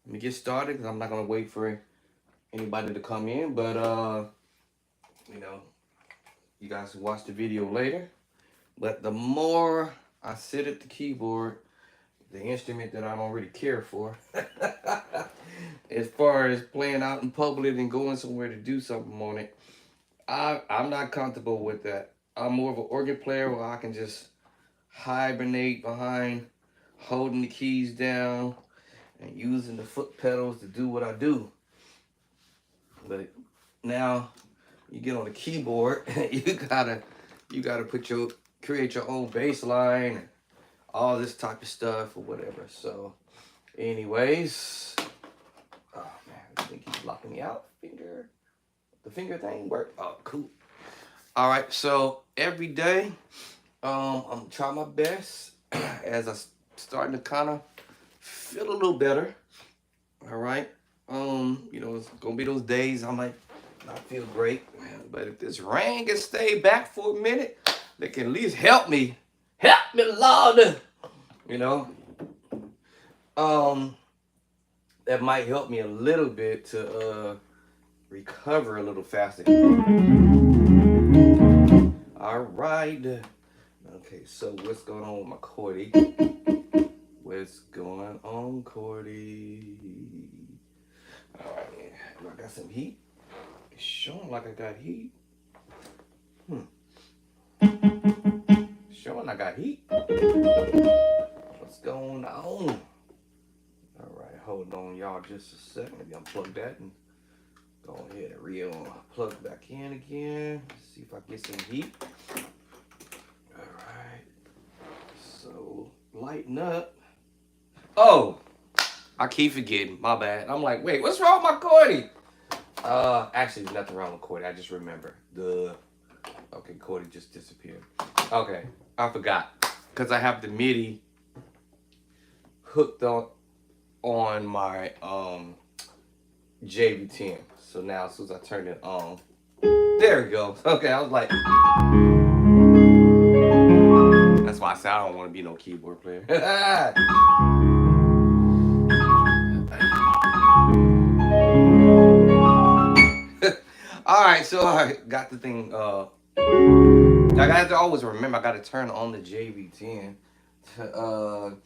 let me get started because I'm not gonna wait for anybody to come in. But you know, you guys can watch the video later. But the more I sit at the keyboard, the instrument that I don't really care for, as far as playing out in public and going somewhere to do something on it, I'm not comfortable with that. I'm more of an organ player where I can just hibernate behind holding the keys down and using the foot pedals to do what I do. But now you get on the keyboard, you gotta create your own bass line and all this type of stuff or whatever. So anyways, oh man, I think he's blocking me out. The finger thing worked. Oh, cool. All right, so every day, I'm trying my best as I starting to kind of feel a little better. All right. It's gonna be those days I might not feel great, but if this rain can stay back for a minute, they can at least help me. Help me, Lord. You know, um, that might help me a little bit to recover a little faster. All right. Okay, so what's going on with my Cordy? What's going on, Cordy? All right, I got some heat. It's showing like I got heat. Showing I got heat. What's going on? All right, hold on, y'all, just a second. Let me unplug that and go ahead and plug back in again. See if I get some heat. All right. So lighten up. Oh, I keep forgetting. My bad. I'm like, wait, what's wrong with my Cordy? Actually, there's nothing wrong with Cordy. I just remember. Okay, Cordy just disappeared. Okay, I forgot. Because I have the MIDI hooked on my JV10. So now as soon as I turn it on, there it goes. Okay, I was like, that's why I said I don't want to be no keyboard player. All right, got the thing. I got to always remember I got to turn on the JV10 to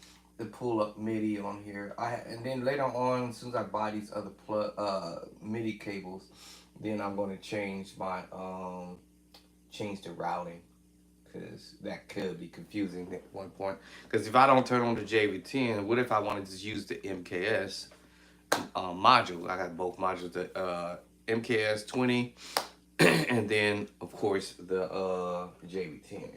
pull up MIDI on here. And then later on, as soon as I buy these other MIDI cables, then I'm going to change the routing, because that could be confusing at one point. Because if I don't turn on the JV10, what if I wanted to use the MKS module? I got both modules, the MKS 20 and then of course the JV10.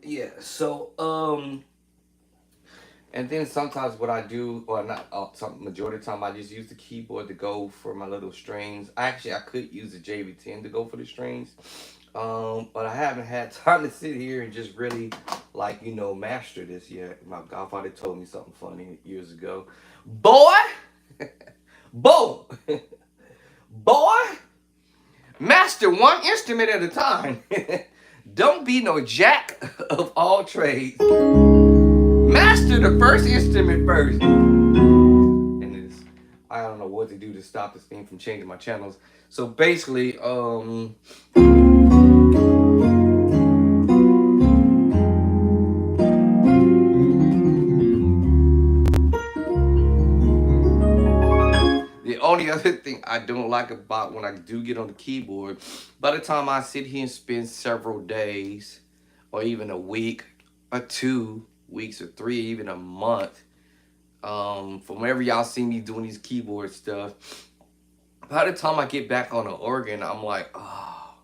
Yeah, so and then sometimes what I do, or not, some majority of the time I just use the keyboard to go for my little strings. Actually, I could use the JV10 to go for the strings, but I haven't had time to sit here and just really, master this yet. My godfather told me something funny years ago. Boy, boy, boy, master one instrument at a time. Don't be no jack of all trades. Master the first instrument first. And I don't know what to do to stop this thing from changing my channels. So basically, the only other thing I don't like about when I do get on the keyboard, by the time I sit here and spend several days, or even a week, or 2 weeks, or 3, even a month, from whenever y'all see me doing these keyboard stuff, by the time I get back on the organ, I'm like, oh,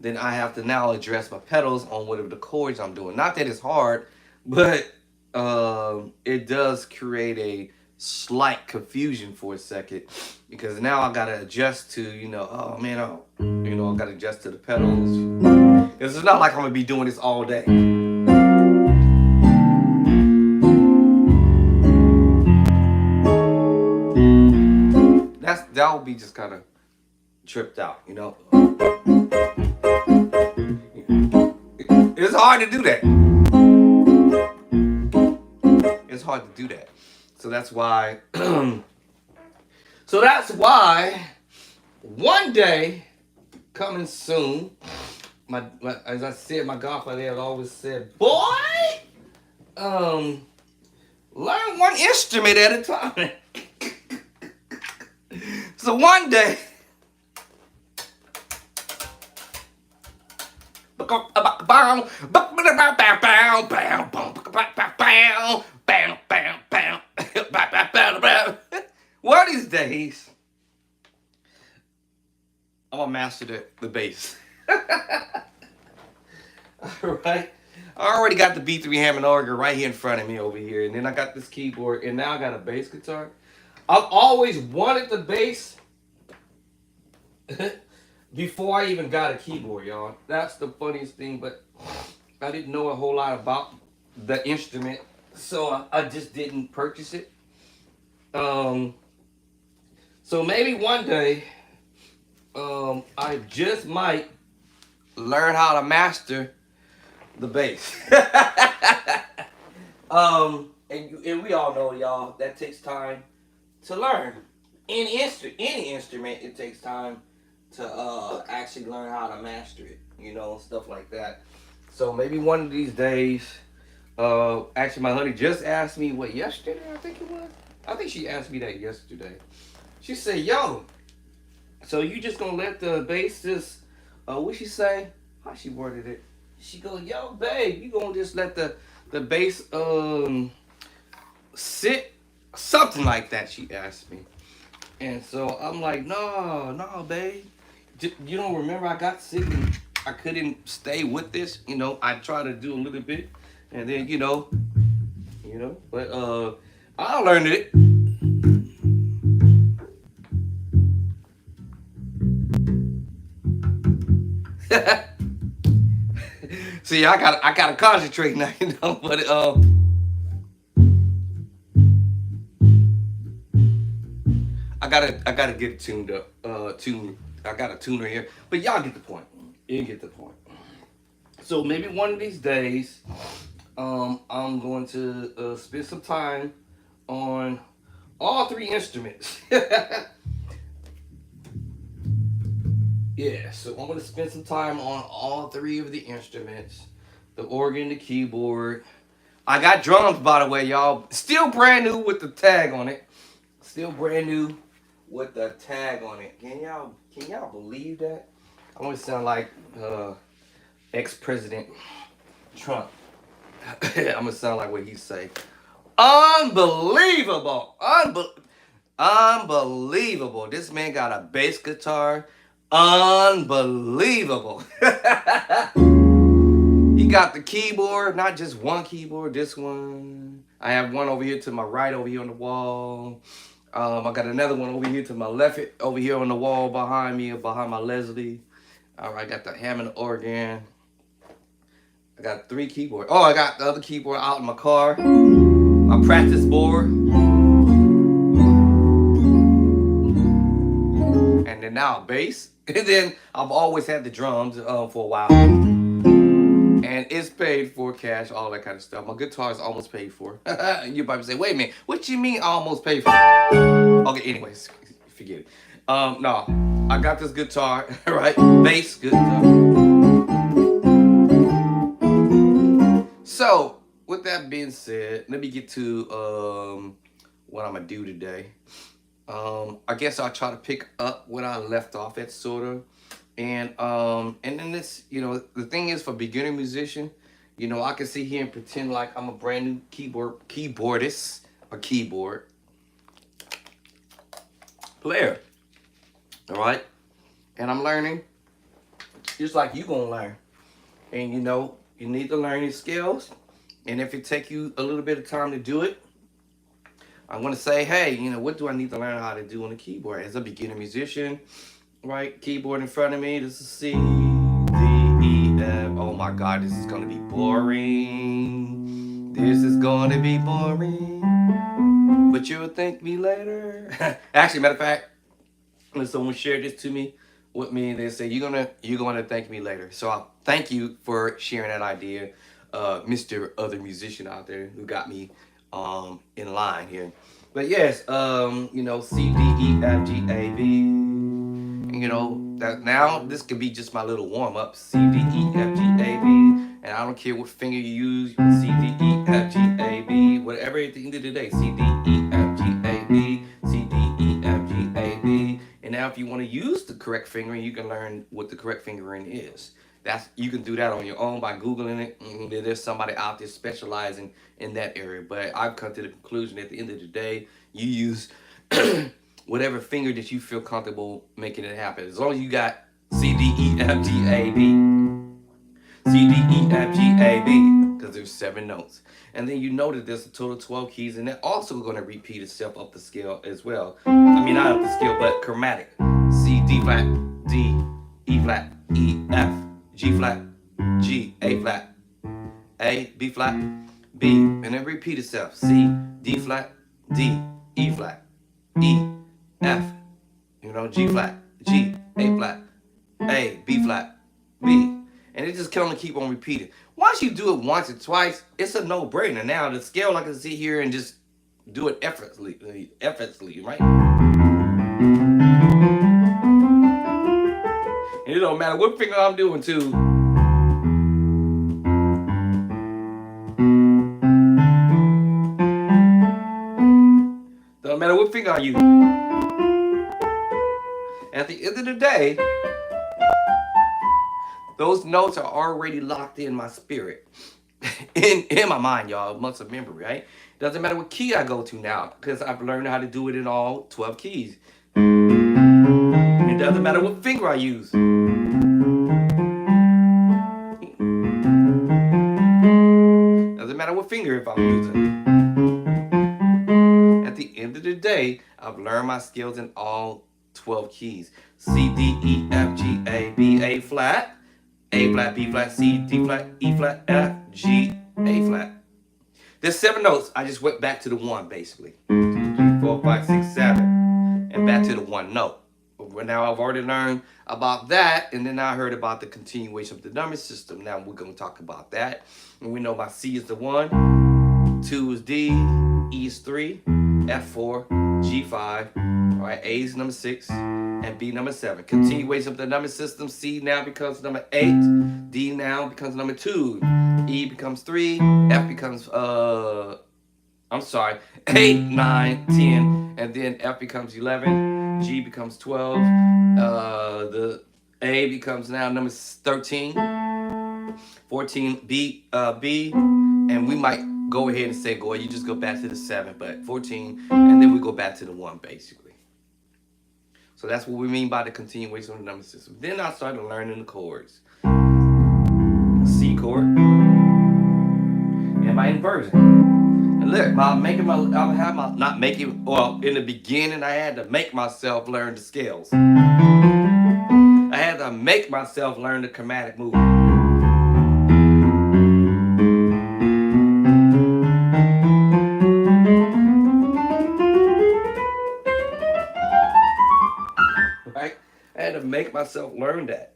then I have to now address my pedals on whatever the chords I'm doing. Not that it's hard, but it does create a slight confusion for a second, because now I gotta adjust to, oh man, I gotta adjust to the pedals. Because it's not like I'm gonna be doing this all day. That would be just kind of tripped out, you know. It's hard to do that. It's hard to do that. So that's why. So that's why one day coming soon. As I said, my godfather had always said, "Boy, learn one instrument at a time." So one day, one of these days, I'm gonna master the bass. All right. I already got the B3 Hammond organ right here in front of me over here, and then I got this keyboard, and now I got a bass guitar. I've always wanted the bass before I even got a keyboard, y'all. That's the funniest thing, but I didn't know a whole lot about the instrument, so I just didn't purchase it. So maybe one day, I just might learn how to master the bass. And we all know, y'all, that takes time to learn. Any instrument, it takes time to actually learn how to master it, you know, stuff like that. So maybe one of these days, actually my honey just asked me, what, yesterday, I think it was? I think she asked me that yesterday. She said, yo, so you just gonna let the bass just, what she say? How she worded it? She go, yo, babe, you gonna just let the bass sit? Something like that, she asked me. And so I'm like, no, babe. You don't remember I got sick and I couldn't stay with this? You know, I tried to do a little bit and then, you know, but I learned it. See, I gotta concentrate now, you know, but I gotta get tuned up. I got a tuner here, but y'all get the point. You get the point. So maybe one of these days, I'm going to spend some time on all three instruments. Yeah, so I'm gonna spend some time on all three of the instruments: the organ, the keyboard. I got drums, by the way, y'all. Still brand new with the tag on it. Still brand new with the tag on it. Can y'all believe that? I want to sound like ex-president Trump. I'm gonna sound like what he say. Unbelievable, unbelievable. This man got a bass guitar. Unbelievable. He got the keyboard, not just one keyboard, this one. I have one over here to my right over here on the wall. I got another one over here to my left over here on the wall behind me, behind my Leslie. All right, I got the Hammond organ. I got 3 keyboards. Oh, I got the other keyboard out in my car. My practice board. And then now a bass. And then I've always had the drums for a while. And it's paid for, cash, all that kind of stuff. My guitar is almost paid for. You probably say, wait a minute, what you mean almost paid for? Okay, anyways, forget it. No, I got this guitar, right? Bass guitar. So, with that being said, let me get to what I'm gonna do today. I guess I'll try to pick up what I left off at, sort of. And then this, you know, the thing is, for beginner musician, you know, I can sit here and pretend like I'm a brand new keyboardist or keyboard player. All right, and I'm learning, just like you gonna learn. And you know, you need to learn your skills. And if it take you a little bit of time to do it, I'm gonna say, hey, you know, what do I need to learn how to do on the keyboard as a beginner musician? Right, keyboard in front of me. This is C, D, E, F. Oh my God, this is gonna be boring. This is gonna be boring. But you'll thank me later. Actually, matter of fact, when someone shared this to me with me, they say you're gonna thank me later. So I thank you for sharing that idea, Mr. Other Musician out there who got me in line here. But yes, you know, C D E F G A B. You know, that now this could be just my little warm up. C D E F G A B. And I don't care what finger you use, C D E F G A B, whatever at the end of the day, C D E F G A B, C D E F G A B. And now if you want to use the correct fingering, you can learn what the correct fingering is. That's, you can do that on your own by Googling it. There's somebody out there specializing in that area. But I've come to the conclusion at the end of the day, you use whatever finger that you feel comfortable making it happen. As long as you got C D E F G A B, C D E F G A B, because there's 7 notes. And then you know that there's a total of 12 keys, and they're also going to repeat itself up the scale as well. I mean, not up the scale, but chromatic. C, D flat, D, E flat, E, F, G flat, G, A flat, A, B flat, B, and then repeat itself. C, D flat, D, E flat, E, F, you know, G flat, G, A flat, A, B flat, B. And it just kind of keep on repeating. Once you do it once or twice, it's a no-brainer. Now the scale, I can sit here and just do it effortlessly, right? And it don't matter what finger I'm doing to. Don't matter what finger I use. At the end of the day, those notes are already locked in my spirit, in my mind, y'all. Muscle memory, right? Doesn't matter what key I go to now, because I've learned how to do it in all 12 keys. It doesn't matter what finger I use. Doesn't matter what finger if I'm using. At the end of the day, I've learned my skills in all 12 keys. C, D, E, F, G, A, B, A flat. A flat, B flat, C, D flat, E flat, F, G, A flat. There's 7 notes. I just went back to the 1 basically. 2, 3, 4, 5, 6, 7. And back to the 1 note. But now I've already learned about that, and then I heard about the continuation of the number system. Now we're going to talk about that. And we know my C is the 1, 2 is D, E is 3, F4, G5, all right, A is number 6, and B number 7. Continuation of the number system. C now becomes number 8. D now becomes number 2. E becomes 3. F becomes 8, 9, 10, and then F becomes 11. G becomes 12. The A becomes now number 13. 14, B, and we might go ahead and say, you just go back to the 7, but 14, and then we go back to the 1 basically. So that's what we mean by the continuation of the number system. Then I started learning the chords. C chord and my inversion. And look, in the beginning I had to make myself learn the scales. I had to make myself learn the chromatic movement. Right? I had to make myself learn that.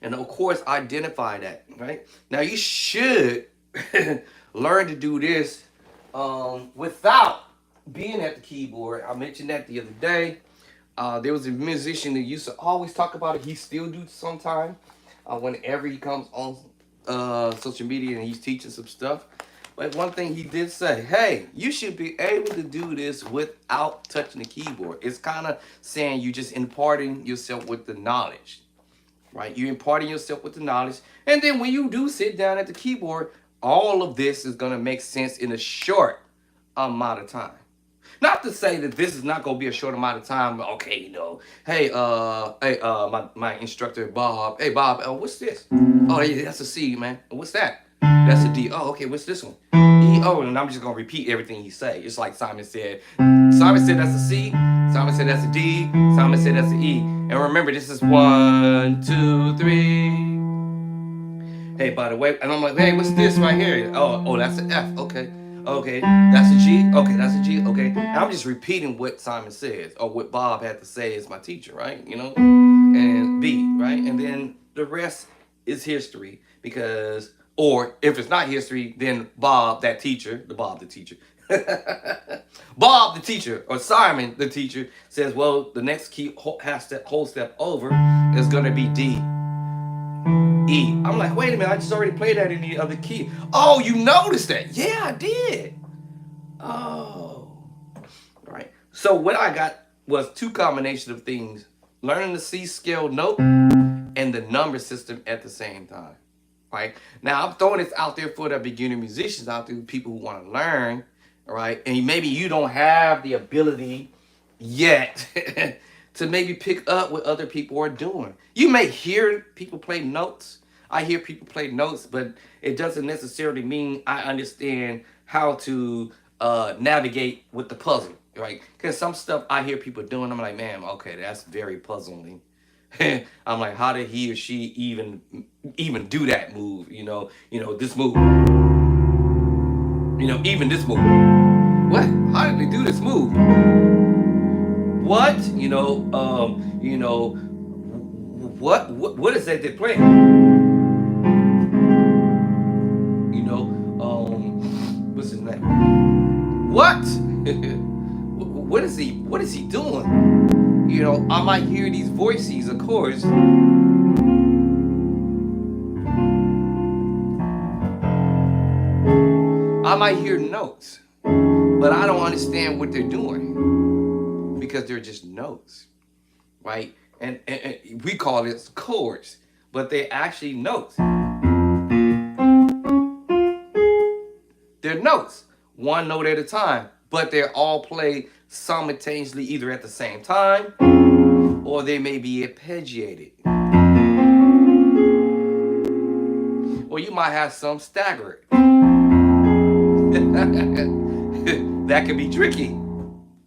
And of course, identify that, right? Now you should learn to do this without being at the keyboard. I mentioned that the other day. There was a musician that used to always talk about it. He still do sometimes whenever he comes on social media and he's teaching some stuff. But one thing he did say, hey, you should be able to do this without touching the keyboard. It's kind of saying you're just imparting yourself with the knowledge, right? You're imparting yourself with the knowledge. And then when you do sit down at the keyboard, all of this is going to make sense in a short amount of time. Not to say that this is not going to be a short amount of time. But okay, you know, hey, my instructor, Bob. Hey, Bob, what's this? Oh, yeah, that's a C, man. What's that? That's a D. Oh, okay, what's this one? E. Oh, and I'm just going to repeat everything he say. It's like Simon said. Simon said that's a C. Simon said that's a D. Simon said that's an E. And remember, this is 1, 2, 3. Hey, by the way, and I'm like, hey, what's this right here? Oh, that's an F. Okay. Okay, that's a G. Okay, that's a G. Okay, I'm just repeating what Simon says or what Bob had to say as my teacher, right? And B, right? And then the rest is history because, or if it's not history, then Bob, that teacher, Bob, the teacher, Bob, the teacher, or Simon, the teacher, says, well, the next key whole step over is going to be D. E. I'm like, wait a minute, I just already played that in the other key. Oh, you noticed that? Yeah, I did. Oh. All right. So what I got was two combinations of things. Learning the C scale note and the number system at the same time. Right? Now I'm throwing this out there for the beginner musicians out there, people who want to learn, all right? And maybe you don't have the ability yet to maybe pick up what other people are doing. You may hear people play notes. I hear people play notes, but it doesn't necessarily mean I understand how to navigate with the puzzle, right? Because some stuff I hear people doing, I'm like, man, okay, that's very puzzling. I'm like, how did he or she even do that move? This move. Even this move. What? How did they do this move? What? What is that they're playing? What's his name? What? What is he doing? I might hear these voices, of course. I might hear notes, but I don't understand what they're doing because they're just notes, right? And we call it chords, but they're actually notes. They're notes, one note at a time, but they're all played simultaneously either at the same time or they may be arpeggiated. Or you might have some staggered. That could be tricky,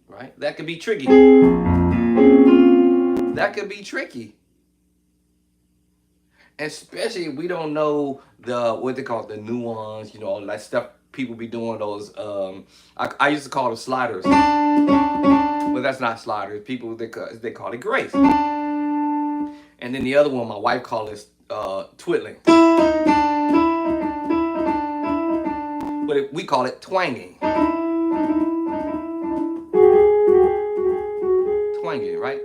right? That could be tricky. That could be tricky. Especially if we don't know what they call it, the nuance, all that stuff people be doing those I used to call them sliders. But that's not sliders. People they call it grace. And then the other one my wife calls it twiddling. But we call it twanging. Twanging, right?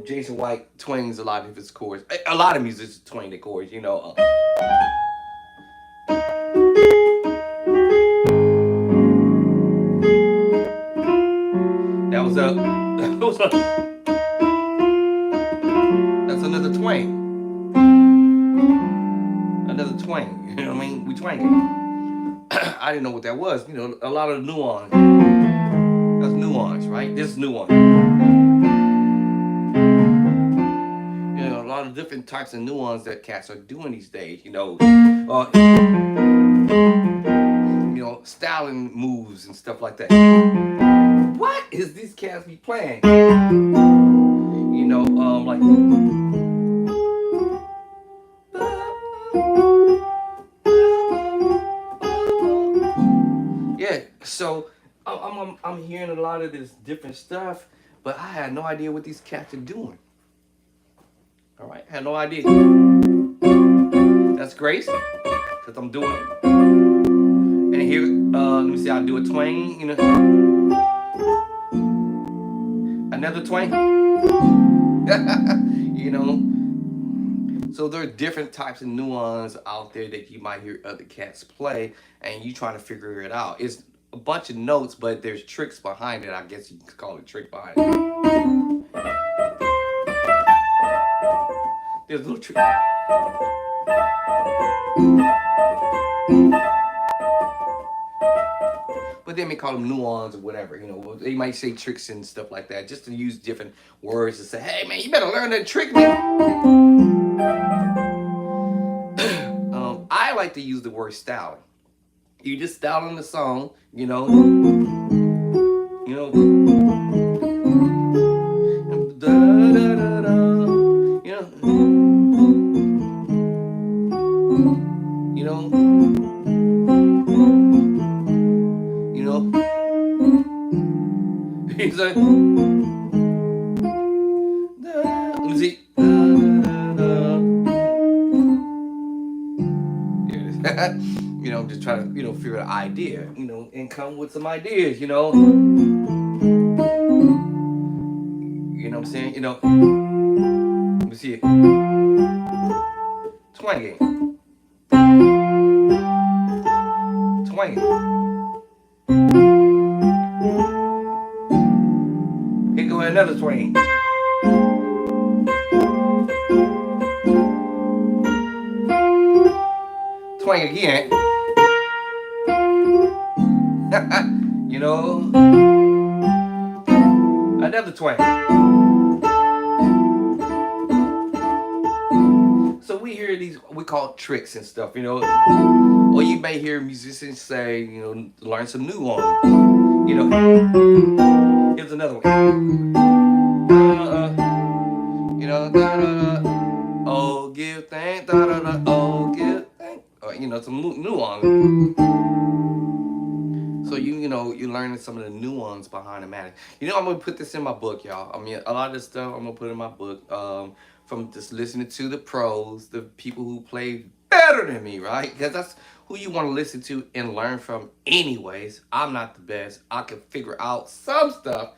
Jason White twangs a lot of his chords. A lot of musicians twang their chords, That was that's another twang. Another twang. You know what I mean? We twanging. I didn't know what that was. A lot of nuance. That's nuance, right? This is nuance. A lot of different types of nuance that cats are doing these days. Styling moves and stuff like that. What is these cats be playing? Like. Yeah, so I'm hearing a lot of this different stuff, but I had no idea what these cats are doing. All right, had no idea. That's Grace, because I'm doing it. And here, let me see, I'll do a twang, Another twang. So there are different types of nuance out there that you might hear other cats play, and you trying to figure it out. It's a bunch of notes, but there's tricks behind it. I guess you could call it trick behind it. There's a little trick. But they may call them nuance or whatever, They might say tricks and stuff like that, just to use different words to say, hey, man, you better learn that trick, man. I like to use the word styling. You just styling the song, You know, just try to, you know, figure out an idea, you know, and come with some ideas, you know. You know what I'm saying? You know, let me see it. Twanging. Twanging. Here go another twang. Twang again. You know, another twang. So we hear these, we call tricks and stuff, you know. Or you may hear musicians say, you know, learn some new one. You know, here's another one. You know, oh, give thanks, oh, give thanks. You know, some new one. So you know, you're learning some of the nuance behind the matter. You know, I'm gonna put this in my book, y'all. I mean, a lot of this stuff I'm gonna put in my book. From just listening to the pros, the people who play better than me, right? Because that's who you want to listen to and learn from. Anyways, I'm not the best. I can figure out some stuff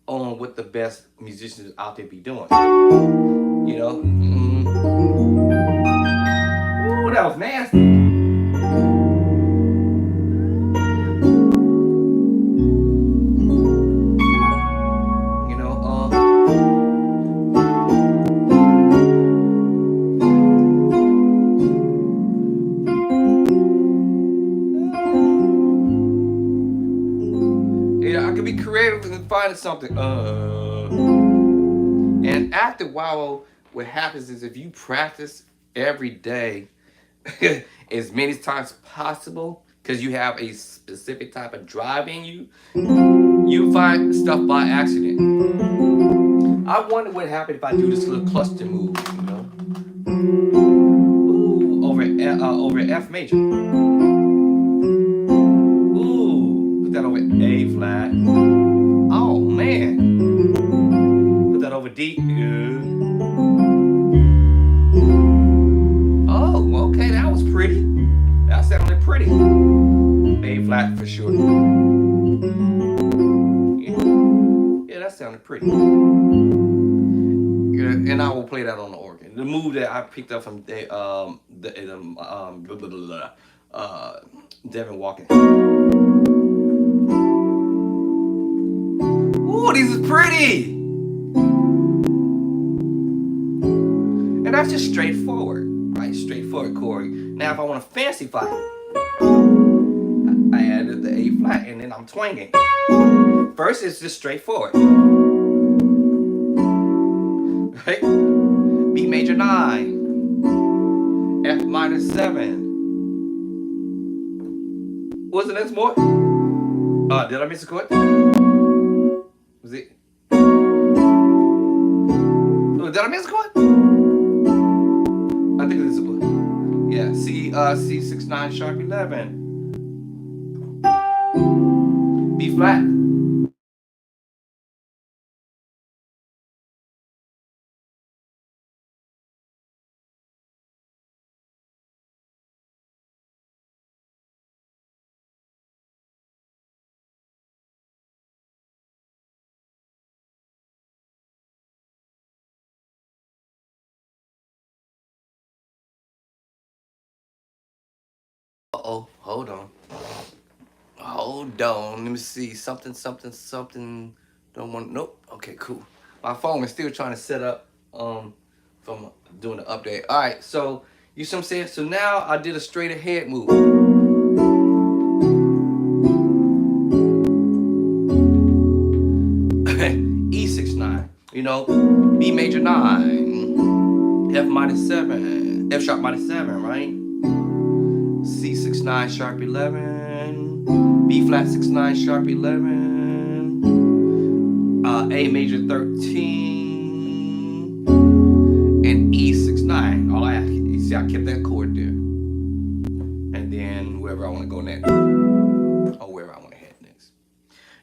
on what the best musicians out there be doing. You know. Ooh, that was nasty. I could be creative and finding something. And after a while, what happens is if you practice every day, as many times possible, because you have a specific type of drive in you, you find stuff by accident. I wonder what happened if I do this little cluster move, you know? Ooh, over F major. Ooh, put that over A flat. Oh man. Put that over D. Oh, okay, that was pretty. That sounded pretty. A flat for sure. Yeah, that sounded pretty. Yeah, and I will play that on the organ. The move that I picked up from Devin Walking. Ooh, these is pretty. And that's just straightforward, right? Straightforward chord. Now, if I want to fancify it, I added the A flat and then I'm twanging. First, it's just straightforward. Right? B major 9. F minor 7. What's the next chord? Did I miss a chord? Was it? Oh, did I miss a chord? I think it is a chord. Yeah, C6 9 sharp 11. B flat. Uh-oh, hold on. Hold on. Let me see. Something. Don't want. Nope. Okay, cool. My phone is still trying to set up from doing the update. All right. So you see what I'm saying? So now I did a straight ahead move. E6 9. You know, B major 9. F minor 7. F sharp minor 7. Right. C6 9 sharp 11. B flat 6 9 sharp 11. A major 13. And E6 9. All I you see, I kept that chord there. And then wherever I want to go next, or wherever I want to head next.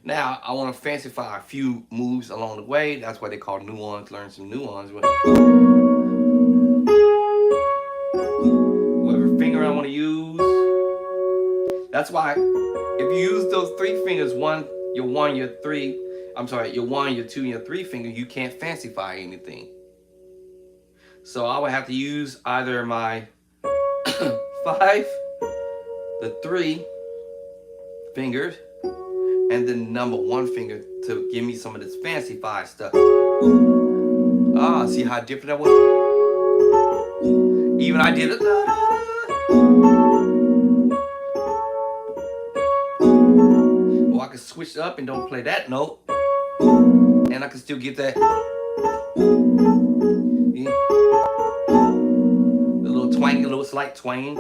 Now I want to fancify a few moves along the way. That's why they call nuance. Learn some nuance. Whatever finger I want to use. That's why if you use those three fingers, your one, your three, I'm sorry, your one, your two, and your three finger, you can't fancyfy anything. So I would have to use either my 5, the 3 fingers, and then number 1 finger to give me some of this fancy-fied stuff. Ah, see how different that was? Even I did it. Or I could switch up and don't play that note. And I can still get that. Yeah. The little twang, a little slight twang.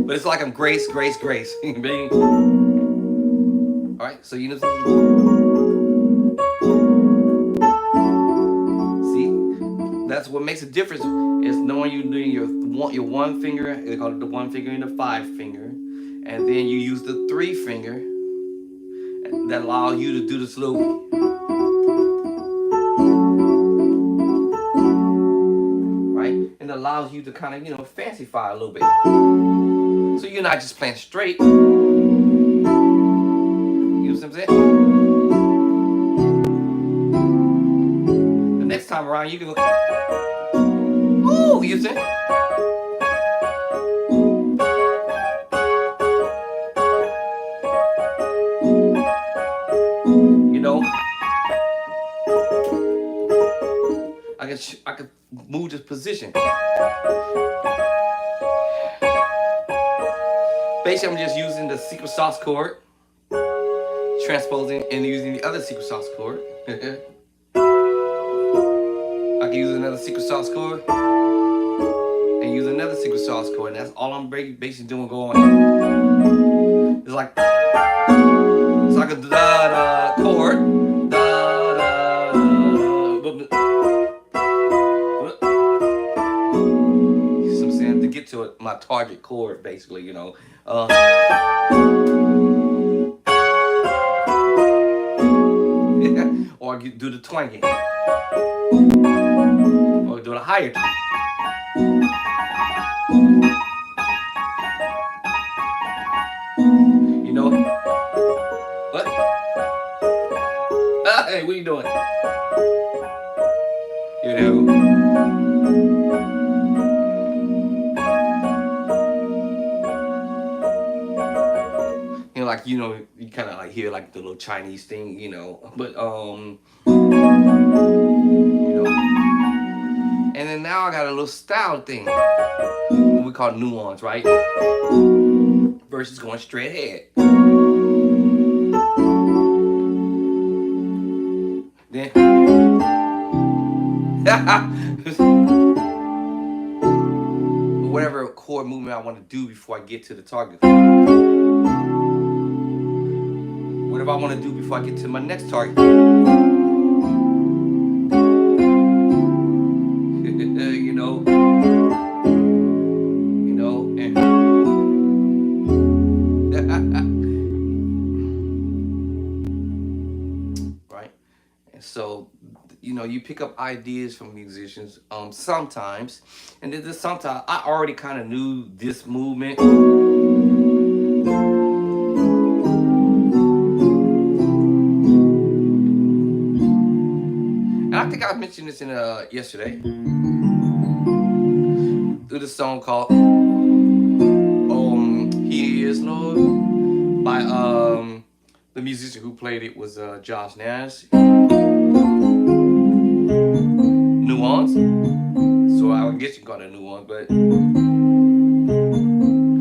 But it's like I'm Grace. Baby. Alright, so you know. See, that's what makes a difference is knowing you doing your one finger, they call it the 1 finger and the 5 finger. And then you use the 3 finger that allows you to do the slow. And allows you to kind of, fancyfy a little bit. So you're not just playing straight. You know what I'm saying? The next time around, you can go, ooh, you know what I'm saying? I could move this position. Basically, I'm just using the secret sauce chord, transposing and using the other secret sauce chord. I can use another secret sauce chord and use another secret sauce chord. And that's all I'm basically doing going. It's like a da-da chord. To it, my target chord, basically, or do the twanging, or do the higher. What? Hey, what are you doing? Like, you kind of like hear like the little Chinese thing, but and then now I got a little style thing, what we call nuance, right? Versus going straight ahead. Then whatever chord movement I want to do before I get to the target. Whatever I want to do before I get to my next target. Right? And so, you pick up ideas from musicians sometimes, and then sometimes I already kind of knew this movement. And I think I mentioned this in yesterday through the song called "He Is Lord" by the musician who played it was Josh Nash. Nuance. So I guess you can call it a nuance, but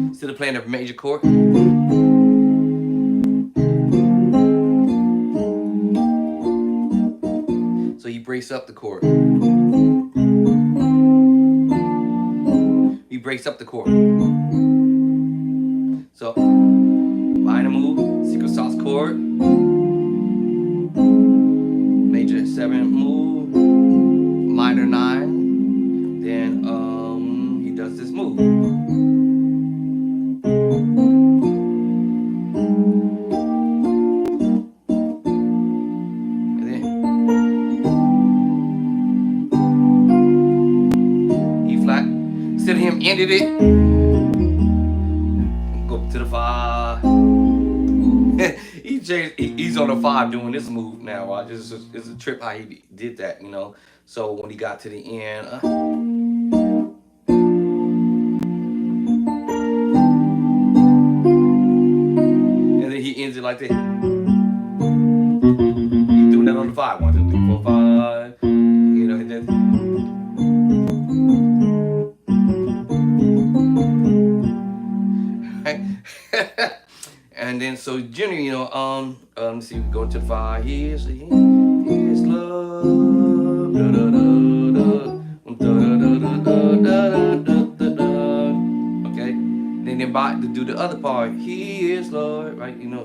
instead of playing a major chord, so you brace up the chord. You brace up the chord. So minor move, secret sauce chord, major 7 move, minor 9, then he does this move. And then E flat. Instead of him ended it changed. He's on a 5 doing this move now. Right? It's a trip how he did that, you know. So when he got to the end, and then he ends it like that. He's doing that on the 5. 1, 2, 3, 4, 5. You know, and then. And then so Junior, you know, let's see, we go to the 5. He is love. Da, da, da, da, da, da, da, da, da, da. Okay. Then they're about to do the other part. He is Lord, right? You know.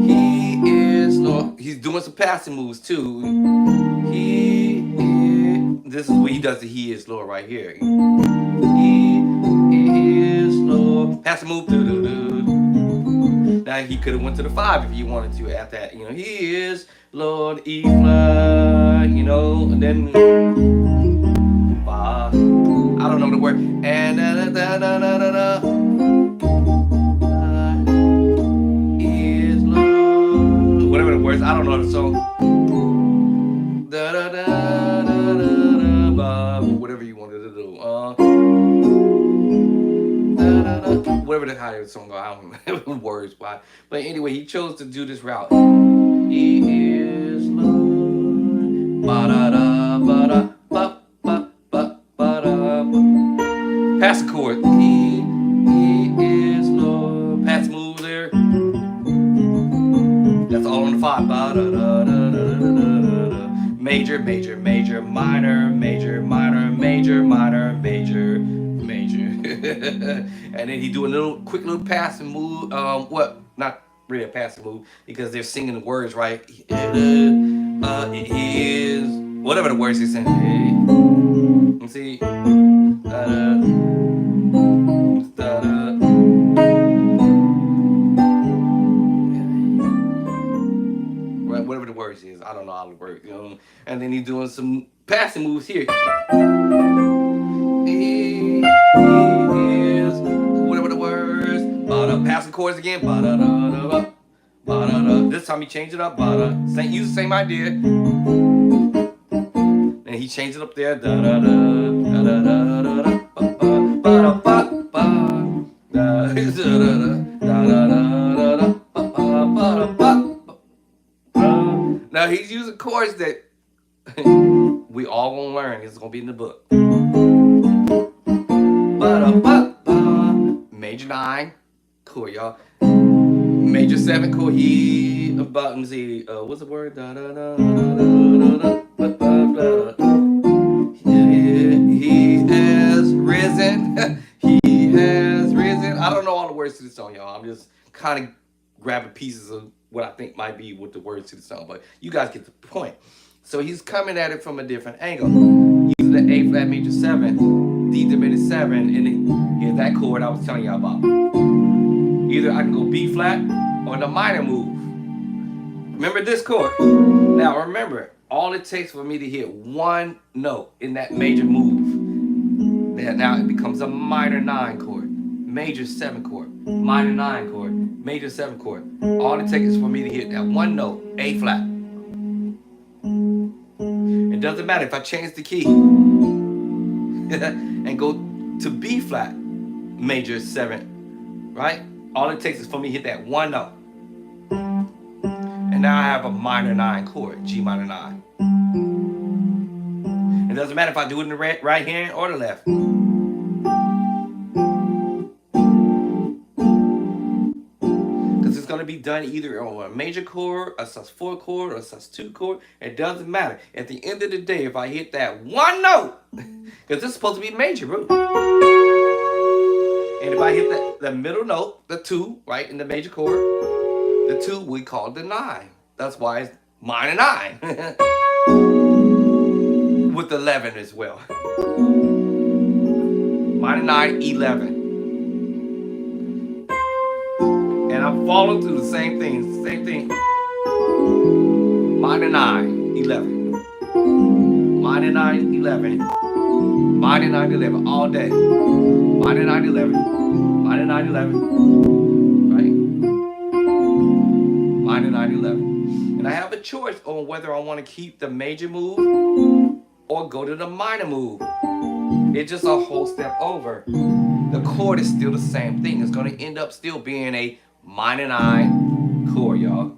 He is Lord. He's doing some passing moves too. This is where he does the He is Lord right here. He is Lord. Passing move. Now he could have went to the 5 if he wanted to at that. You know, He is Lord, E flat. You know, and then I don't know the word. And is Lord. Whatever the words. I don't know the song. Whatever you wanted to do. Whatever the higher song go, I don't know words why. But anyway, he chose to do this route. He is Lord. Ba-da-da, ba-da, ba, ba, ba, ba-da, ba. Pass the chord. He is Lord. Pass move there. That's all on the 5. Ba-da-da-da-da-da-da-da. Major, major, major, minor, major, minor, major, minor, major, major. And then he do a quick little passing move. Not really a passing move because they're singing the words right. It is whatever the words he's saying. Let's see. Whatever the words is, I don't know all the words, you know. And then he's doing some passing moves here. He is whatever the words. Passing chords again. This time he changed it up. Use the same idea. And he changed it up there. Now he's using chords that we all gonna learn. It's gonna be in the book. Major 9 chord, y'all. Major 7 chord. He what's the word? He has risen. He has risen. I don't know all the words to the song, y'all. I'm just kind of grabbing pieces of what I think might be with the words to the song, but you guys get the point. So he's coming at it from a different angle. Using the A flat major 7, D diminished 7, and here's that chord I was telling y'all about. Either I can go B flat or the minor move. Remember this chord. Now remember, all it takes for me to hit one note in that major move. Now it becomes a minor 9 chord, major 7 chord, minor 9 chord, major 7 chord. All it takes is for me to hit that one note, A flat. It doesn't matter if I change the key and go to B flat, major 7, right? All it takes is for me to hit that one note. And now I have a minor 9 chord, G minor 9. It doesn't matter if I do it in the right hand or the left. Because it's going to be done either on a major chord, a sus4 chord, or a sus2 chord. It doesn't matter. At the end of the day, if I hit that one note, because this is supposed to be major, bro. And if I hit the middle note, the 2, right, in the major chord, the 2 we call the 9. That's why it's minor 9. With 11 as well. Minor 9, 11. And I'm following through the same thing. Minor 9, 11. Minor 9, 11. Minor 9, 11 all day. Minor 9, 11. minor 9, 11, right? Minor 9, 11. And I have a choice on whether I want to keep the major move or go to the minor move. It's just a whole step over. The chord is still the same thing. It's going to end up still being a minor 9 chord, y'all.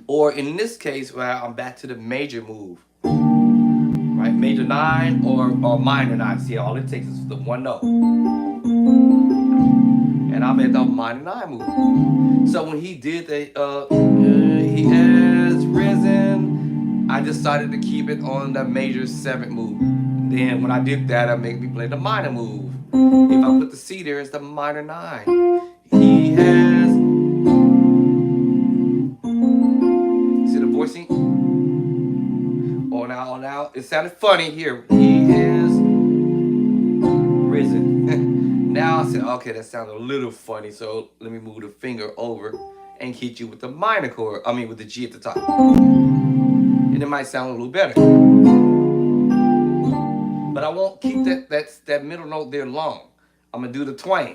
Or in this case, well, I'm back to the major move. Right? Major 9 or minor 9. See, all it takes is the one note. And I'm at the minor 9 move. So when he did the he has risen, I decided to keep it on the major 7th move. Then when I did that, I made me play the minor move. If I put the C there, it's the minor 9. He has, see the voicing? Oh now, it sounded funny here. He is risen. Now I said, okay, that sounded a little funny, so let me move the finger over and hit you with the minor chord. I mean, with the G at the top. And it might sound a little better. But I won't keep that middle note there long. I'm gonna do the twang.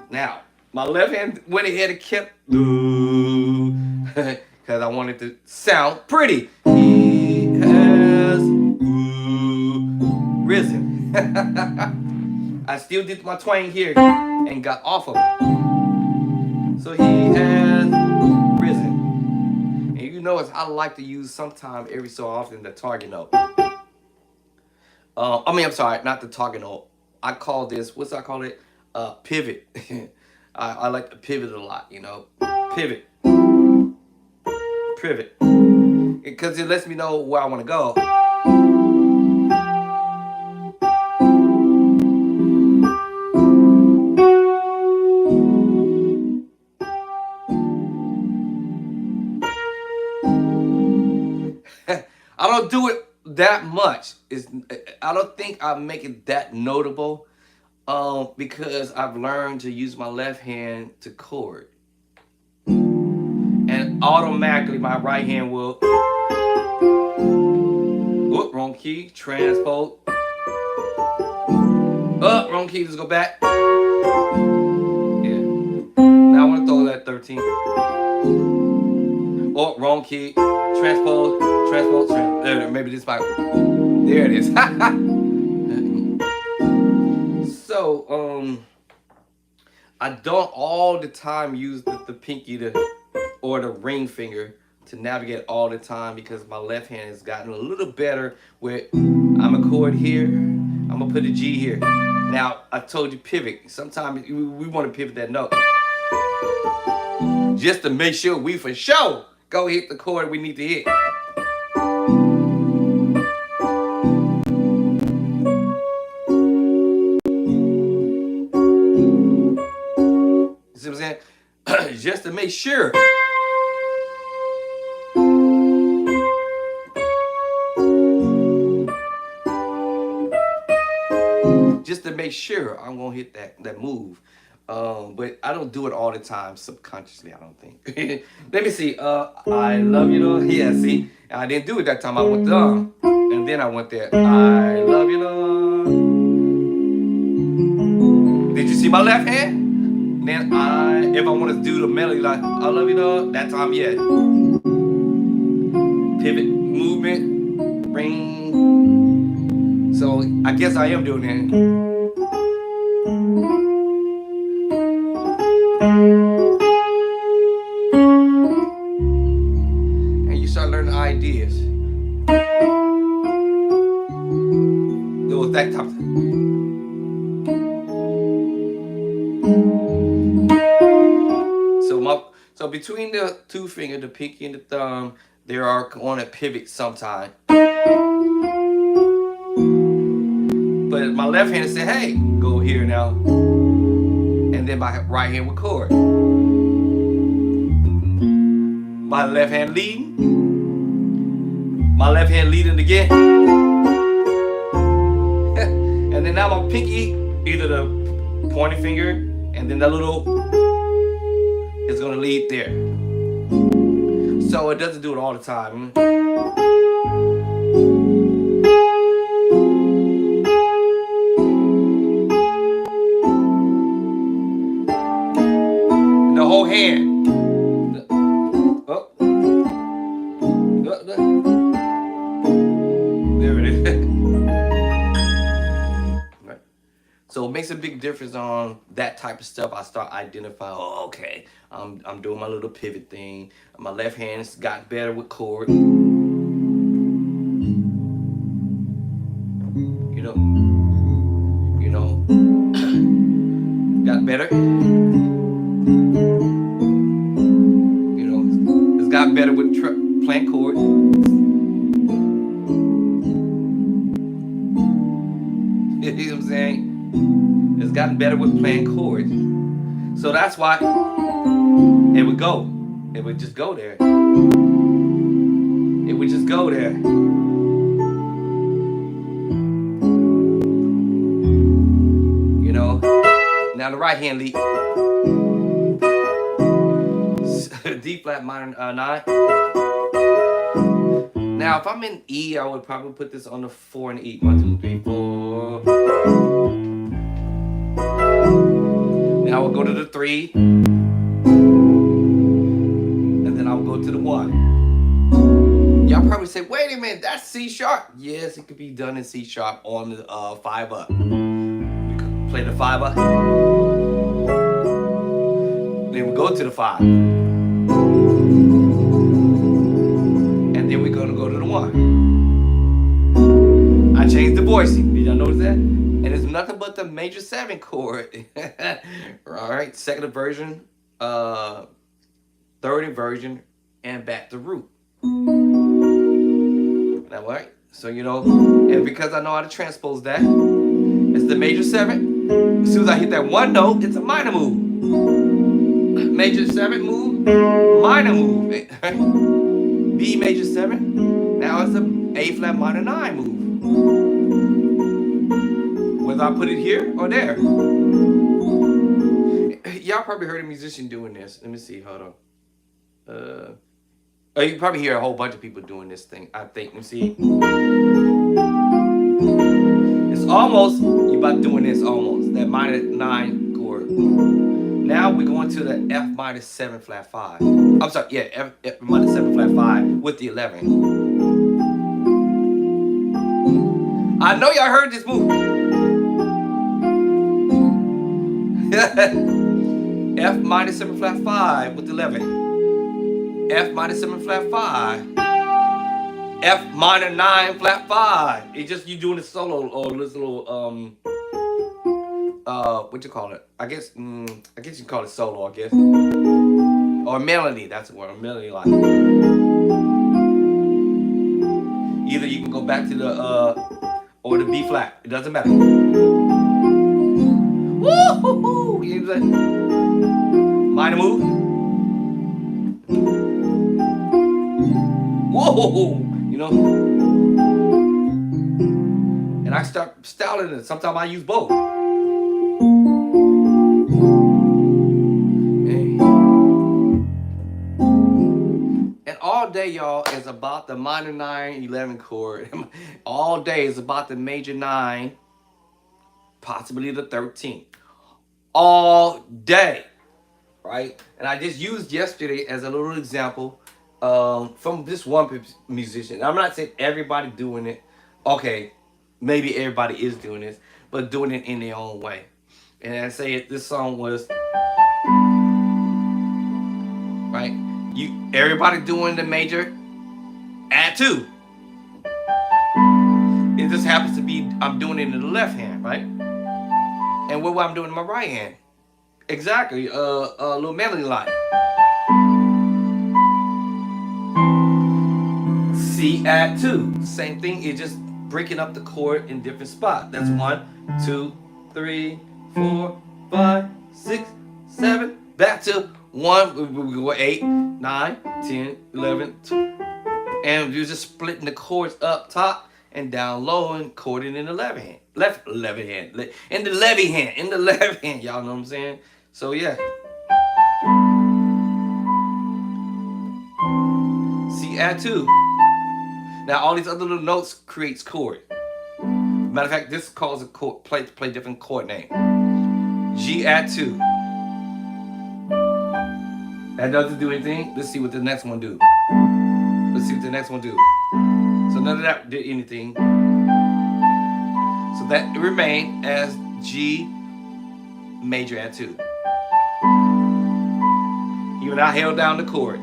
Now, my left hand went ahead and kept because I wanted to sound pretty. He has risen. I still did my twang here and got off of it. So he has risen. And you notice I like to use sometime every so often the target note. I'm sorry, not the target note. I call this, what's I call it? Pivot. I like to pivot a lot, you know. Pivot. Because it lets me know where I want to go. I don't do it that much. I don't think I make it that notable because I've learned to use my left hand to chord. And automatically my right hand will, whoop, wrong key, transpose. Up, wrong key, just go back. Yeah. Now I want to throw that 13. Oh, wrong key, transpose. Maybe this might, there it is. So, I don't all the time use the pinky or the ring finger to navigate all the time because my left hand has gotten a little better with, I'm a chord here, I'm gonna put a G here. Now, I told you pivot. Sometimes we want to pivot that note. Just to make sure we for sure go hit the chord we need to hit. See what I'm saying? Just to make sure. Just to make sure I'm gonna hit that move. But I don't do it all the time subconsciously, I don't think. Let me see. I love you, Lord. Yeah, see? I didn't do it that time. I went down. And then I went there. I love you, Lord. Did you see my left hand? Then if I want to do the melody like I love you, Lord, that time, yeah. Pivot, movement, ring. So I guess I am doing that. And you start learning ideas. It was that time. So between the two fingers, the pinky and the thumb, they are on a pivot sometime. But my left hand said, hey, go here now. And then my right hand would chord. My left hand leading. My left hand leading again. And then now my pinky, either the pointing finger and then the little is gonna lead there. So it doesn't do it all the time. whole hand. Oh. There it is. Right. So it makes a big difference on that type of stuff. I start identifying, oh, okay, I'm doing my little pivot thing. My left hand's got better with chord. You know, got better. You know, it's got better with playing chord. You know what I'm saying? It's gotten better with playing chords. So that's why it would go. It would just go there. It would just go there. You know? Now the right hand lead. D flat minor 9. Now if I'm in E, I would probably put this on the 4 and E. 1, 2, 3, 4. Now I will go to the 3. And then I'll go to the 1. Y'all probably say, wait a minute, that's C sharp. Yes, it could be done in C sharp on the 5 up. We could play the 5 up. Then we go to the 5. And then we're going to go to the 1. I changed the voicing. Did y'all notice that? And it's nothing but the major 7 chord. All right, second inversion, third inversion, and back to root. Now, right? So, you know, and because I know how to transpose that, it's the major 7. As soon as I hit that one note, it's a minor move. Major 7 move, minor move. B major 7. Now it's a A flat minor 9 move. Whether I put it here or there. Y'all probably heard a musician doing this. Let me see. Hold on. You probably hear a whole bunch of people doing this thing, I think. Let me see. It's almost, you about doing this almost. That minor 9 chord. Now we're going to the F minor 7 flat 5. I'm sorry, yeah, F minor 7 flat 5 with the 11. I know y'all heard this move. F minor 7 flat 5 with the 11. F minor 7 flat 5. F minor 9 flat 5. It's just you doing a solo or this little what you call it? I guess you call it solo, I guess. Or melody, that's the word, a melody line. Either you can go back to the or the B flat. It doesn't matter. Woo-hoo-hoo! You know what I'm saying? Minor move. Whoa! You know? And I start styling it. Sometimes I use both. And all day, y'all, is about the minor 9, 11 chord. All day is about the major 9, possibly the 13. All day, right? And I just used yesterday as a little example from this one musician. I'm not saying everybody doing it. Okay, maybe everybody is doing this, but doing it in their own way. And I say this song was, right? Everybody doing the major, add 2. It just happens to be I'm doing it in the left hand, right? And what I'm doing in my right hand. Exactly, a little melody line. C add 2. Same thing, it's just breaking up the chord in different spots. That's 1, 2, 3, 4, 5, 6, 7. Back to 1, we go 8, 9, 10, 11, 12. And you're just splitting the chords up top and down low and chording in the left hand. Left hand. In the left hand. Y'all know what I'm saying? So yeah. C add 2. Now all these other little notes creates chord. Matter of fact, this calls a chord, play different chord name. G add 2. That doesn't do anything. Let's see what the next one do. Let's see what the next one do. So none of that did anything. So that remained as G major add 2. Even I held down the chord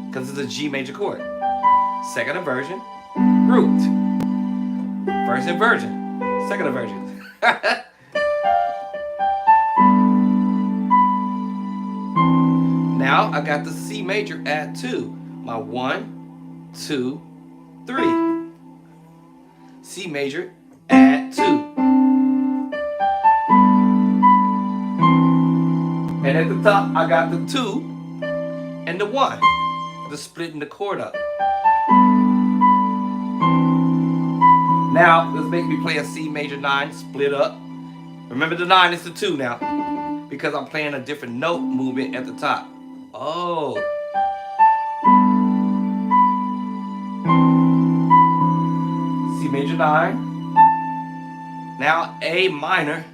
because it's a G major chord. Second inversion, root. First inversion, second inversion. Now I got the C major add 2. My 1, 2, 3. C major add 2. And at the top I got the 2 and the 1. The splitting the chord up. Now let's make me play a C major 9 split up. Remember the 9 is the 2 now, because I'm playing a different note movement at the top. Oh. C major 9. Now A minor.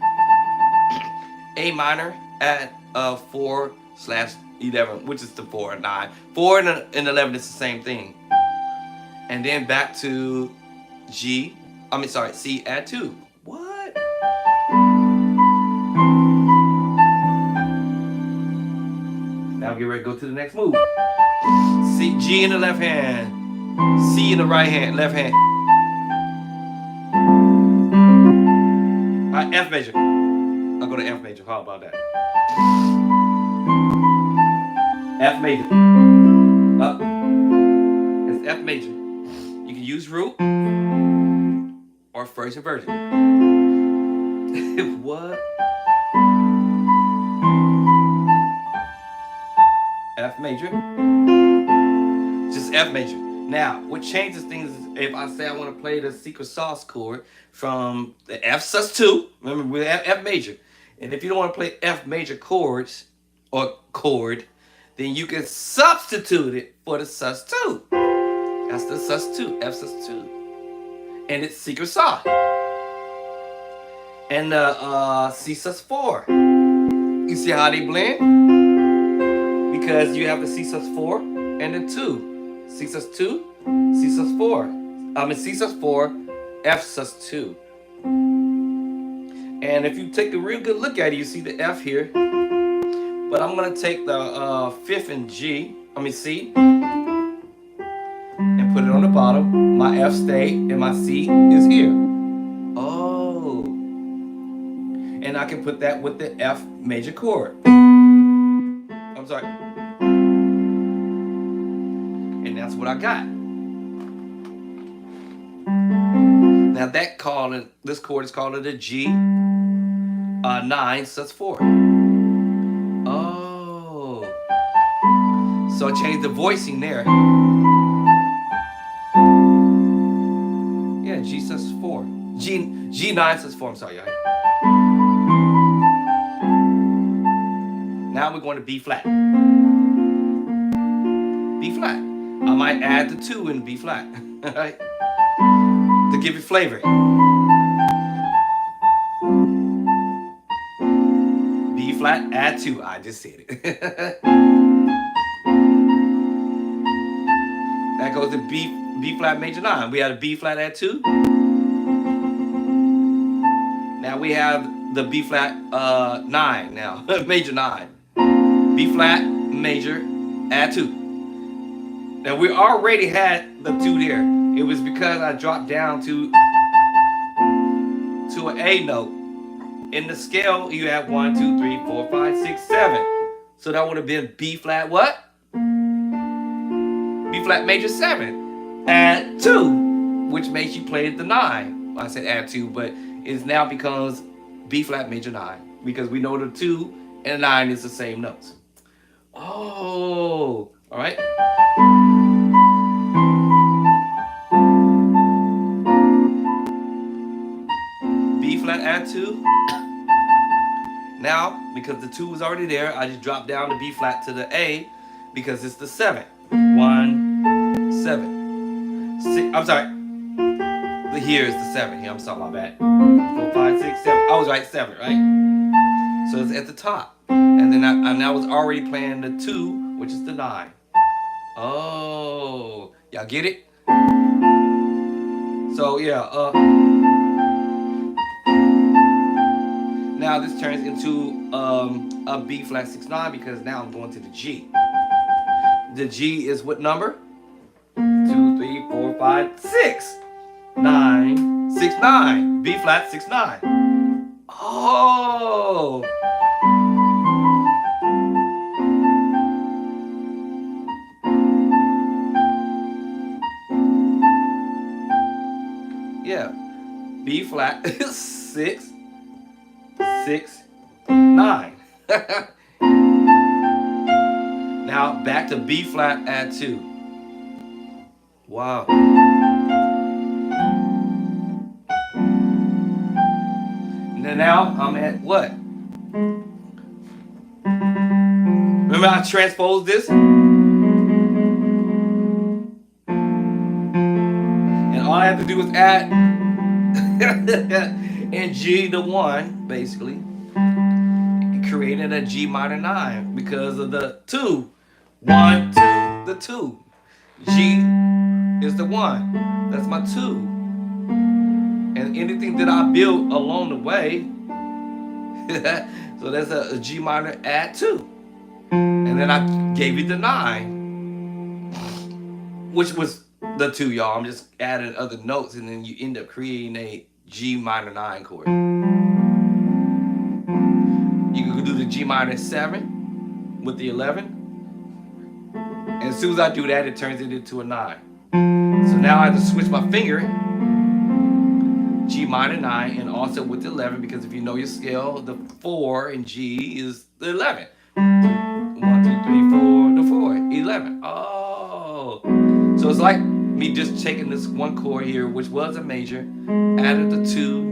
A minor at 4/11, which is the 4 and 9. 4 and 11 is the same thing. And then back to C add 2. What? Now get ready to go to the next move. G in the left hand, C in the right hand, left hand. F major. I'll go to F major. How about that? F major. Up. It's F major. You can use root or first inversion. What? F major. Just F major. Now, what changes things is if I say I want to play the secret sauce chord from the F sus2, remember we have F major. And if you don't want to play F major chords or chord, then you can substitute it for the sus2. That's the sus2, F sus2. And it's secret sauce. And the C sus4. You see how they blend? Because you have the C sus4 and the 2. C sus2, C sus4. C sus4, F sus2. And if you take a real good look at it, you see the F here. But I'm gonna take the 5th and C, and put it on the bottom. My F stayed and my C is here. Oh. And I can put that with the F major chord. I'm sorry. And that's what I got. Now this chord is called a G 9 sus4. Oh. So I changed the voicing there. Yeah, G sus4. G9 sus4, I'm sorry, y'all. Now we're going to B flat. B flat. I might add the 2 in B flat, right? To give it flavor. B flat, add 2. I just said it. That goes to B flat major 9. We had a B flat add 2. Now we have the B flat 9 now, major 9. B flat major add 2. Now we already had the 2 there. It was because I dropped down to an A note. In the scale, you have 1, 2, 3, 4, 5, 6, 7. So that would have been B flat what? B flat major 7. Add 2, which makes you play the 9. I said add 2, but it now becomes B flat major 9 because we know the 2 and 9 is the same notes. Oh, all right. B flat add 2. Now, because the 2 was already there, I just dropped down the B flat to the A because it's the 7. 1, 7. 6, I'm sorry. Here is the 7. Here, I'm sorry, my bad. 4, 5, 6, 7. I was right, 7, right? So it's at the top. And then I was already playing the 2, which which is the 9. Oh, y'all get it? So yeah, now this turns into a B flat 6/9 because now I'm going to the G. The G is what number? 2, 3, 4, 5, 6. 9, 6, 9. B flat 6/9. Oh. Yeah. B flat 6, 6, 9. Now back to B flat add 2. Wow. Now I'm at what? Remember I transposed this? And all I have to do is add and G to 1, basically. Creating a G minor 9 because of the 2. 1, 2, the 2. G is the 1. That's my 2. And anything that I built along the way, so that's a G minor add 2. And then I gave you the 9, which was the 2, y'all. I'm just adding other notes, and then you end up creating a G minor 9 chord. You can do the G minor 7 with the 11. And as soon as I do that, it turns it into a 9. So now I have to switch my finger, G minor 9, and also with the 11, because if you know your scale, the 4 in G is the 11. 1, 2, 3, 4, the 4, 11. Oh. So it's like me just taking this one chord here, which was a major, added the 2,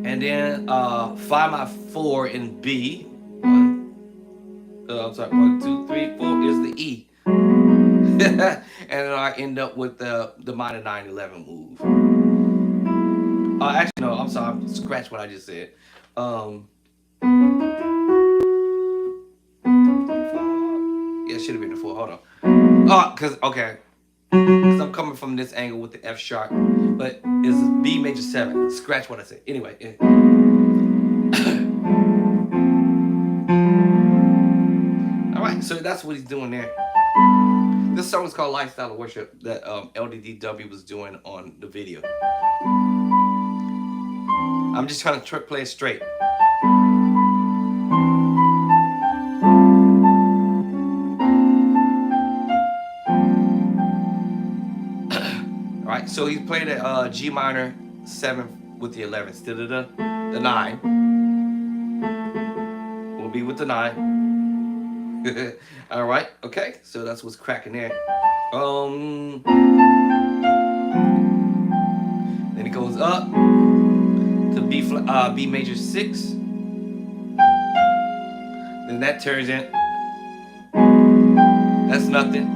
and then find my 4 in B. I'm sorry, 1, 2, 3, 4 is the E. And then I end up with the minor 9, 11 move. Actually, no, I'm sorry. Scratch what I just said. Yeah, it should have been the 4. Hold on. Okay. Because I'm coming from this angle with the F sharp. But it's B major 7. Scratch what I said. Anyway. Alright, so that's what he's doing there. This song is called Lifestyle of Worship that LDDW was doing on the video. I'm just trying to play it straight. Alright, so he played a G minor 7 with the 11 instead of the 9. We'll be with the 9. Alright, okay, so that's what's cracking there. Then it goes up to B major 6. Then that turns in. That's nothing.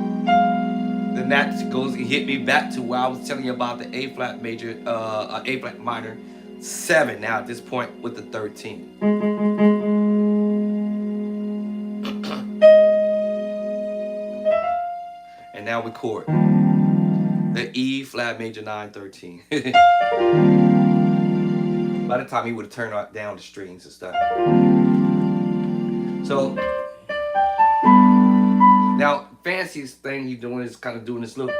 Then that goes and hit me back to where I was telling you about the A flat major, A flat minor 7 now at this point with the 13. And now we chord the E flat major 9, 13. By the time he would have turned down the strings and stuff. So now Fancy's thing he's doing is kind of doing this loop.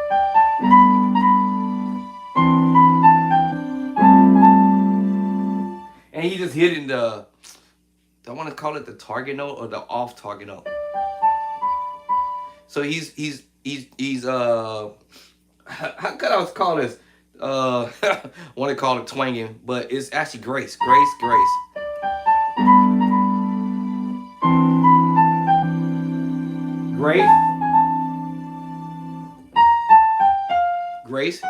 And he just hitting the, I want to call it the target note or the off target note. So he's how could I call this? I want to call it twanging, but it's actually grace. Grace.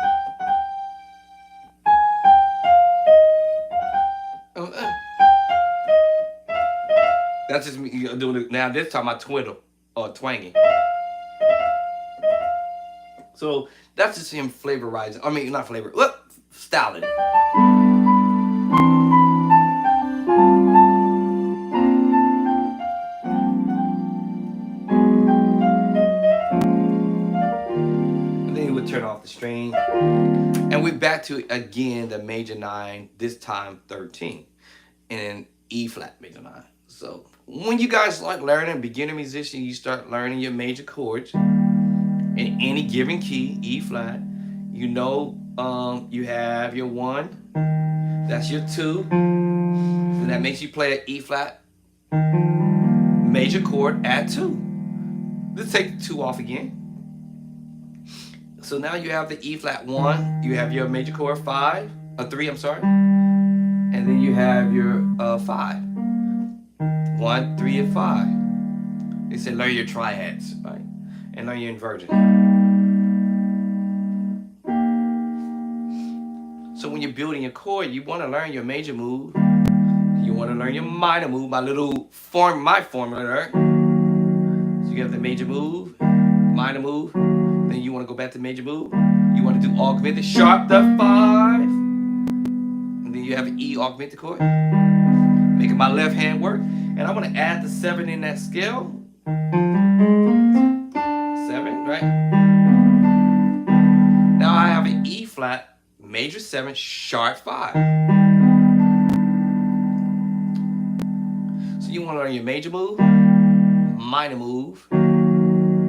That's just me doing it. Now this time I twiddle or twanging. So that's just him flavorizing. I mean, not flavor. Look, styling. off the string. And we're back to, again, the major 9, this time 13. And E flat major 9. So when you guys start learning, beginner musician, you start learning your major chords in any given key, E flat. You know, you have your 1, that's your 2, and that makes you play an E flat major chord at 2. Let's take the 2 off again. So now you have the E flat 1, you have your major chord 5, 3, I'm sorry, and then you have your 5. 1, 3, and 5. They said learn your triads, right? And learn your inversion. So when you're building a chord, you want to learn your major move. You want to learn your minor move, my formula there. So you have the major move, minor move. Then you want to go back to major move. You want to do augmented sharp the 5. And then you have an E augmented chord. Making my left hand work. And I want to add the 7 in that scale. 7, right? Now I have an E flat, major 7, sharp 5. So you want to learn your major move, minor move,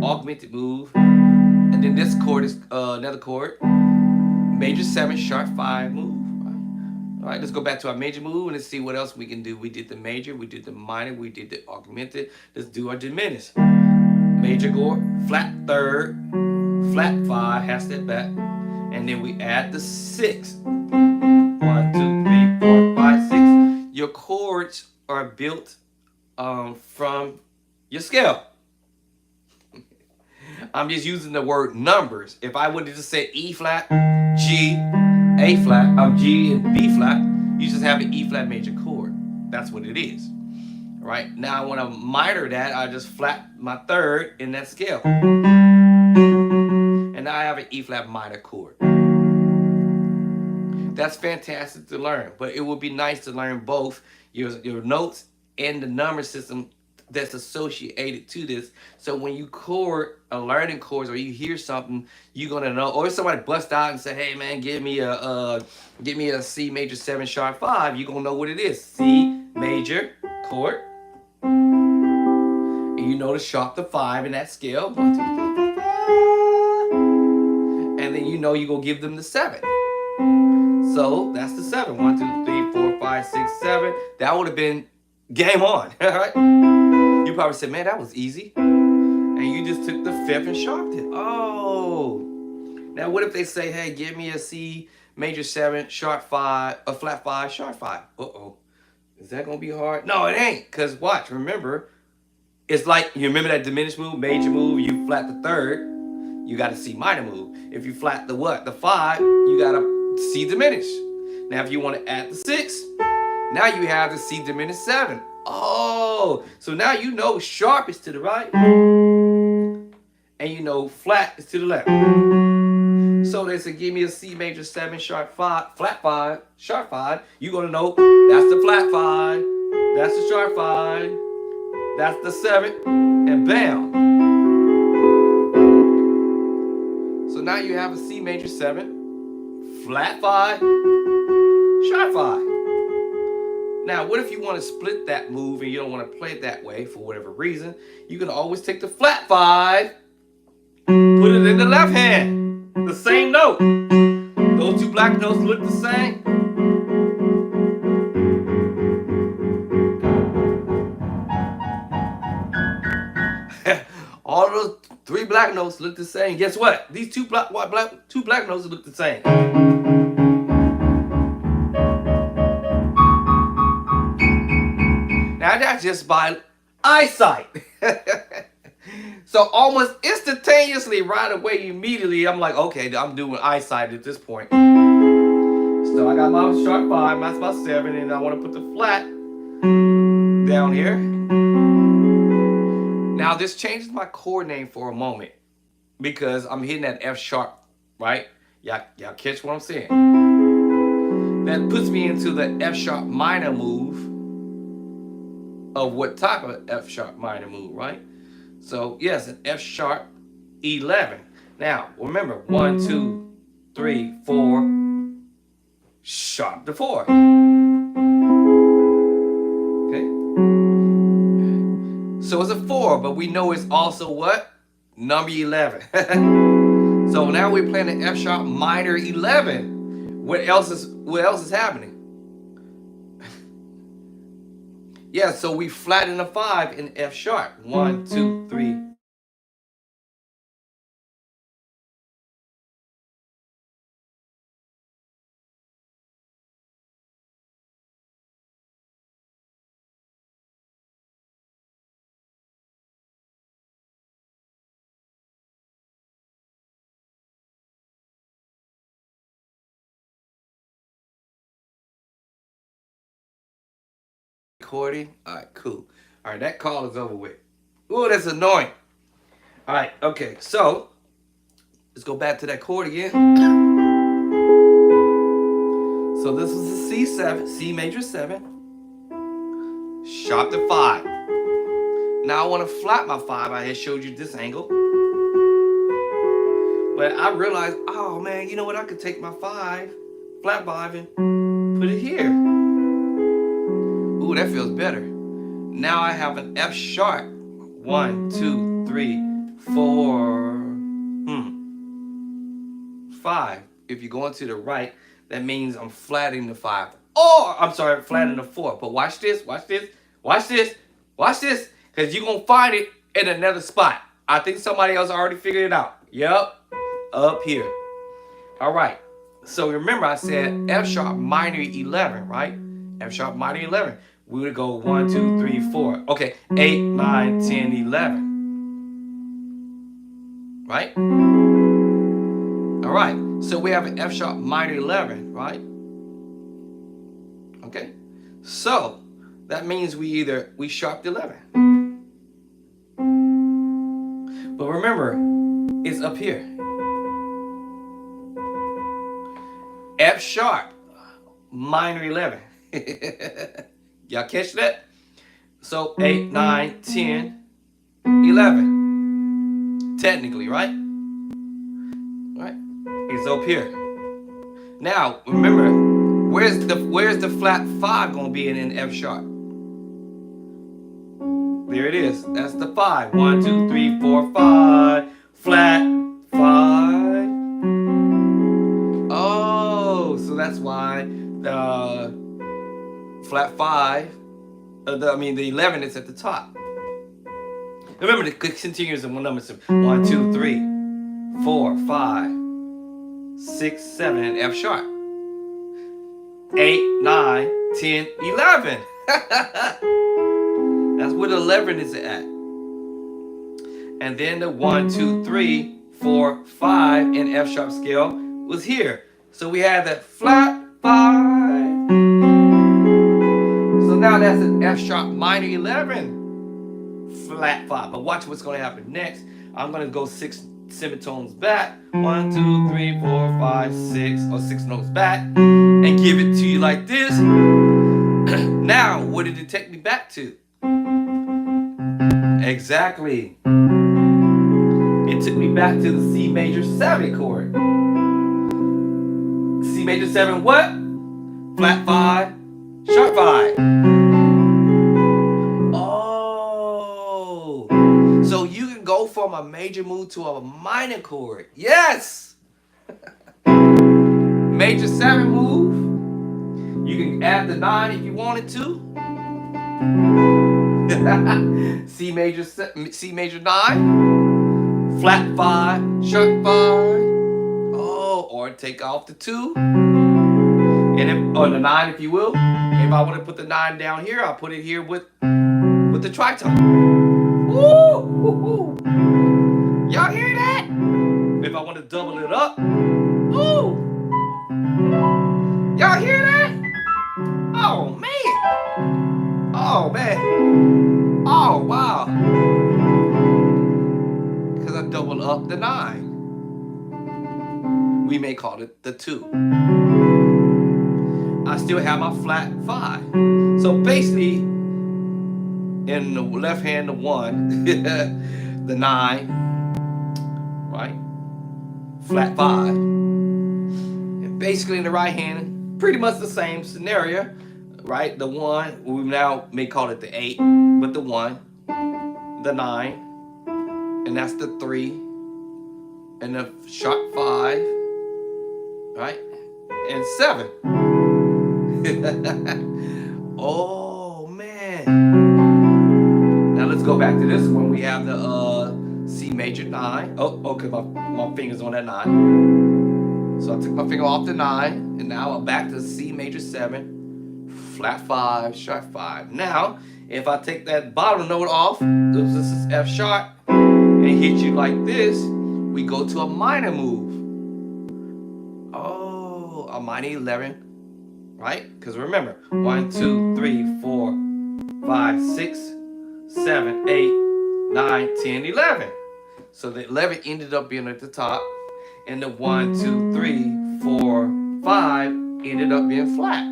augmented move, and then this chord is another chord, major 7, sharp 5 move. All right, let's go back to our major move and let's see what else we can do. We did the major, we did the minor, we did the augmented. Let's do our diminished. Major chord, flat 3rd, flat 5, half step back, and then we add the 6. 1, 2, 3, 4, 5, 6. Your chords are built from your scale. I'm just using the word numbers. If I would have just said E flat, G, A flat, G and B flat, you just have an E flat major chord. That's what it is. Right? Now I want to minor that. I just flat my 3rd in that scale. And now I have an E flat minor chord. That's fantastic to learn. But it would be nice to learn both your notes and the number system that's associated to this. So when you learning chords, or you hear something, you're gonna know. Or if somebody busts out and say, "Hey man, give me a C major 7 sharp 5," you're gonna know what it is. C major chord, and you know to sharp the 5 in that scale. 1, 2, 3, 4, 5, and then you know you're gonna give them the 7. So that's the 7. 1, 2, 3, 4, 5, 6, 7. That would have been game on. All right. You probably said, "Man, that was easy," and you just took the 5th and sharped it. Oh, now what if they say, "Hey, give me a C major 7 sharp 5, a flat 5 sharp 5"? Is that gonna be hard? No, it ain't. Cause watch, remember, it's like you remember that diminished move, major move. You flat the 3rd, you got a C minor move. If you flat the what? The 5, you got a C diminished. Now, if you want to add the 6, now you have the C diminished 7. Oh, so now you know sharp is to the right, and you know flat is to the left. So they said, give me a C major 7 sharp 5, flat 5, sharp 5. You're gonna know that's the flat 5, that's the sharp 5, that's the 7, and bam. So now you have a C major 7, flat 5, sharp 5. Now, what if you want to split that move and you don't want to play it that way for whatever reason? You can always take the flat 5, put it in the left hand, the same note. Those 2 black notes look the same. All those 3 black notes look the same. Guess what? These 2 black notes look the same. Now that's just by eyesight. So almost instantaneously, right away, immediately, I'm like, okay, I'm doing eyesight at this point. So I got my sharp 5, that's my 7, and I want to put the flat down here. Now this changes my chord name for a moment because I'm hitting that F sharp, right? Y'all catch what I'm saying? That puts me into the F sharp minor move. Of what type of F sharp minor move, right? So yes, an F sharp 11. Now, remember, 1, 2, 3, 4, sharp to 4. Okay? So it's a 4, but we know it's also what? Number 11. So now we're playing the F sharp minor 11. What else is happening? Yeah, so we flatten the 5 in F sharp. 1, 2, 3. Recording. All right, cool. All right, that call is over with. Ooh, that's annoying. All right, okay, so let's go back to that chord again. So this is a C7, C major 7, sharp to 5. Now I want to flat my 5. I had showed you this angle. But I realized, oh man, you know what? I could take my 5, flat 5, and put it here. Ooh, that feels better. Now I have an F sharp. 1, 2, 3, 4, 5. If you're going to the right, that means I'm flattening the 5. Or, I'm sorry, flattening the 4. But watch this, watch this, watch this, watch this. Because you're going to find it in another spot. I think somebody else already figured it out. Yep, up here. All right. So remember I said F sharp minor 11, right? F sharp minor 11. We would go 1, 2, 3, 4. Okay, 8, 9, 10, 11. Right? All right. So we have an F sharp minor 11, right? Okay. So that means we sharped 11. But remember, it's up here. F sharp minor 11. Y'all catch that? So 8, 9, 10, 11. Technically, right? Right? It's up here. Now, remember, where's the flat 5 gonna be in F sharp? There it is. That's the 5. 1, 2, 3, 4, 5. Flat 5. Oh, so that's why the flat 5, the 11 is at the top. Remember, the continuous in one number. 1, 2, 3, 4, 5, 6, 7, and F sharp. 8, 9, 10, 11. That's where the 11 is at. And then the 1, 2, 3, 4, 5 in F sharp scale was here. So we had that flat 5. So now that's an F sharp minor 11. Flat 5. But watch what's going to happen next. I'm going to go 6 semitones back. 1, 2, 3, 4, 5, 6, or 6 notes back, and give it to you like this. Now, what did it take me back to? Exactly. It took me back to the C major 7 chord. C major 7 what? Flat 5, sharp 5. Oh. So you can go from a major move to a minor chord. Yes. Major 7 move. You can add the 9 if you wanted to. C major 9, flat 5, sharp 5. Oh, or take off the 2, or the 9 if you will. If I want to put the 9 down here, I'll put it here with the tritone. Woo! Y'all hear that? If I want to double it up, ooh! Y'all hear that? Oh man! Oh man! Oh wow! Because I doubled up the 9. We may call it the 2. I still have my flat 5. So basically, in the left hand, the 1, the 9, right? flat 5. And basically in the right hand, pretty much the same scenario, right? The 1, we now may call it the 8, but the 1, the 9, and that's the 3, and the sharp 5, right? And 7. Oh man. Now let's go back to this one. We have the C major 9. Oh, okay, my finger's on that 9. So I took my finger off the 9, and now I'm back to C major 7, flat 5, sharp 5. Now, if I take that bottom note off, this is F sharp, and hit you like this, we go to a minor move. Oh, a minor 11, right? Because remember, 1, 2, 3, 4, 5, 6, 7, 8, 9, 10, 11. So the 11 ended up being at the top, and the 1, 2, 3, 4, 5 ended up being flat.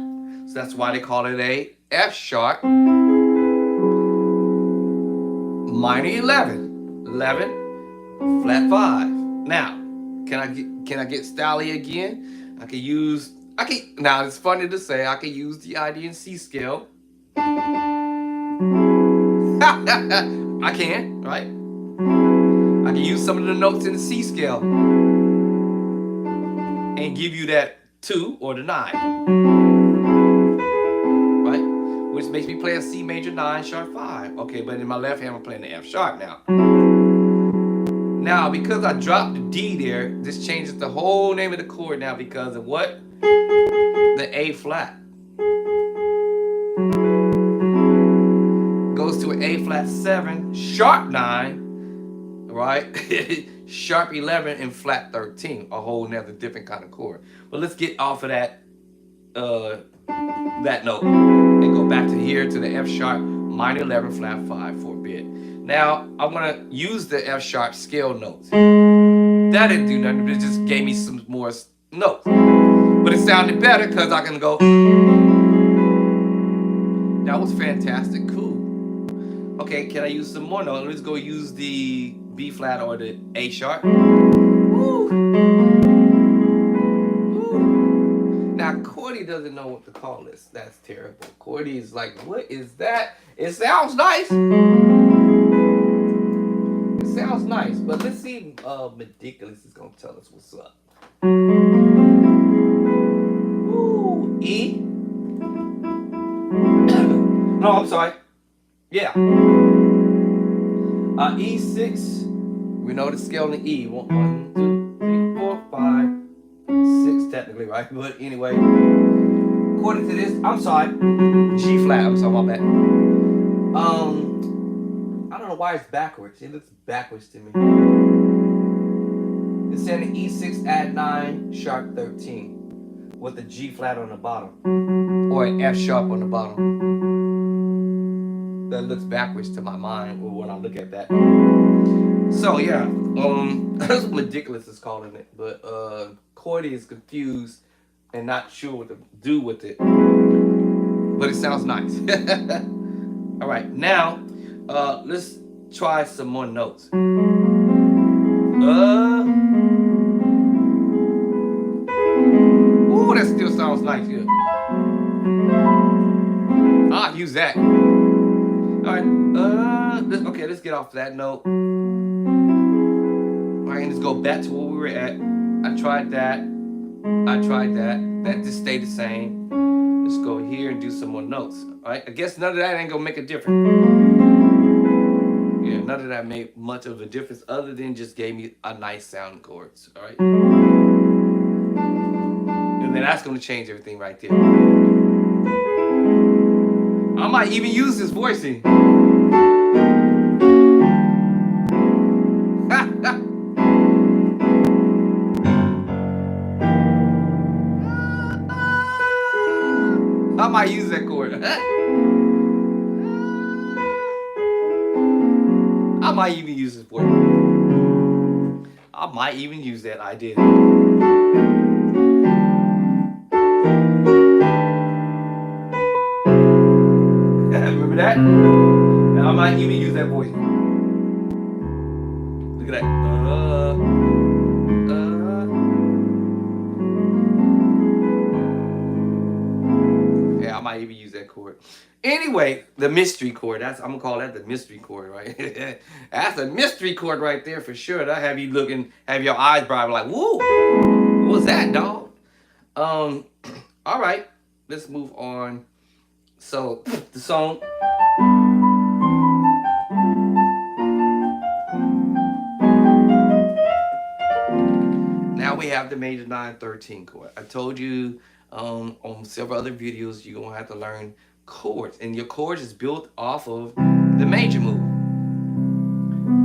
So that's why they call it a F sharp minor 11. 11, flat 5. Now, can I get Stally again? Now it's funny to say I can use the IDNC scale. I can, right? I can use some of the notes in the C scale and give you that 2 or the 9, right? Which makes me play a C major 9 sharp 5. Okay, but in my left hand I'm playing the F sharp now. Now, because I dropped the D there, this changes the whole name of the chord now because of what? The A flat. Goes to an A flat 7, sharp 9, right? Sharp 11 and flat 13, a whole nother different kind of chord. But let's get off of that note and go back to here to the F sharp minor 11 flat 5 for a bit. Now I'm gonna use the F sharp scale notes. That didn't do nothing, but it just gave me some more notes. But it sounded better because I can go. That was fantastic, cool. Okay, can I use some more notes? Let's go use the B flat or the A sharp. Woo. Woo. Now, Cordy doesn't know what to call this. That's terrible. Cordy is like, what is that? It sounds nice. It sounds nice, but let's see if Ridiculous is going to tell us what's up. Ooh, E. No, I'm sorry. Yeah. E6. We know the scale in the E. 1, 2, 3, 4, 5, 6 technically, right? But anyway, according to this, I'm sorry. G flat. I'm sorry, my bad. I don't know why it's backwards. It looks backwards to me. It's saying the E6 add 9 sharp 13 with the G flat on the bottom or an F sharp on the bottom. That looks backwards to my mind when I look at that. So yeah, that's what Ridiculous is calling it. But Cordy is confused and not sure what to do with it. But it sounds nice. All right, now let's try some more notes. Ooh, that still sounds nice here. I'll use that. All right, let's get off that note. All right, and let's go back to where we were at. I tried that. That just stayed the same. Let's go here and do some more notes. All right, I guess none of that ain't gonna make a difference. Yeah, none of that made much of a difference other than just gave me a nice sound chords. All right, and then that's gonna change everything right there. I might even use this voicing. I might use that chord. I might even use this word. I might even use that idea. Remember that? And I might even use that voice. Look at that. I even use that chord. Anyway, the mystery chord. I'm gonna call that the mystery chord, right? That's a mystery chord right there for sure. That have you looking, have your eyes bright, like, whoa, what was that, dog? All right, let's move on. So the song. Now we have the major 9-13 chord. I told you on several other videos you're gonna have to learn chords, and your chords is built off of the major move.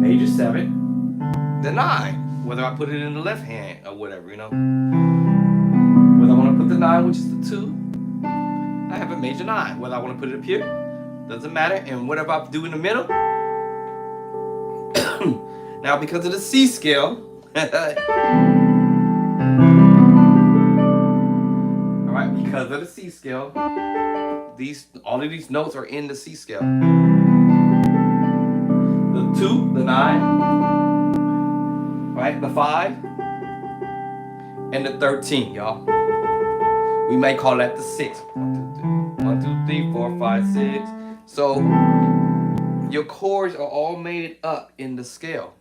Major 7, the 9. Whether I put it in the left hand or whatever, you know. Whether I want to put the 9, which is the 2, I have a major 9. Whether I want to put it up here, doesn't matter. And whatever I do in the middle. Now because of the C scale. Alright, because of the C scale, all of these notes are in the C scale. The 2, the 9, right, the 5, and the 13, y'all. We may call that the 6. 1, 2, 3, 4, 5, 6. So your chords are all made up in the scale.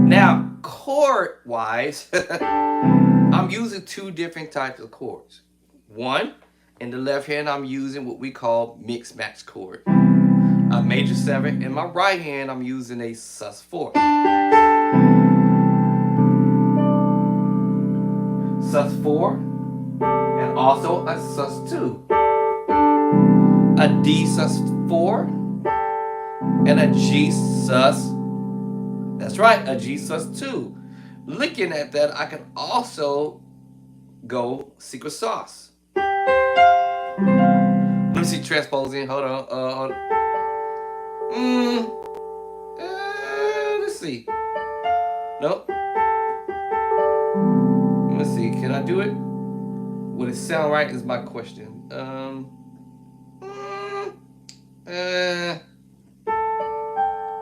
Now, chord-wise, I'm using 2 different types of chords. One, in the left hand, I'm using what we call mixed match chord. A major 7. In my right hand, I'm using a sus4. Sus4, and also a sus2. A D sus4, and a G sus. That's right, a G sus2. Looking at that, I can also go secret sauce. Let me see transposing. Hold on. Let's see. Nope. Let's see. Can I do it? Would it sound right? Is my question.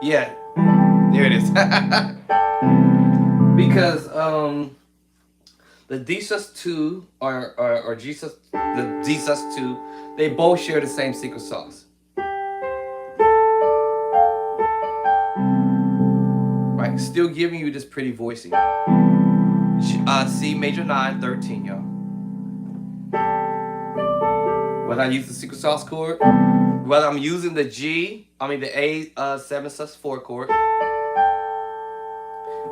Yeah. There it is. Because the D sus2 or G sus, the D sus2, they both share the same secret sauce. Right, still giving you this pretty voicing. C major 9-13, y'all. Whether I use the secret sauce chord, whether I'm using the the A 7 sus4 chord,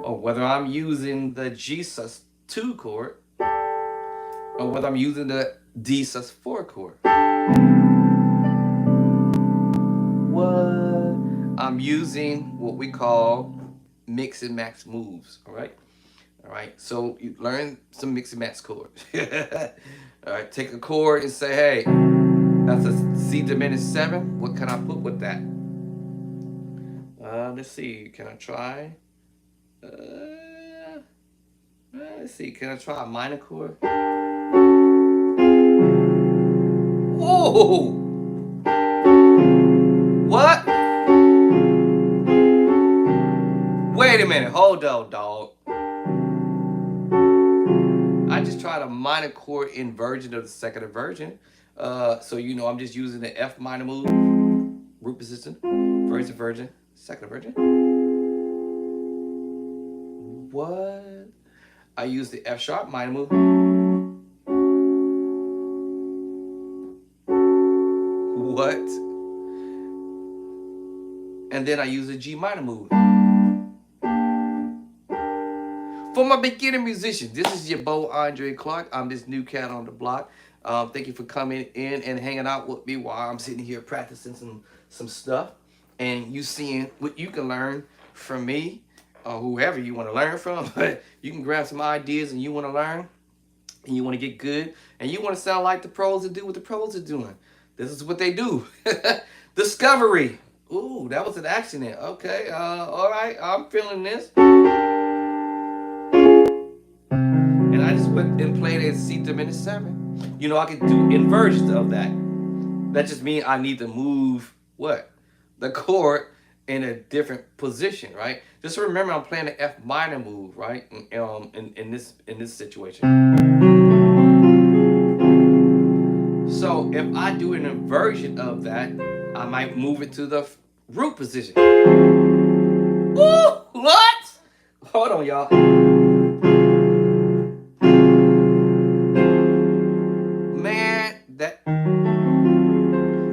or whether I'm using the G sus2 chord, or whether I'm using the D sus4 chord. I'm using what we call mix and match moves. All right. So you learn some mix and match chords. All right. Take a chord and say, hey, that's a C diminished 7. What can I put with that? Let's see. Can I try? Let's see. Can I try a minor chord? Whoa! What? Wait a minute. Hold on, dog. I just tried a minor chord inversion of the second inversion. So you know I'm just using the F minor move, root position, first inversion, second inversion. What? I use the F sharp minor move. What? And then I use the G minor move. For my beginner musicians, this is your Bo Andre Clark. I'm this new cat on the block. Thank you for coming in and hanging out with me while I'm sitting here practicing some stuff. And you seeing what you can learn from me, or whoever you want to learn from. But you can grab some ideas and you want to learn, and you want to get good, and you want to sound like the pros and do what the pros are doing. This is what they do. Discovery. Ooh, that was an accident. Okay, all right, I'm feeling this. And I just went and played a C diminished 7. You know, I can do inversions of that. That just means I need to move what? The chord in a different position, right? Just remember I'm playing the F minor move, right? In this situation. So if I do an inversion of that, I might move it to the root position. Woo! What? Hold on, y'all. Man, that.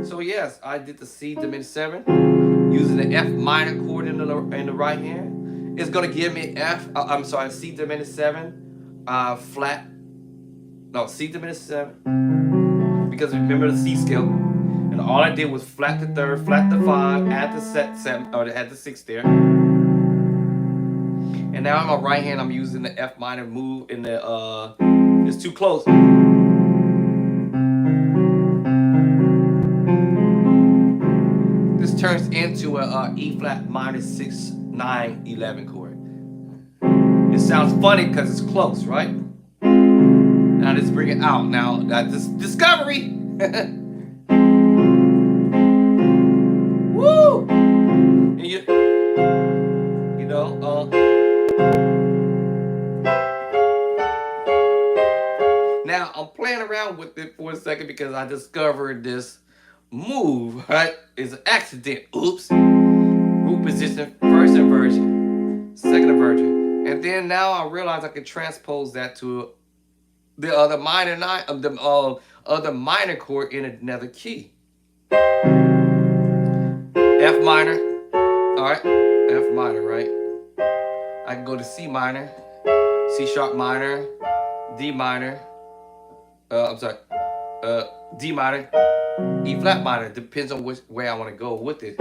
So yes, I did the C diminished 7 using the F minor chord in the right hand. It's gonna give me I'm sorry, C diminished 7, flat. No, C diminished 7. Because remember the C scale, and all I did was flat the 3rd, flat the 5, add the 7, or add the 6 there. And now on my right hand, I'm using the F minor move in the it's too close. This turns into a E flat minor 6, 9, 11 chord. It sounds funny because it's close, right? Now let's bring it out. Now that's discovery. Woo! And you know, now I'm playing around with it for a second because I discovered this move, right? It's an accident. Oops. Root position, first inversion, second inversion. And then now I realize I can transpose that to the other minor other minor chord in another key. F minor. Alright. F minor, right? I can go to C minor, C sharp minor, D minor. D minor, E flat minor. Depends on which way I want to go with it.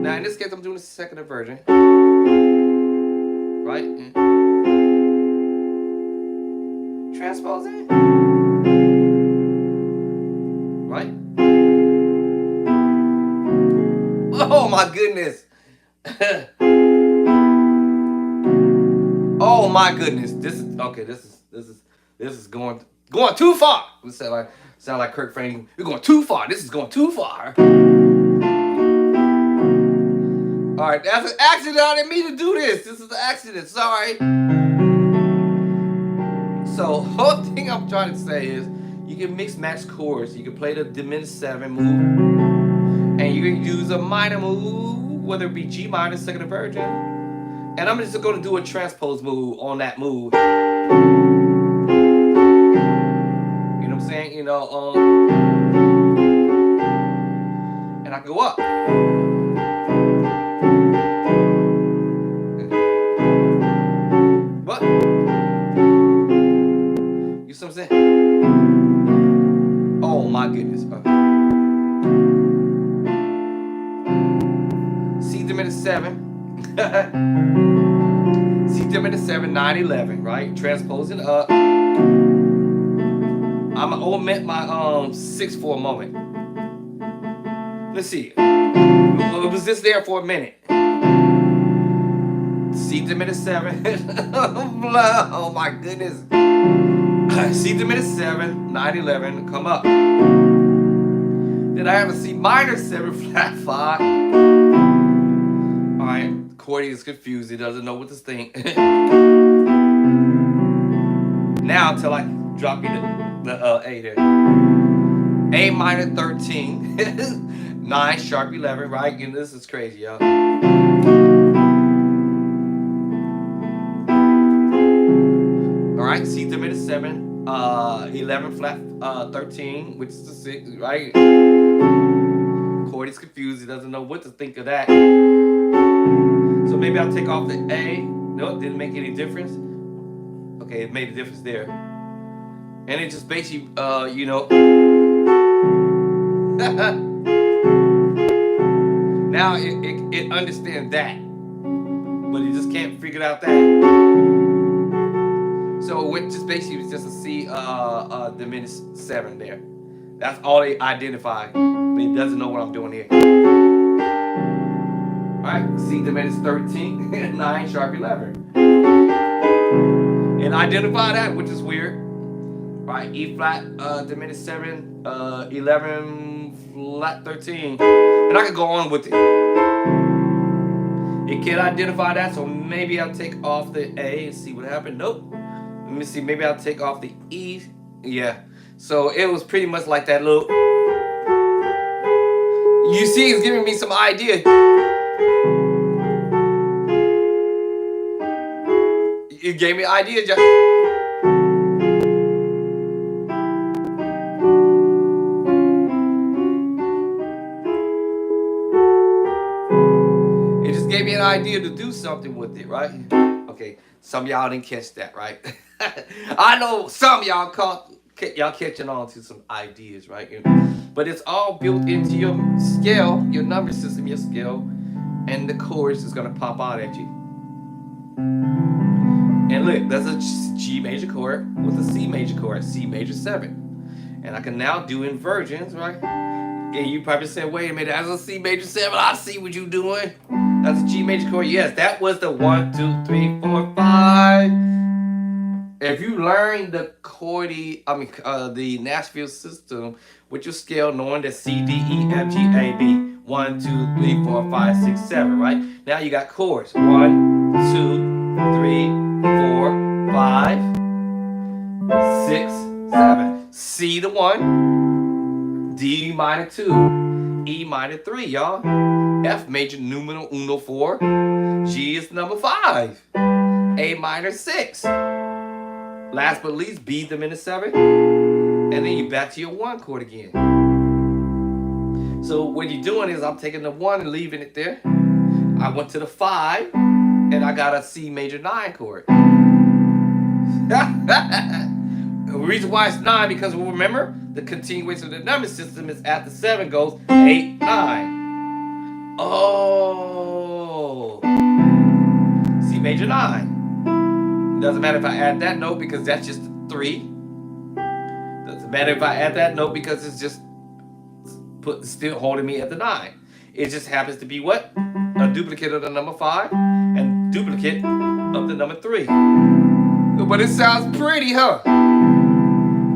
Now in this case, I'm doing the second inversion, right? Transposing, right? Oh my goodness! Oh my goodness! This is okay. This is going too far. We sound like Kirk Franklin. We're going too far. This is going too far. All right, that's an accident. I didn't mean to do this. This is an accident. Sorry. So, whole thing I'm trying to say is, you can mix match chords. You can play the diminished 7 move, and you can use a minor move, whether it be G minor, second inversion. And I'm just going to do a transpose move on that move. You know what I'm saying? You know, and I go up. What? You see what I'm saying? Oh my goodness. C diminished 7. C diminished 7, 9, 11, right? Transposing up. I'm gonna omit my 6 for a moment. Let's see. It was just there for a minute. C diminished 7. Oh my goodness. C diminished 7, 9, 11, come up. Then I have a C minor 7, flat 5. Alright, Cordy is confused. He doesn't know what to think. Now until I drop you the A there. A minor 13. 9 sharp 11, right? And this is crazy, y'all. Alright, C diminished 7. 11 flat 13, which is the 6, right? Cordy's confused. He doesn't know what to think of that. So maybe I'll take off the A. No, it didn't make any difference. Okay, it made a difference there. And it just basically, you know. Now it understands that. But it just can't figure out that. So it just basically was just a C diminished 7 there. That's all they identify. But it doesn't know what I'm doing here. Alright, C diminished 13, 9 sharp 11. And identify that, which is weird. Right, E flat diminished 7, 11 flat 13. And I could go on with it. It can't identify that, so maybe I'll take off the A and see what happened. Nope. Let me see. Maybe I'll take off the E. Yeah. So it was pretty much like that little. You see, it's giving me some idea. It gave me idea, Jack. It just gave me an idea to do something with it, right? Okay, some of y'all didn't catch that, right? I know some of y'all catching on to some ideas, right? But it's all built into your scale, your number system, your scale, and the chords is gonna pop out at you. And look, that's a G major chord with a C major chord, C major 7. And I can now do inversions, right? And you probably said, wait a minute, that's a C major 7. I see what you're doing. That's a G major chord. Yes, that was the 1, 2, 3, 4, 5. If you learn the the Nashville system with your scale, knowing that C, D, E, F, G, A, B, 1, 2, 3, 4, 5, 6, 7, right? Now you got chords. 1, 2, 3, 4, 5, 6, 7. C to 1, D minor 2, E minor 3, y'all. F major numero 1, 4. G is number 5. A minor 6. Last but least, B diminished 7. And then you back to your 1 chord again. So what you're doing is I'm taking the 1 and leaving it there. I went to the 5 and I got a C major 9 chord. The reason why it's 9 because remember the continuation of the number system is after 7 goes 8, 9. Oh, C major 9. Doesn't matter if I add that note because that's just a 3. Doesn't matter if I add that note because it's just still holding me at the 9. It just happens to be what? A duplicate of the number 5 and duplicate of the number 3. But it sounds pretty, huh?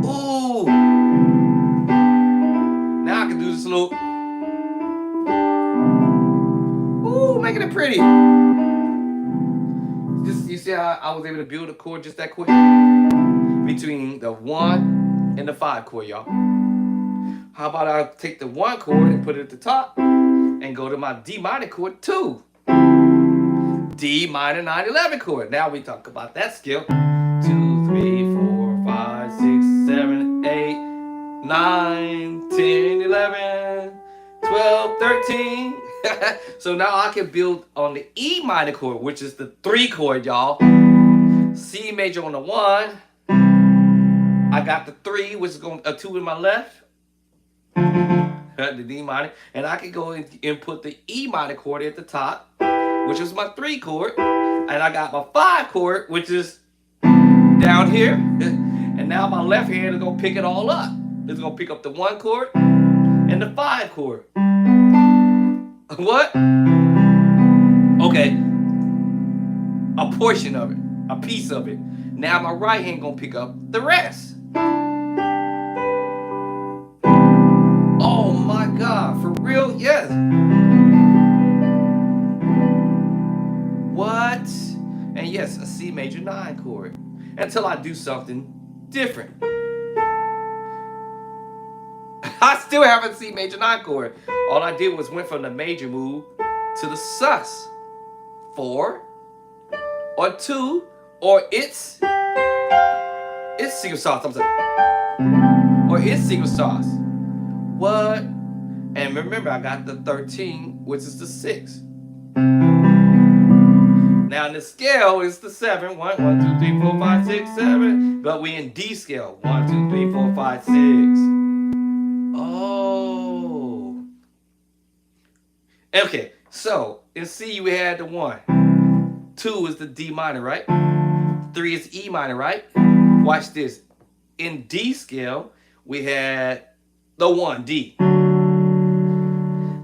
Ooh. Now I can do this little. Ooh, making it pretty. Just, you see how I was able to build a chord just that quick? Between the 1 and the 5 chord, y'all. How about I take the 1 chord and put it at the top and go to my D minor chord 2. D minor 9, 11 chord. Now we talk about that scale. 2, 3, 4, 5, 6, 7, 8, 9, 10, 11, 12, 13. So now I can build on the E minor chord, which is the 3 chord, y'all. C major on the 1. I got the 3, which is going a 2 in my left. The D minor. And I can go and put the E minor chord at the top, which is my 3 chord. And I got my 5 chord, which is down here. And now my left hand is going to pick it all up. It's going to pick up the 1 chord and the 5 chord. What? Okay. A portion of it. A piece of it. Now my right hand going to pick up the rest. Oh my God. For real? Yes. What? And yes, a C major 9 chord. Until I do something different. I still have a C major 9 chord. All I did was went from the major move to the sus. 4 or 2 or it's single sauce. I'm sorry. Or it's single sauce. What? And remember, I got the 13, which is the 6. Now in the scale is the 7. 1, 2, 3, 4, 5, 6, 7. But we in D scale. 1, 2, 3, 4, 5, 6. Oh. Okay, so in C we had the 1. 2 is the D minor, right? 3 is E minor, right? Watch this. In D scale, we had the 1, D.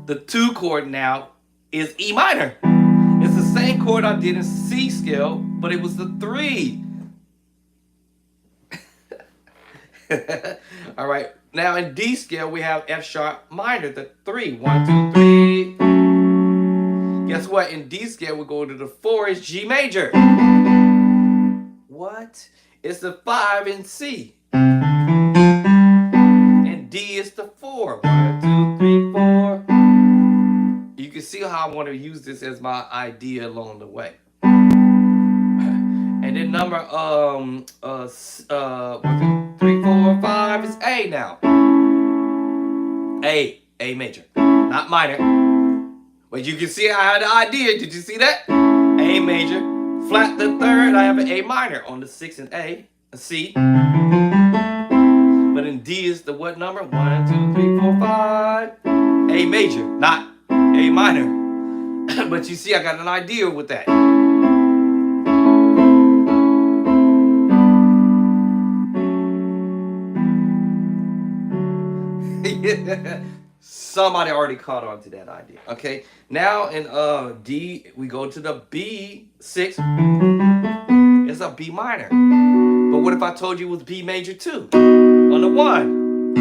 The 2 chord now is E minor. It's the same chord I did in C scale, but it was the 3. All right. Now in D scale, we have F sharp minor, the 3. 1, 2, 3. Guess what? In D scale, we go to the 4 is G major. What? It's the 5 in C. And D is the 4. 1, 2, 3, 4. You can see how I want to use this as my idea along the way. And then number 3, 4, 5 is A now. A major, not minor. But you can see I had the idea. Did you see that? A major, flat the 3rd. I have an A minor on the 6 and A C. But in D is the what number? 1, 2, 3, 4, 5. A major, not A minor. But you see, I got an idea with that. Somebody already caught on to that idea. Okay, now in D we go to the B6. It's a B minor. But what if I told you it was B major too? On the 1.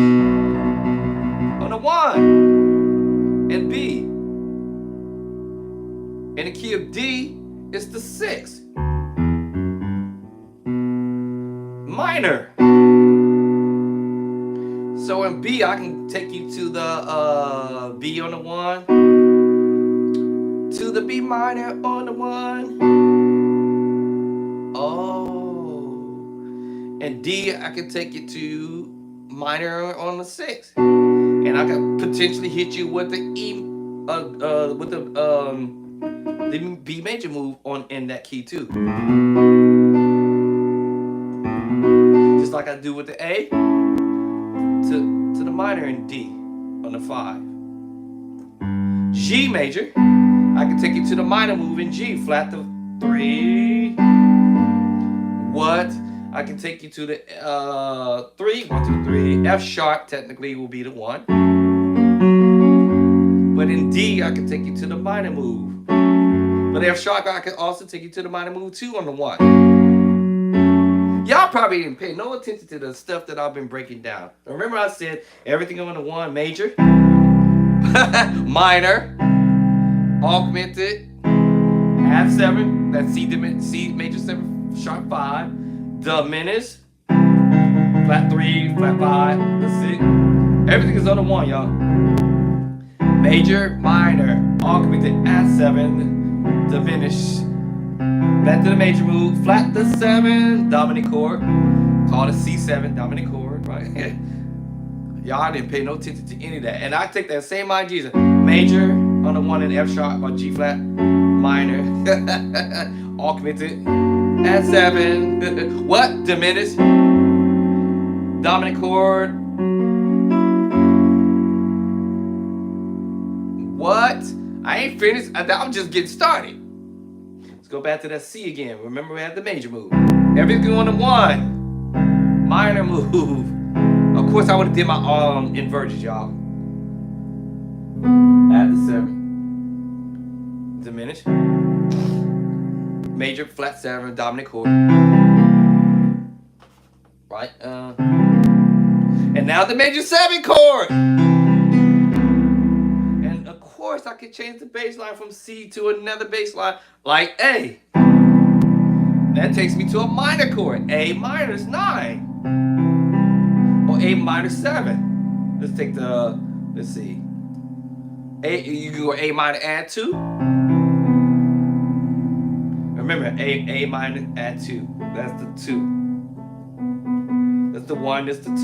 On the 1. And B. In the key of D, it's the 6. Minor. So in B, I can take you to the B on the 1, to the B minor on the 1. Oh. And D, I can take you to minor on the 6. And I can potentially hit you with the with the B major move in that key too. Just like I do with the A. To the minor in D on the 5. G major, I can take you to the minor move in G, flat the 3. What? I can take you to the 3, 1, 2, 3. F sharp technically will be the 1. But in D, I can take you to the minor move. But F sharp, I can also take you to the minor move 2 on the 1. Y'all probably didn't pay no attention to the stuff that I've been breaking down. Remember I said everything on the 1 major, minor, augmented, half 7, that's C major 7, sharp 5, diminished, flat 3, flat 5, the 6. Everything is on the 1, y'all. Major, minor, augmented, add 7, diminished. Back to the major move, flat the 7, dominant chord. Call it C7, dominant chord, right? Y'all didn't pay no attention to any of that. And I take that same idea, major on the 1 in F sharp or G flat, minor, augmented, add 7, what? Diminished, dominant chord. What? I ain't finished, I'm just getting started. Let's go back to that C again. Remember we had the major move. Everything on the 1. Minor move. Of course I would have did my inversions, y'all. Add the 7. Diminish. Major, flat 7, dominant chord. Right? And now the major 7 chord. Of course, I could change the bass line from C to another bass line like A. That takes me to a minor chord. A minor is 9. Or A minor 7. Let's take the, let's see. You can go A minor add 2. Remember, A minor add 2. That's the 2. That's the 1, that's the 2.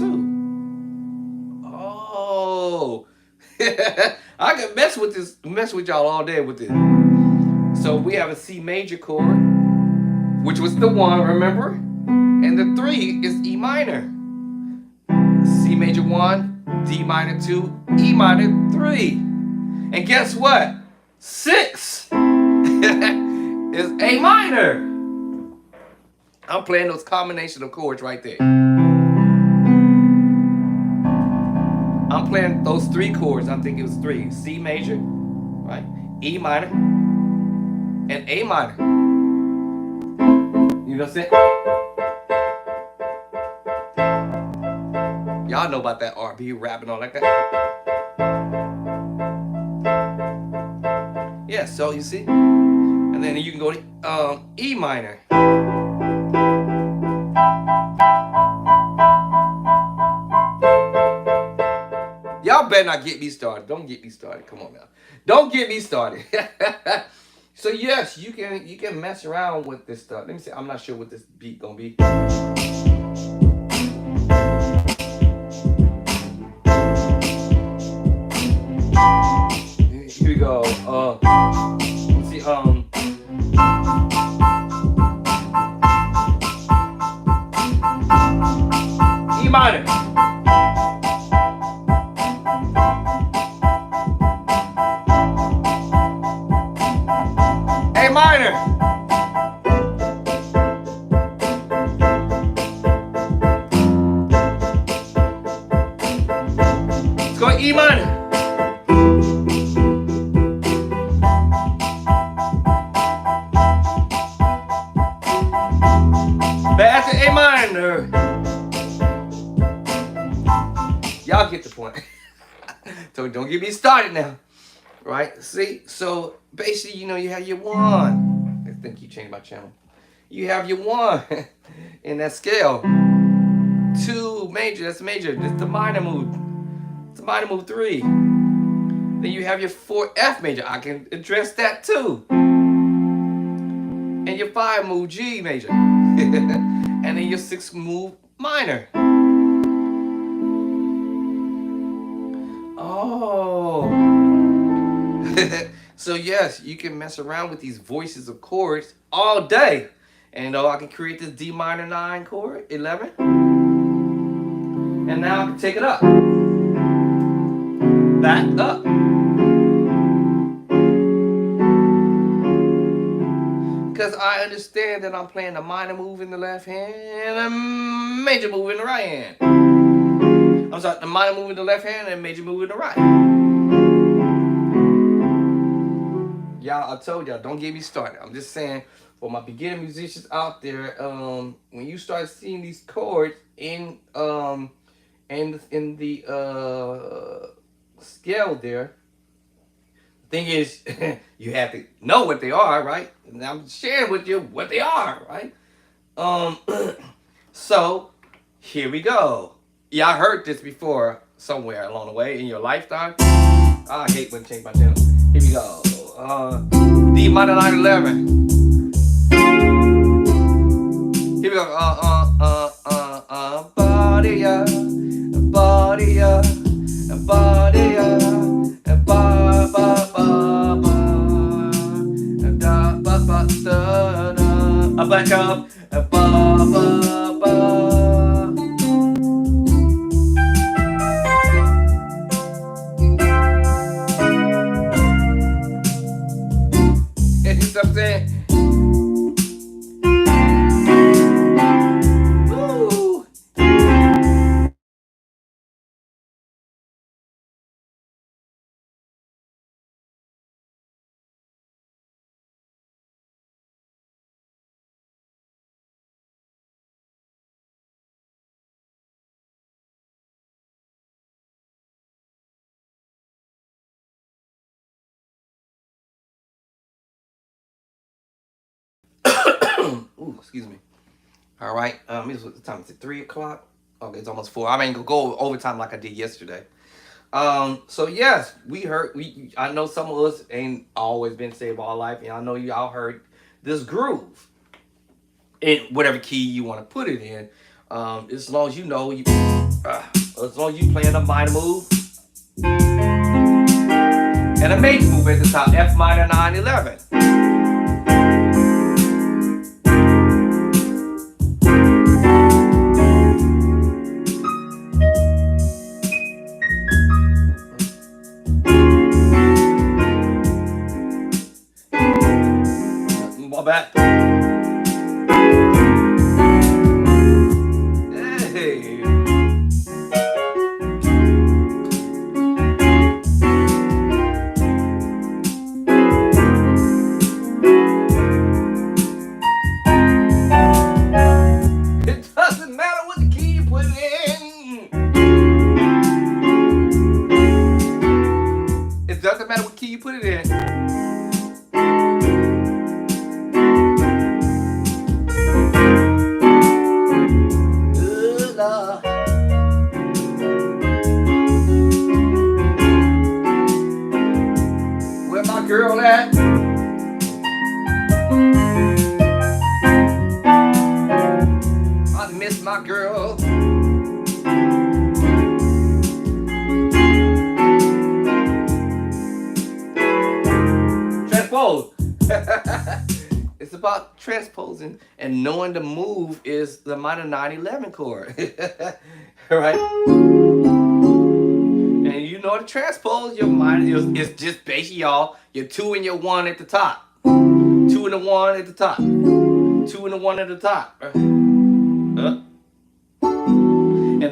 Oh. I can mess with y'all all day with this. So we have a C major chord, which was the 1, remember? And the 3 is E minor. C major 1, D minor 2, E minor 3. And guess what? 6 is A minor. I'm playing those combination of chords right there. I'm playing those 3 chords. I think it was 3. C major, right? E minor, and A minor. You know what I'm saying? Y'all know about that R&B rapping all like that. Yeah. Yeah, so you see? And then you can go to E minor. Y'all better not get me started. Don't get me started. Come on now. Don't get me started. So yes, you can mess around with this stuff. Let me see. I'm not sure what this beat gonna be. Here we go. Let's see. E minor. A minor. Let's go E minor. Back to A minor. Y'all get the point. So don't get me started now. Right? See? So basically, you know, you have your one. I think you changed my channel. You have your one in that scale. 2 major, that's major. That's the minor move. It's the minor move 3. Then you have your 4 F major. I can address that too. And your 5 move G major. And then your 6 move minor. Oh. So yes, you can mess around with these voices of chords all day. And I can create this D minor 9 chord, 11. And now I can take it up. Back up. Because I understand that I'm playing a minor move in the left hand and a major move in the right hand. I'm sorry, the minor move in the left hand and a major move in the right. Y'all, I told y'all, don't get me started. I'm just saying, for my beginner musicians out there, when you start seeing these chords in the scale there, the thing is, you have to know what they are, right? And I'm sharing with you what they are, right? So here we go. Y'all heard this before somewhere along the way in your lifetime. I hate when I change my channel. Here we go. D minor 9 11. Here we go. Body up, body up, body up, ba ba ba ba, da ba ba da da. Back up, ba ba ba. You know what I'm saying? Ooh. Ooh, excuse me. All right. What the time? Is it 3 o'clock? Okay, it's almost 4. I ain't gonna go overtime like I did yesterday. So yes, I know some of us ain't always been saved all life, and I know y'all heard this groove in whatever key you want to put it in. As long as you know as long as you playing a minor move and a major move at the top, F minor 9 11. Back. Hey. It doesn't matter what the key you put it in. It doesn't matter what key you put it in. know. It's about transposing and knowing the move is the minor 9/11 chord. Right? And you know the transpose, your minor is just basically y'all, your 2 and your 1 at the top. 2 and the 1 at the top. 2 and the 1 at the top. And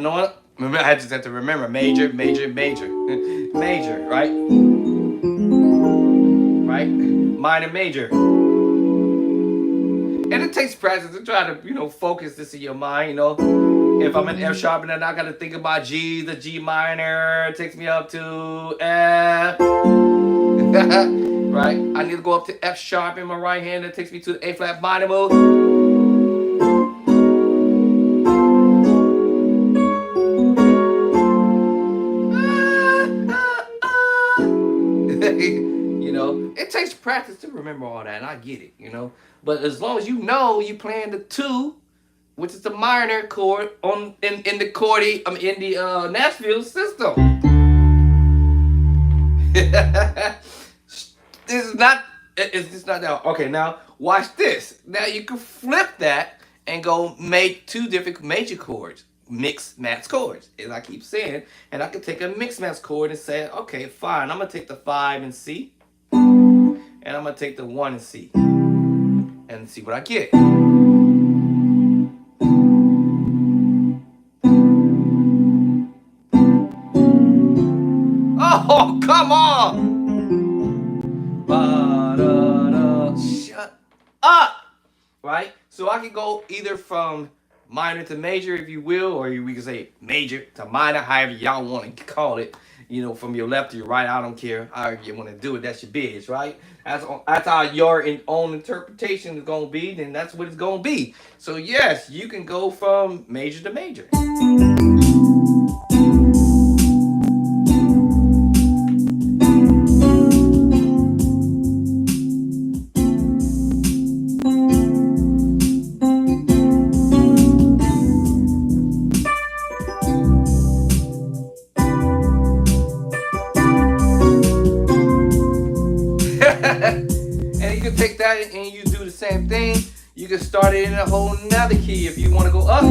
no, remember, I just have to remember major, major, major, major, right? Right? Minor, major. And it takes practice to try to, focus this in your mind, If I'm in F sharp and then I got to think about G, the G minor, it takes me up to F. Right? I need to go up to F sharp in my right hand. It takes me to the A flat minor move. It takes practice to remember all that, and I get it, But as long as you know you playing the 2, which is the minor chord in the Nashville system. It's just not that. Okay, now watch this. Now you can flip that and go make 2 different major chords. Mixed match chords, as I keep saying. And I can take a mixed match chord and say, okay, fine, I'm going to take the 5 in C. And I'm going to take the 1 in C. And see what I get. Oh, come on! Ba-da-da. Shut up! Right? So I can go either from minor to major, if you will, or we can say major to minor, however y'all want to call it. From your left to your right, I don't care. However you want to do it, that's your biz, right? That's how your own interpretation is going to be, then that's what it's going to be. So yes, you can go from major to major. And you can take that and you do the same thing. You can start it in a whole nother key if you want to go up.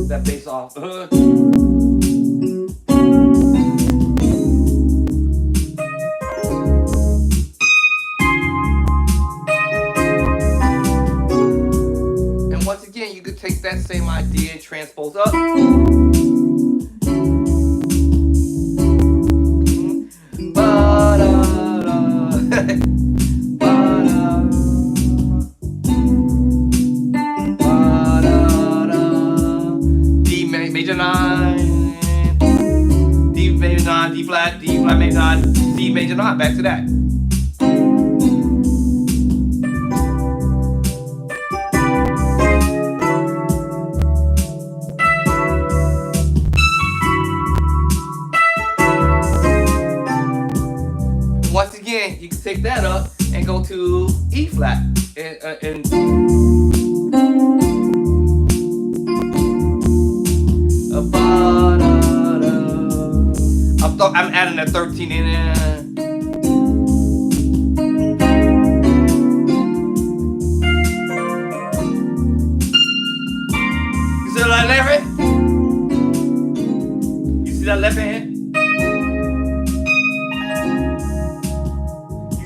That bass off. And once again, you could take that same idea and transpose up. Major 9, D major 9, D flat major 9, C major 9. Back to that. Once again, you can take that up and go to E flat and I'm adding a 13 in there. You see that left hand? You see that left hand?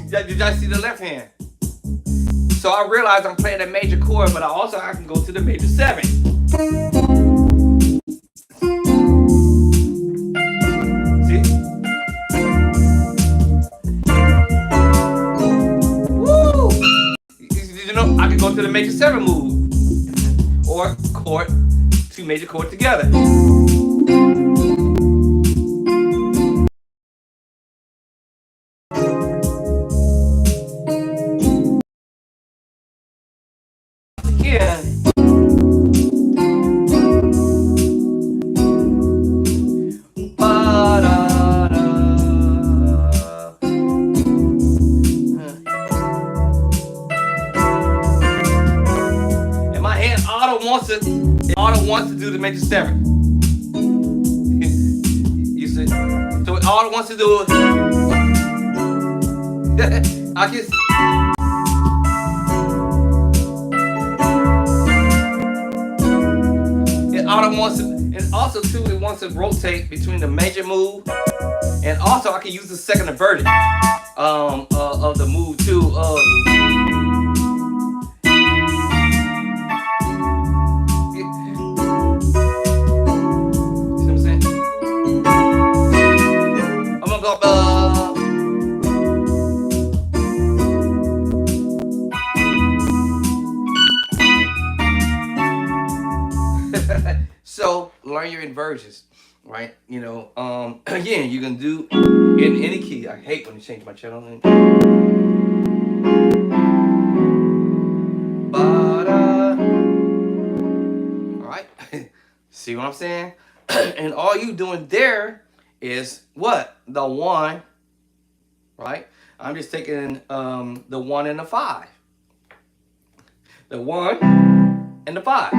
Did y'all see the left hand? So I realized I'm playing a major chord, but I can go to the major 7. I can go to the major 7 move, or 2 major chords together. Again. Wants to Auto wants to do the major 7. You see? So all it wants to do is I can it auto wants to, and also too it wants to rotate between the major move, and also I can use the second inverted of the move too. See what I'm saying? I'm gonna go so learn your inversions, right? Again, you can do in any key. I hate when you change my channel. All right, see what I'm saying? And all you doing there is what? The 1, right? I'm just taking the 1 and the 5. The 1 and the 5.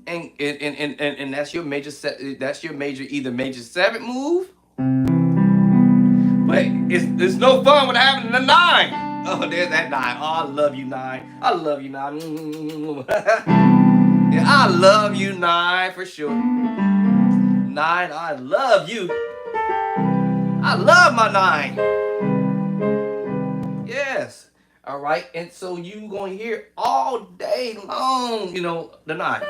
And that's your major that's your major either major 7 move. But it's no fun with having the 9. Oh, there's that 9. Oh, I love you, 9. I love you, 9. Yeah, I love you, 9, for sure. 9, I love you. I love my 9. Yes. All right. And so you gonna hear all day long, the 9.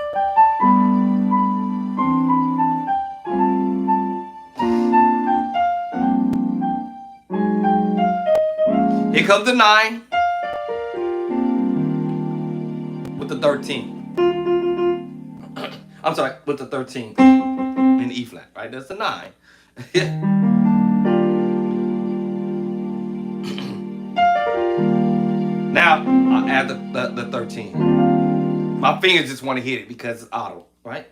Here comes the 9 with the 13. I'm sorry, with the 13 in E flat, right? That's the 9. Now I'll add the 13. My fingers just want to hit it because it's auto, right?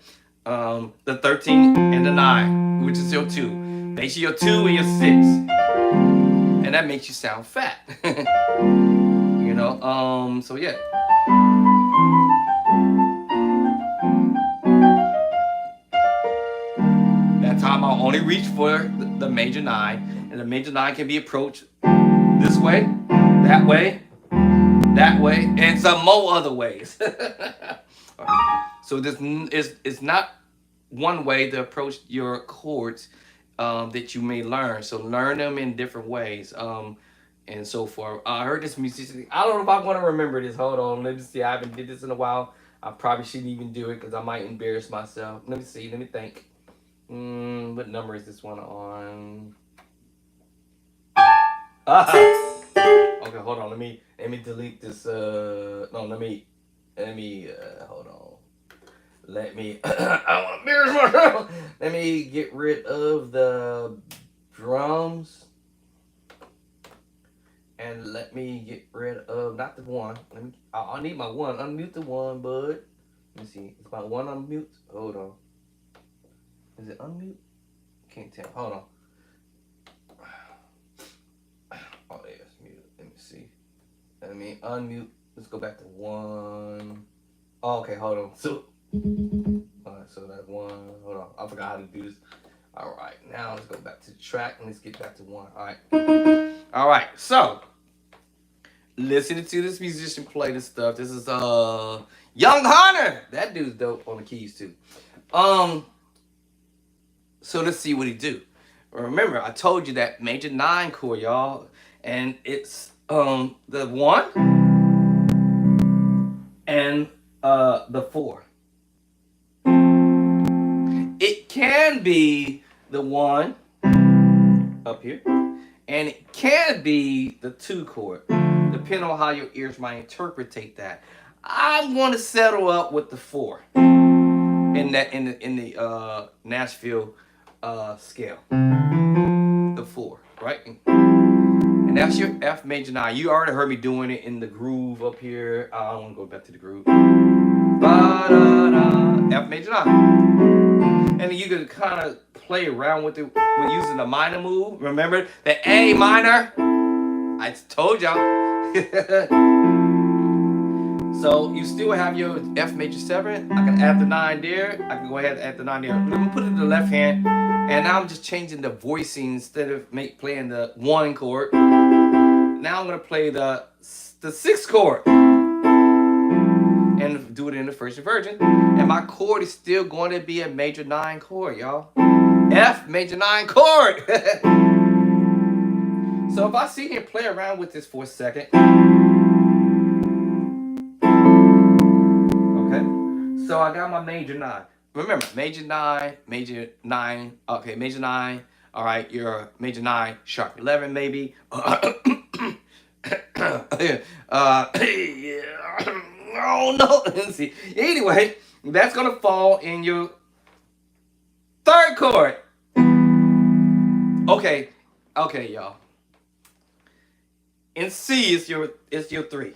The 13 and the 9, which is your 2. Makes you your 2 and your 6. And that makes you sound fat. So yeah. That time I'll only reach for the major 9. And the major 9 can be approached this way, that way, and some more other ways. So this is not one way to approach your chords that you may learn. So learn them in different ways. And so forth. I heard this musician. I don't know if I want to remember this. Hold on. Let me see. I haven't did this in a while. I probably shouldn't even do it because I might embarrass myself. Let me see. Let me think. What number is this one on? Okay, hold on. Let me delete this. No, let me. Hold on. Let me. I want to embarrass myself. Let me get rid of the drums. And let me get rid of not the 1. I need my 1. Unmute the 1, bud. Let me see. Is my 1 unmute? Hold on. Is it unmute? Can't tell. Hold on. Oh, yeah, it's muted. Let me see. Let me unmute. Let's go back to 1. Oh, okay, hold on. So, alright, so that's 1. Hold on. I forgot how to do this. Alright, now let's go back to the track and let's get back to 1. Alright, so listening to this musician play this stuff. This is Young Hunter. That dude's dope on the keys too. So let's see what he do. Remember, I told you that major 9 chord, y'all, and it's the 1 and the 4. It can be the 1 up here, and it can be the 2 chord, depending on how your ears might interpretate that. I want to settle up with the 4 in the Nashville scale. The 4, right? And that's your F major 9. You already heard me doing it in the groove up here. I want to go back to the groove. F major 9. And you can kind of play around with it with using the minor move. Remember the A minor? I told y'all. So you still have your F major 7. I can add the 9 there. I can go ahead and add the 9 there. Let me put it in the left hand. And now I'm just changing the voicing instead of playing the 1 chord. Now I'm going to play the 6th chord. And do it in the first inversion. And my chord is still going to be a major 9 chord, y'all. F major 9 chord. So if I sit here and play around with this for a second. So I got my major 9. Remember, major 9, major 9. Okay, major 9. All right, your major 9, sharp 11 maybe. Oh no. Let's see. Anyway, that's gonna fall in your 3rd chord. Okay, y'all. In C is your 3.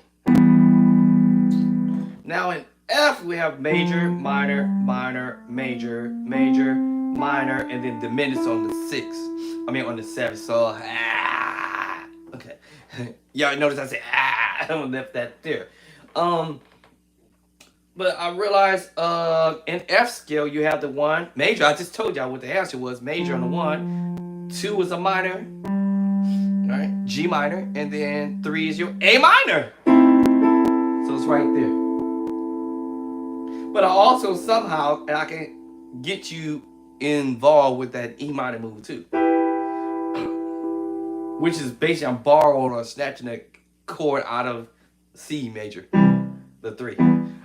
Now in F, we have major, minor, minor, major, major, minor, and then diminished on the 6. I mean on the 7. So, okay. Y'all notice I said, I left that there. But I realized in F scale, you have the 1. Major, I just told y'all what the answer was. Major on the 1. 2 is a minor. All right, G minor. And then 3 is your A minor. So it's right there. But I also somehow, I can get you involved with that E minor move too. Which is basically I'm borrowing or snatching a chord out of C major. The 3.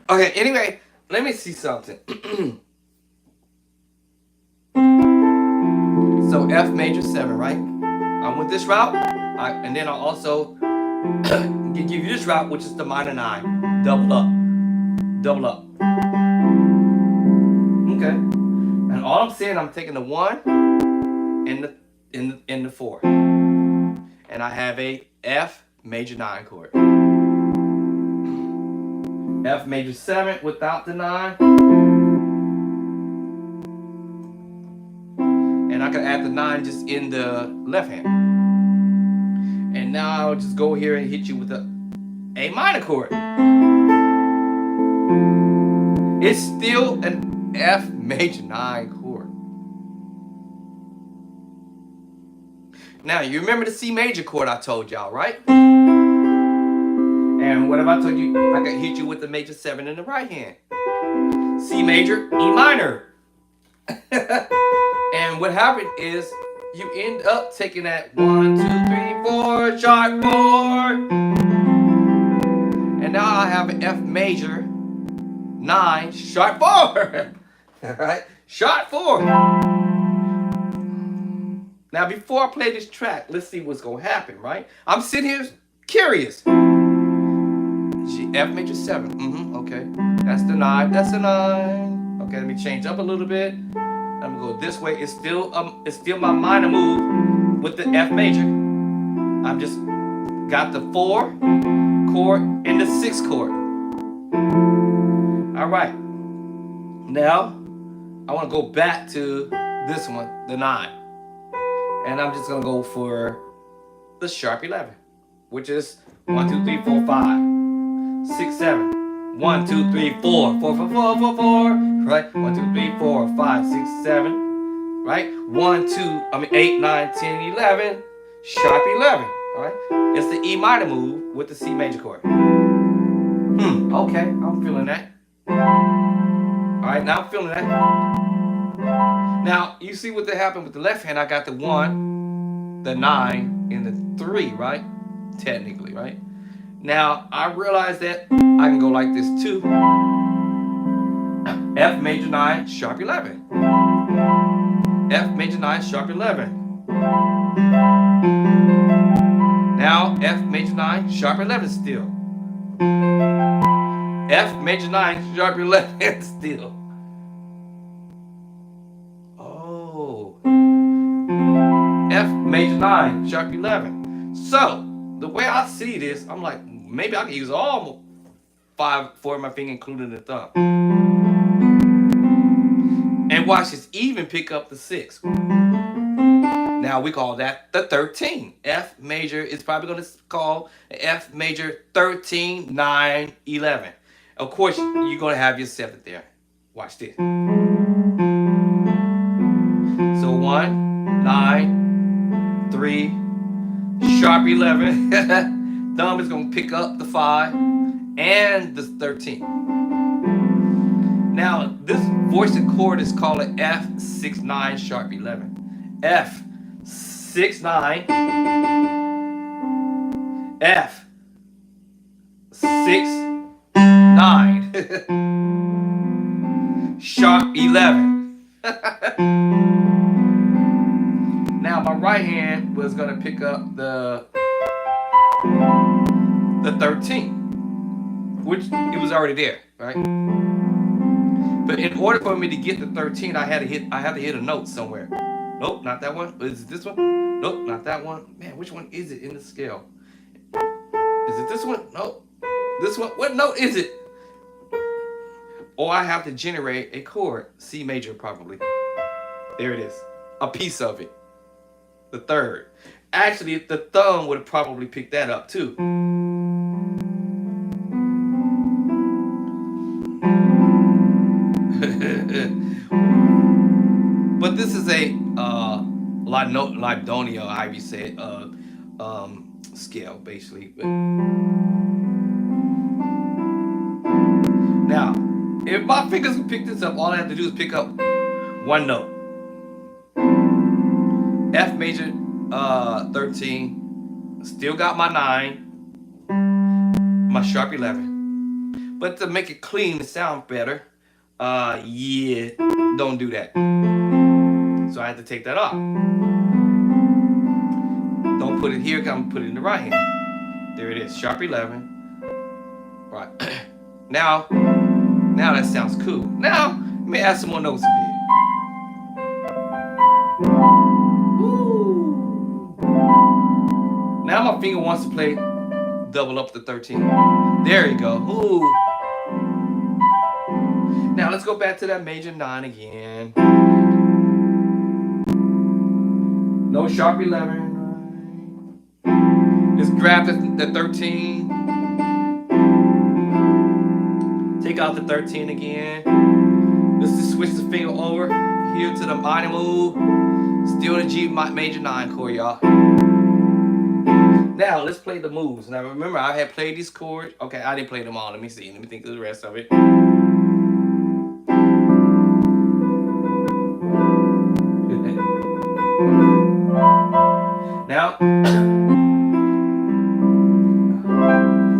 Okay, anyway, let me see something. So F major 7, right? I went this route. And then I'll also give you this route, which is the minor 9. Double up. Double up. Okay. And all I'm saying, I'm taking the 1 and the 4. And I have a F major 9 chord. F major 7 without the 9. And I can add the 9 just in the left hand. And now I'll just go here and hit you with the A minor chord. It's still an F major 9 chord. Now, you remember the C major chord I told y'all, right? And what have I told you? I can hit you with the major 7 in the right hand. C major, E minor. And what happened is you end up taking that 1, 2, 3, 4, sharp 4. And now I have an F major 9, sharp 4. Alright, sharp 4. Now before I play this track, let's see what's gonna happen, right? I'm sitting here curious. G, F major 7. Okay. That's the 9. That's the 9. Okay, let me change up a little bit. I'm gonna go this way. It's still my minor move with the F major. I'm just got the 4 chord and the 6 chord. All right. Now I want to go back to this one, the 9, and I'm just gonna go for the sharp 11, which is 1, 2, 3, 4, 5, 6, 7. 1, 2, 3, 4, 4, 4, 4, 4, 4. Right? 1, 2, 3, 4, 5, 6, 7. Right? 1, 2, 8, 9, 10, 11. Sharp 11. All right? It's the E minor move with the C major chord. Okay, I'm feeling that. All right, now I'm feeling that. Now, you see what happened with the left hand. I got the 1, the 9, and the 3, right? Technically, right? Now, I realize that I can go like this too. F major 9, sharp 11. F major 9, sharp 11. Now, F major 9, sharp 11 still. F major 9, sharp 11 still. Oh. F major 9, sharp 11. So, the way I see this, I'm like, maybe I can use all 4 of my finger, including the thumb. And watch this, even pick up the 6. Now we call that the 13. F major is probably going to call F major 13, 9, 11. Of course, you're gonna have your seventh there. Watch this. So 1, 9, 3, sharp 11. Thumb is gonna pick up the 5 and the 13. Now, this voiced chord is called an F6-9 sharp 11. F6-9, F6-9, sharp 11. Now, my right hand was gonna pick up the 13, which it was already there, right? But in order for me to get the 13, I had to hit a note somewhere. Nope, not that one. Is it this one? Nope, not that one. Man, which one is it in the scale? Is it this one? Nope. This one? What note is it? Or I have to generate a chord. C major, probably. There it is. A piece of it. The third. Actually, the thumb would have probably picked that up too. But this is a Lidonia, how you say it, scale, basically. But now, if my fingers can pick this up, all I have to do is pick up one note. F major 13, still got my 9, my sharp 11. But to make it clean and sound better, yeah, don't do that. So I had to take that off. Don't put it here, I'm gonna put it in the right hand. There it is, sharp 11. Right. Now that sounds cool. Now, let me add some more notes up here. Woo. Now my finger wants to play double up the 13. There you go. Ooh. Now let's go back to that major 9 again. No sharp 11. Just grab the 13. Take out the 13 again. Let's just switch the finger over here to the minor move. Still the G major 9 chord, y'all. Now let's play the moves. Now remember, I had played these chords. Okay, I didn't play them all. Let me see. Let me think of the rest of it.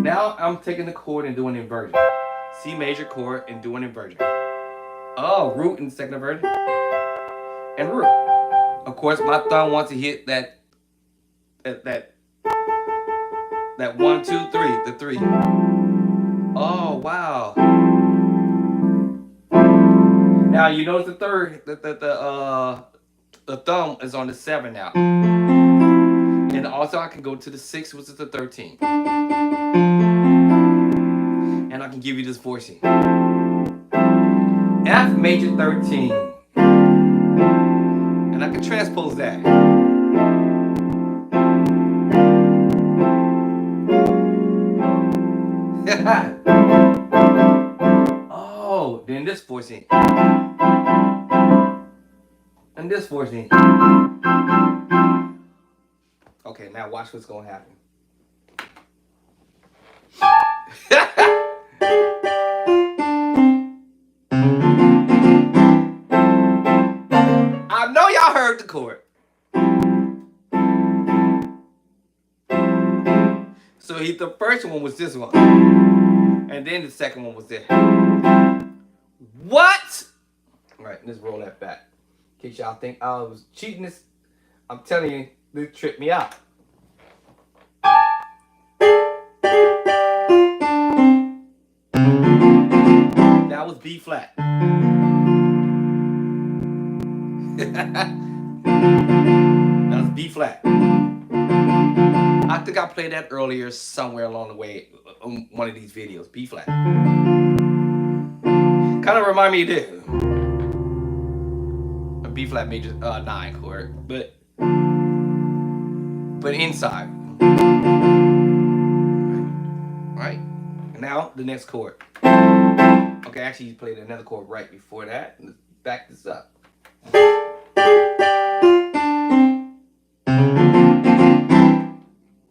Now I'm taking the chord and doing inversion. C major chord and doing inversion. Oh, root in the second inversion. And root. Of course, my thumb wants to hit that 1, 2, 3, the 3. Oh, wow. Now you notice the third, the thumb is on the 7 now. And also I can go to the 6, which is the 13. And I can give you this voicing. F major 13. And I can transpose that. Oh, then this voicing. And this voicing. Okay, now watch what's gonna happen. I know y'all heard the chord. So the first one was this one. And then the second one was there. What? All right, let's roll that back. In case y'all think I was cheating this, I'm telling you, this tripped me out. That was B flat. That was B flat. I think I played that earlier somewhere along the way on one of these videos. B flat. Kind of remind me of this. A B flat major 9 chord, but inside. Right? And Now the next chord. Okay, actually you played another chord right before that. Let's back this up.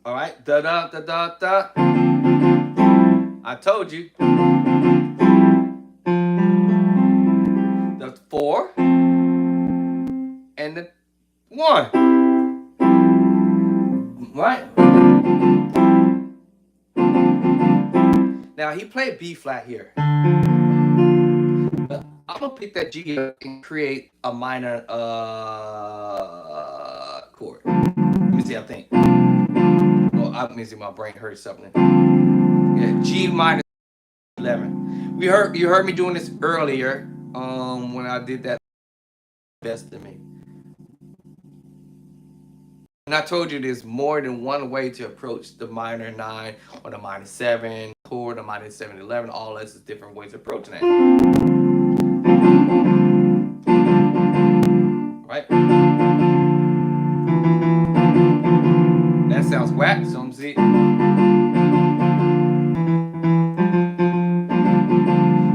All right, da da da da da. I told you. The 4 and the 1. Right? Now he played B flat here. But I'm gonna pick that G up and create a minor chord. Let me see, I think. Oh, let me see, my brain heard something. Yeah, G minor 11. You heard me doing this earlier. When I did that best of me. And I told you there's more than one way to approach the minor 9 or the minor 7 chord, the minor 7/11. All this is different ways of approaching that. Right? That sounds whack, so I'm see.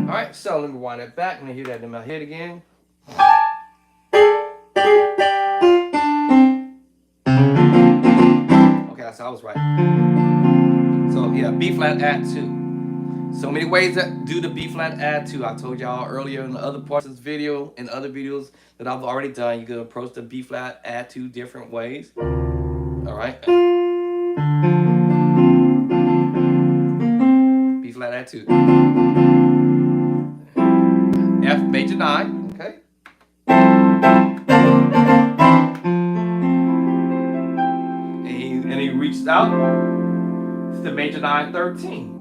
Alright, so let me wind that back. Let me hear that in my head again. Okay, so I was right. So yeah, B flat add 2. So many ways to do the B flat add 2. I told y'all earlier in the other parts of this video, in other videos that I've already done, you can approach the B flat add 2 different ways. Alright. B flat add 2. F major 9, okay. And he reached out to major 9 13.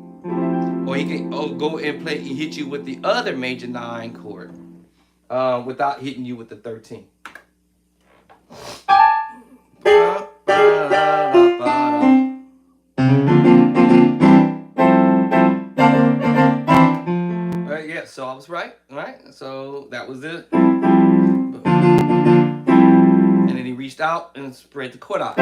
Or he can go and play and hit you with the other major 9 chord without hitting you with the 13. Yeah, so I was right, so that was it. And then he reached out and spread the chord out.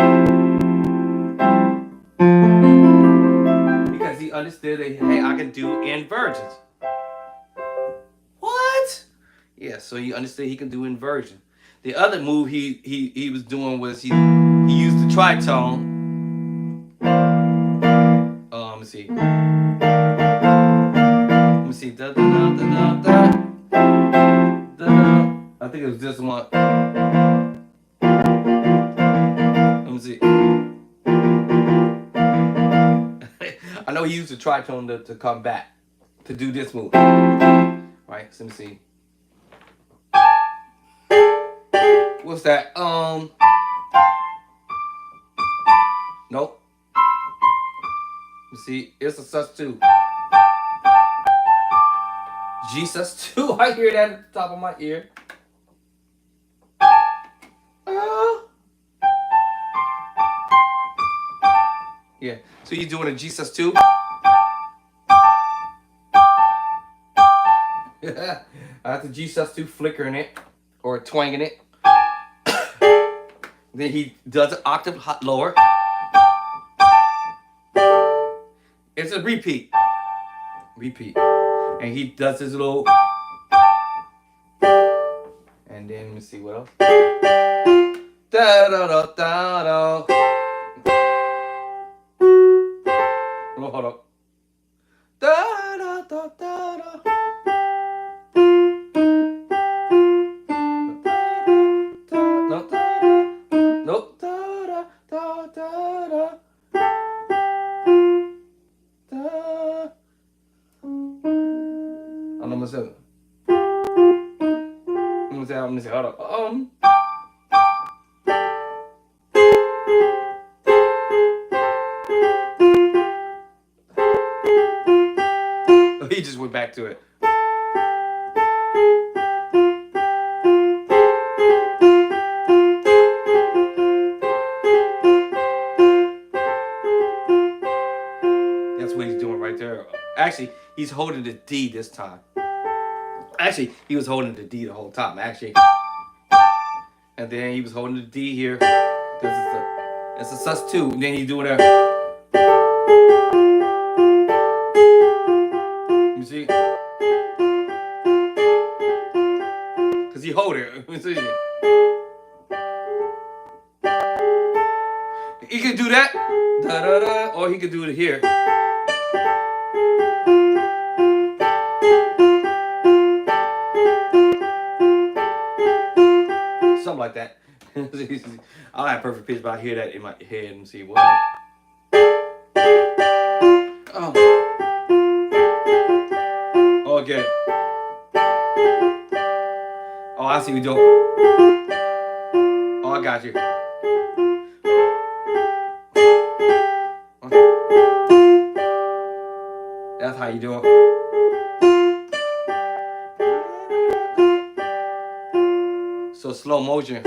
Because he understood that, hey, I can do inversions. What? Yeah, so he understood he can do inversion. The other move he was doing was he used the tritone. Let me see. Let me see. Da, da, da, da, da, da. Da, da. I think it was this one. Let me see. I know he used the tritone to come back to do this move. Right? So let me see. What's that? Nope. You see, it's a sus2. G sus2. I hear that at the top of my ear. Yeah. So you're doing a G sus2. That's a G sus2 flickering it or twanging it. Then he does an octave lower. It's a repeat. Repeat. And he does his little. And then let me see what else. Da da da da da. Oh, hold up. Da da da da da. Nope. Da da da da da. I'm gonna say. Let me say. Hold up. He just went back to it. That's what he's doing right there. Actually, he's holding the D this time. Actually, he was holding the D the whole time. Actually, and then he was holding the D here because it's a sus2. And then he's doing that. Cause he hold it. He could do that, da, da, da, or he could do it here. Something like that. I don't have perfect pitch, but I hear that in my head and see what. Oh. Okay. Oh, I see what you're doing. Oh, I got you. That's how you do it. So slow motion.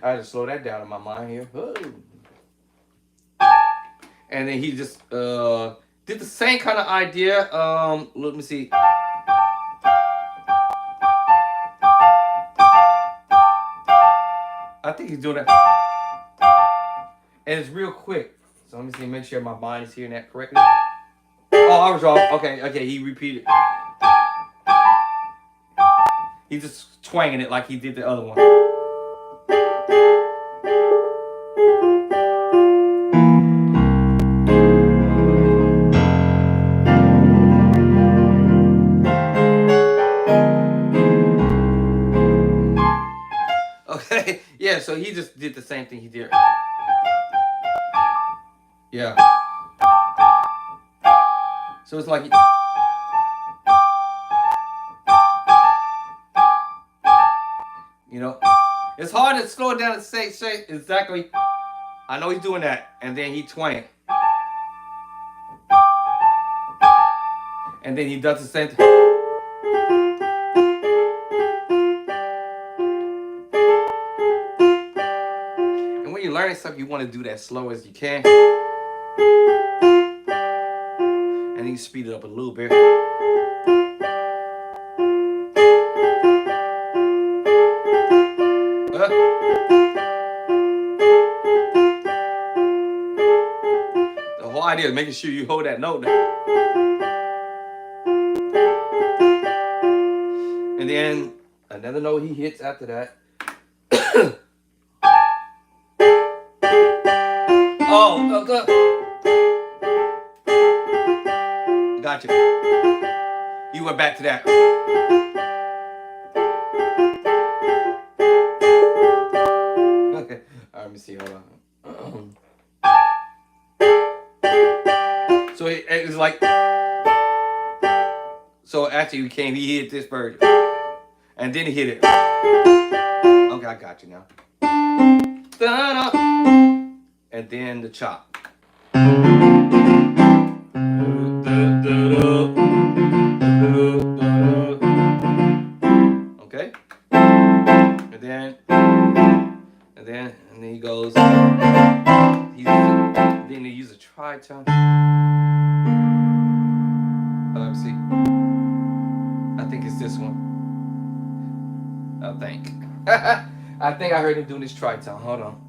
I had to slow that down in my mind here. Whoa. And then he just did the same kind of idea. Let me see. I think he's doing that. And it's real quick. So let me see, make sure my mind is hearing that correctly. Oh, I was wrong. Okay, he repeated. He's just twanging it like he did the other one. Okay, yeah, so he just did the same thing he did. Yeah. So it's like, you know, it's hard to slow it down and say exactly. I know he's doing that, and then he twang. And then he does the same thing. And when you're learning stuff, you want to do that slow as you can. And you speed it up a little bit. The whole idea is making sure you hold that note down. And then another note he hits after that. Oh, okay. Gotcha. You went back to that. Okay. All right, let me see. Hold on. So it's like. So actually, he hit this version. And then he hit it. Okay, I got you now. Da-da. And then the chop. Okay? And then he goes. Then he uses a tritone. Let me see. I think it's this one. I think. I think I heard him doing this tritone. Hold on.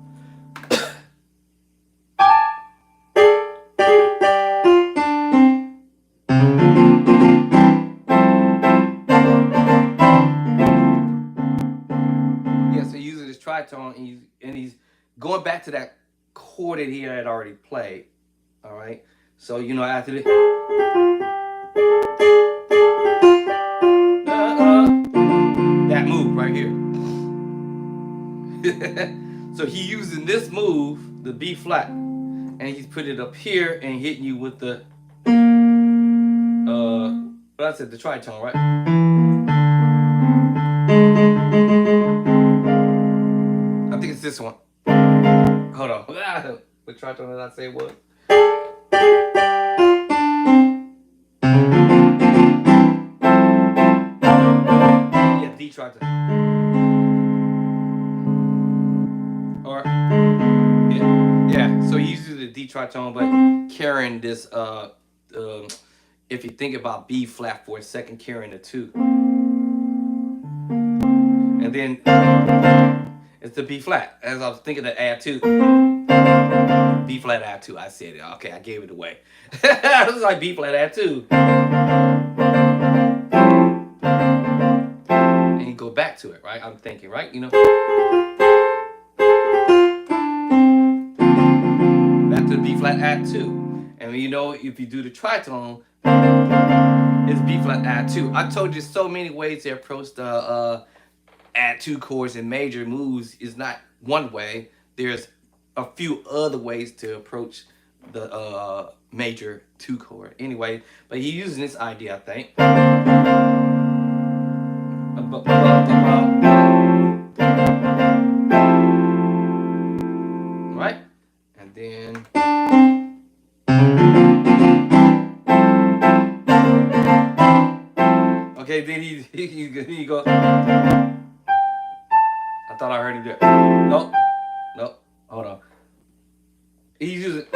Yeah, so he uses this tritone and he's going back to that chord that he had already played. All right. So you know after this. That move right here. So he's using this move, the B flat, and he's putting it up here and hitting you with the what I said, the tritone, right? I think it's this one. Hold on. What tritone did I say it was? Yeah, D tritone. Or yeah. So he uses the D tritone, but carrying this if you think about B flat for a second, carrying the 2. And then it's the B flat, as I was thinking to add 2. B flat add 2. I said it. Okay, I gave it away. It was like B flat add 2. And you go back to it, right? I'm thinking, right? You know, back to the B flat add 2. And you know, if you do the tritone, it's B flat add 2. I told you so many ways to approach the add 2 chords and major moves. Is not one way. There's a few other ways to approach the major 2 chord. Anyway, but he's using this idea, I think. Right? And then okay, then he go. I thought I heard him do it. Nope. Nope. Hold on. He's using.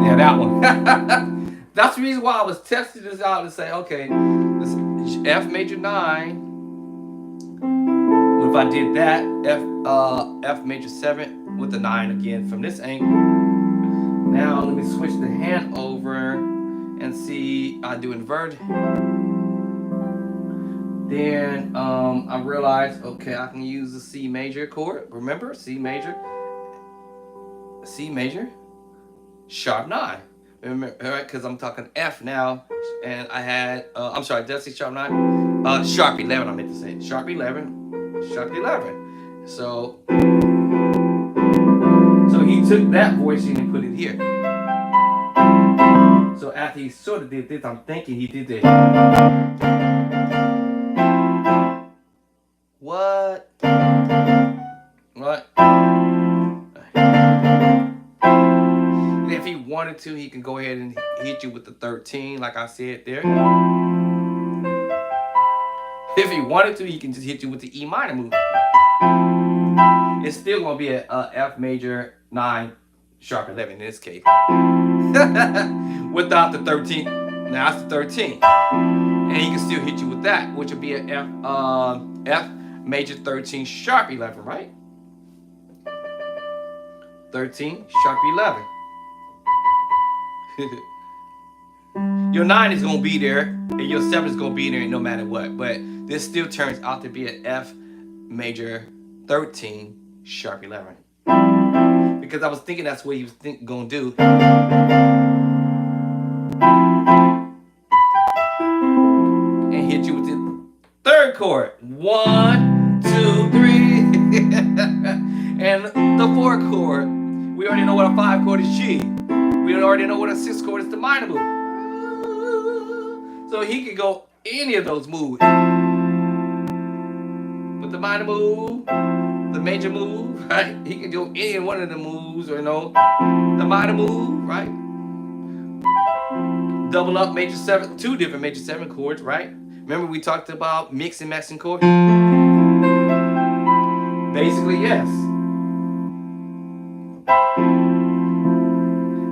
Yeah, that one. That's the reason why I was testing this out to say, okay, this F major 9. What if I did that F major 7 with the 9 again from this angle? Now let me switch the hand over and see. I do invert. Then I realized, okay, I can use the C major chord. Remember, C major, sharp 9. Remember, all right, because I'm talking F now, and I had, I'm sorry, did I say sharp 9? Sharp 11, I meant to say. Sharp 11, sharp 11. So he took that voicing and put it here. So after he sort of did this, I'm thinking he did this. What? And if he wanted to, he can go ahead and hit you with the 13, like I said there. If he wanted to, he can just hit you with the E minor move. It's still gonna be a F major 9 sharp 11 in this case. Without the 13. Now it's the 13. And he can still hit you with that, which would be an F major 13 sharp 11, right? 13 sharp 11. Your 9 is going to be there, and your 7 is going to be there no matter what. But this still turns out to be an F major 13 sharp 11. Because I was thinking that's what he was going to do. And hit you with the 3rd chord. 1, 2, 3. And the 4th chord. We already know what a 5 chord is G. We already know what a 6 chord is the minor move. So he could go any of those moves. With the minor move, the major move, right? He can do any one of the moves, or the minor move, right? Double up major 7, 2 different major 7 chords, right? Remember we talked about mix and matching chords? Basically, yes.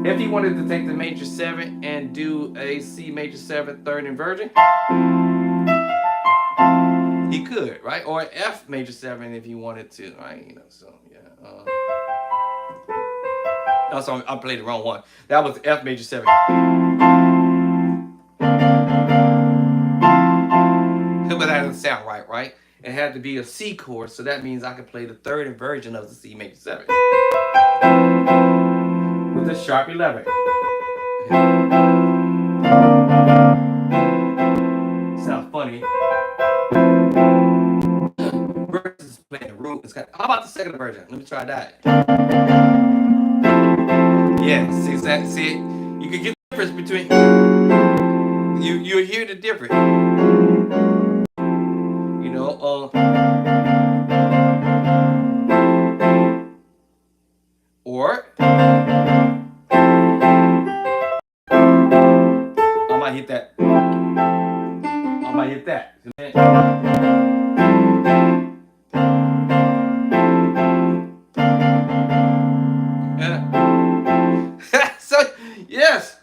If he wanted to take the major 7 and do a C major 7 3rd inversion, he could, right? Or F major 7 if he wanted to, right? So yeah. Also, I played the wrong one. That was F major 7. But that doesn't sound right, right? It had to be a C chord, so that means I could play the 3rd inversion of the C major 7 with a sharp 11. Sounds funny. Versus playing the root. How about the 2nd version? Let me try that. Yeah, see that? See it? You can get the difference between. You'll hear the difference. Or I might hit that. So yes.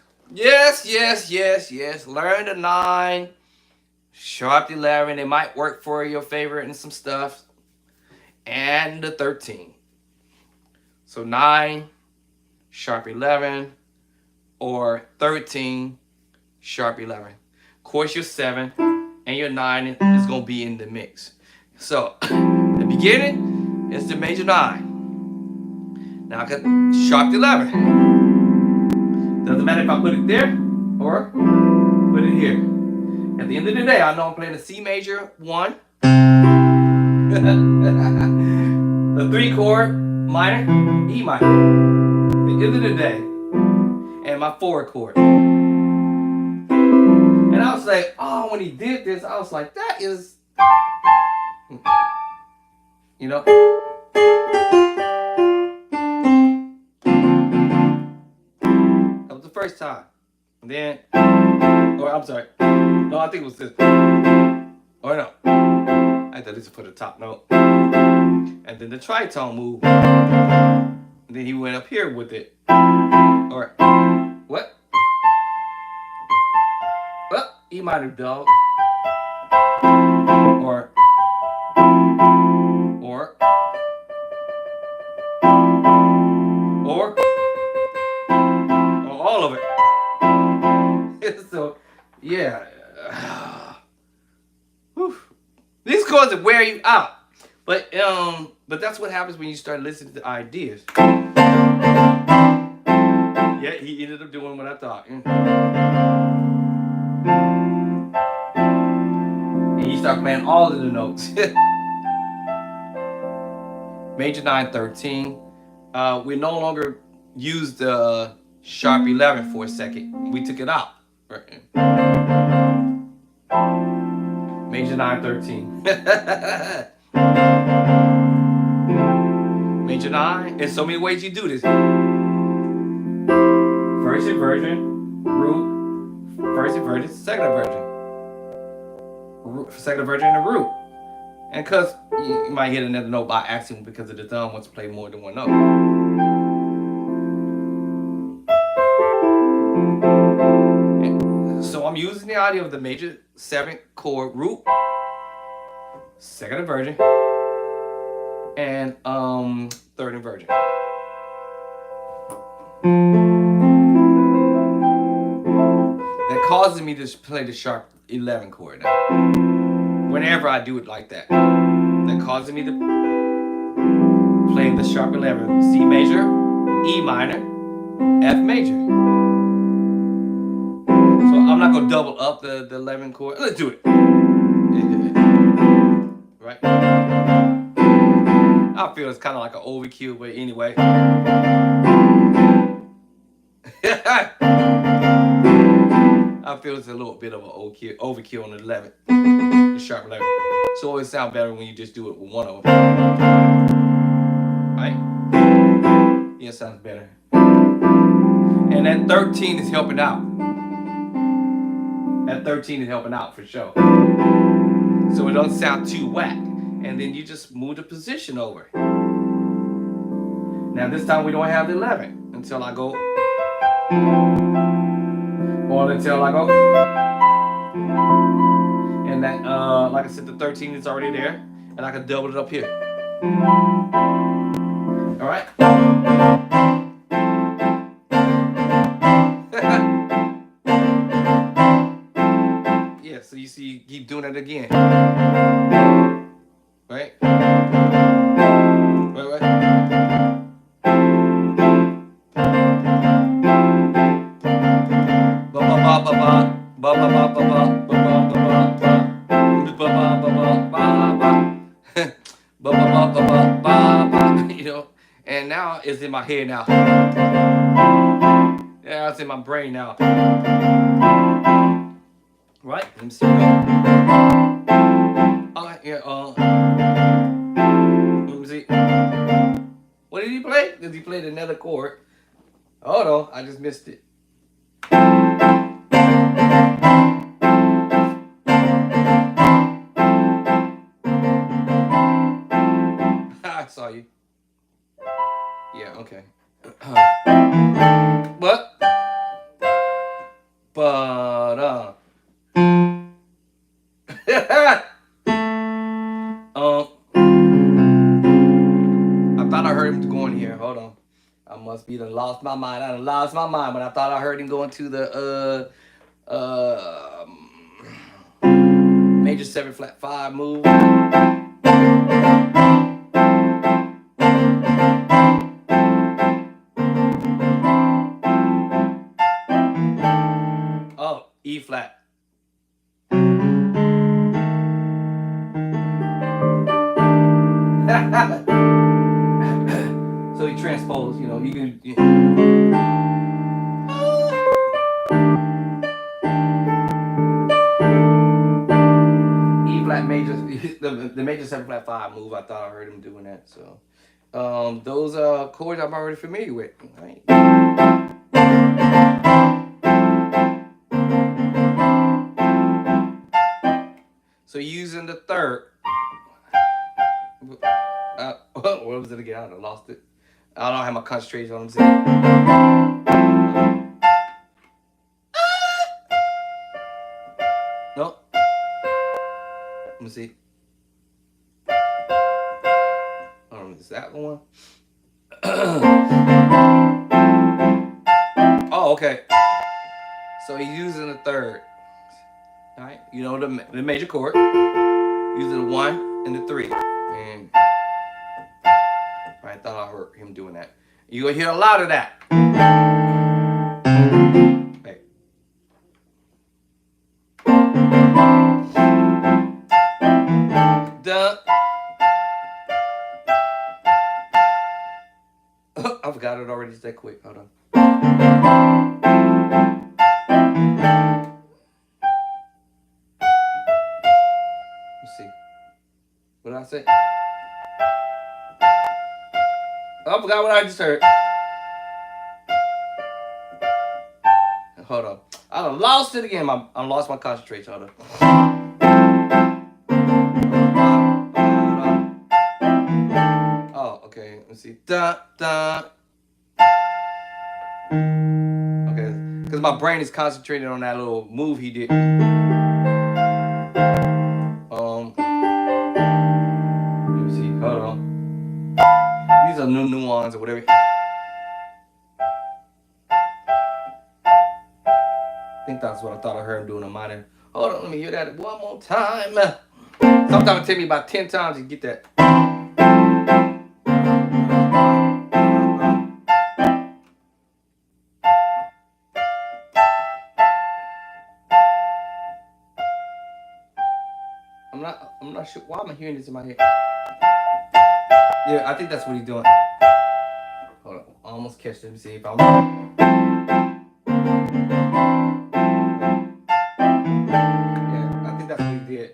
Learn the 9, sharp 11. It might work for your favorite and some stuff. and the 13. So 9, sharp 11, or 13, sharp 11. Of course, your 7 and your 9 is going to be in the mix. So the beginning is the major 9. Now I got sharp 11. Doesn't matter if I put it there or put it here. At the end of the day, I know I'm playing a C major 1, the 3 chord minor, E minor. At the end of the day, and my 4 chord. And I was like, oh, when he did this, I was like, that is, you know. That was the first time. And then, or I'm sorry. No, I think it was this. Or no. I thought this was for the top note. And then the tritone move. And then he went up here with it. Or, what? Well, E minor dog. Or, all of it. So, yeah. These chords will wear you out. But that's what happens when you start listening to ideas. Yeah, he ended up doing what I thought. And you start playing all of the notes. Major 9, 13. We no longer use the sharp 11 for a second. We took it out. Right. Major 9, 13. Major 9. There's so many ways you do this. First inversion, root, first inversion, second inversion. Second inversion and root. And because you might hit another note by accident because of the thumb wants to play more than one note. So I'm using the audio of the major 7 chord root, second inversion, and third inversion. That causes me to play the sharp 11 chord now. Whenever I do it like that, that causes me to play the sharp 11, C major, E minor, F major. So I'm not gonna double up the 11 chord. Let's do it. Right? I feel it's kind of like an overkill, but anyway. I feel it's a little bit of an overkill on the 11, the sharp 11. So it sounds better when you just do it with one of them. Right? Yeah, it sounds better. And that 13 is helping out. That 13 is helping out for sure. So it doesn't sound too whack. And then you just move the position over. Now this time we don't have the 11 until I go. Or until I go. And that, like I said, the 13 is already there. And I can double it up here. Alright? Yeah, so you see, you keep doing it again. Right? Right. You know, and now it's in my head now. Yeah, it's in my brain now. Right? Let me see. Let me see. What did he play? Did he play another chord? Hold on, I just missed it. I saw you. Yeah, okay. What? But You done lost my mind. I done lost my mind when I thought I heard him going to the major 7 flat 5 move. Oh, E flat. So he transposed, you know, you can. E flat major, the major 7 flat 5 move. I thought I heard him doing that. So, those chords I'm already familiar with. Right? So using the third. What was it again? I lost it. I don't have my concentration on them. Nope. Let me see. Is that one? Oh, okay. So he's using the third. All right. You know the major chord. Using the 1 and the 3. And I thought I heard him doing that. You're gonna hear a lot of that. Hey. Duh. I forgot it already. It's that quick. Hold on. Let's see. What did I say? I forgot what I just heard. Hold on. I done lost it again. I lost my concentration. Hold on. Oh, okay. Let's see. Da da. Okay, because my brain is concentrated on that little move he did. These are new nuance or whatever. I think that's what I thought I heard him doing on mine. Hold on, let me hear that one more time. Sometimes it take me about 10 times to get that. I'm not sure why am I hearing this in my head. Yeah, I think that's what he's doing. Hold on, I almost catch it. Let me see if I'm. Yeah, I think that's what he did.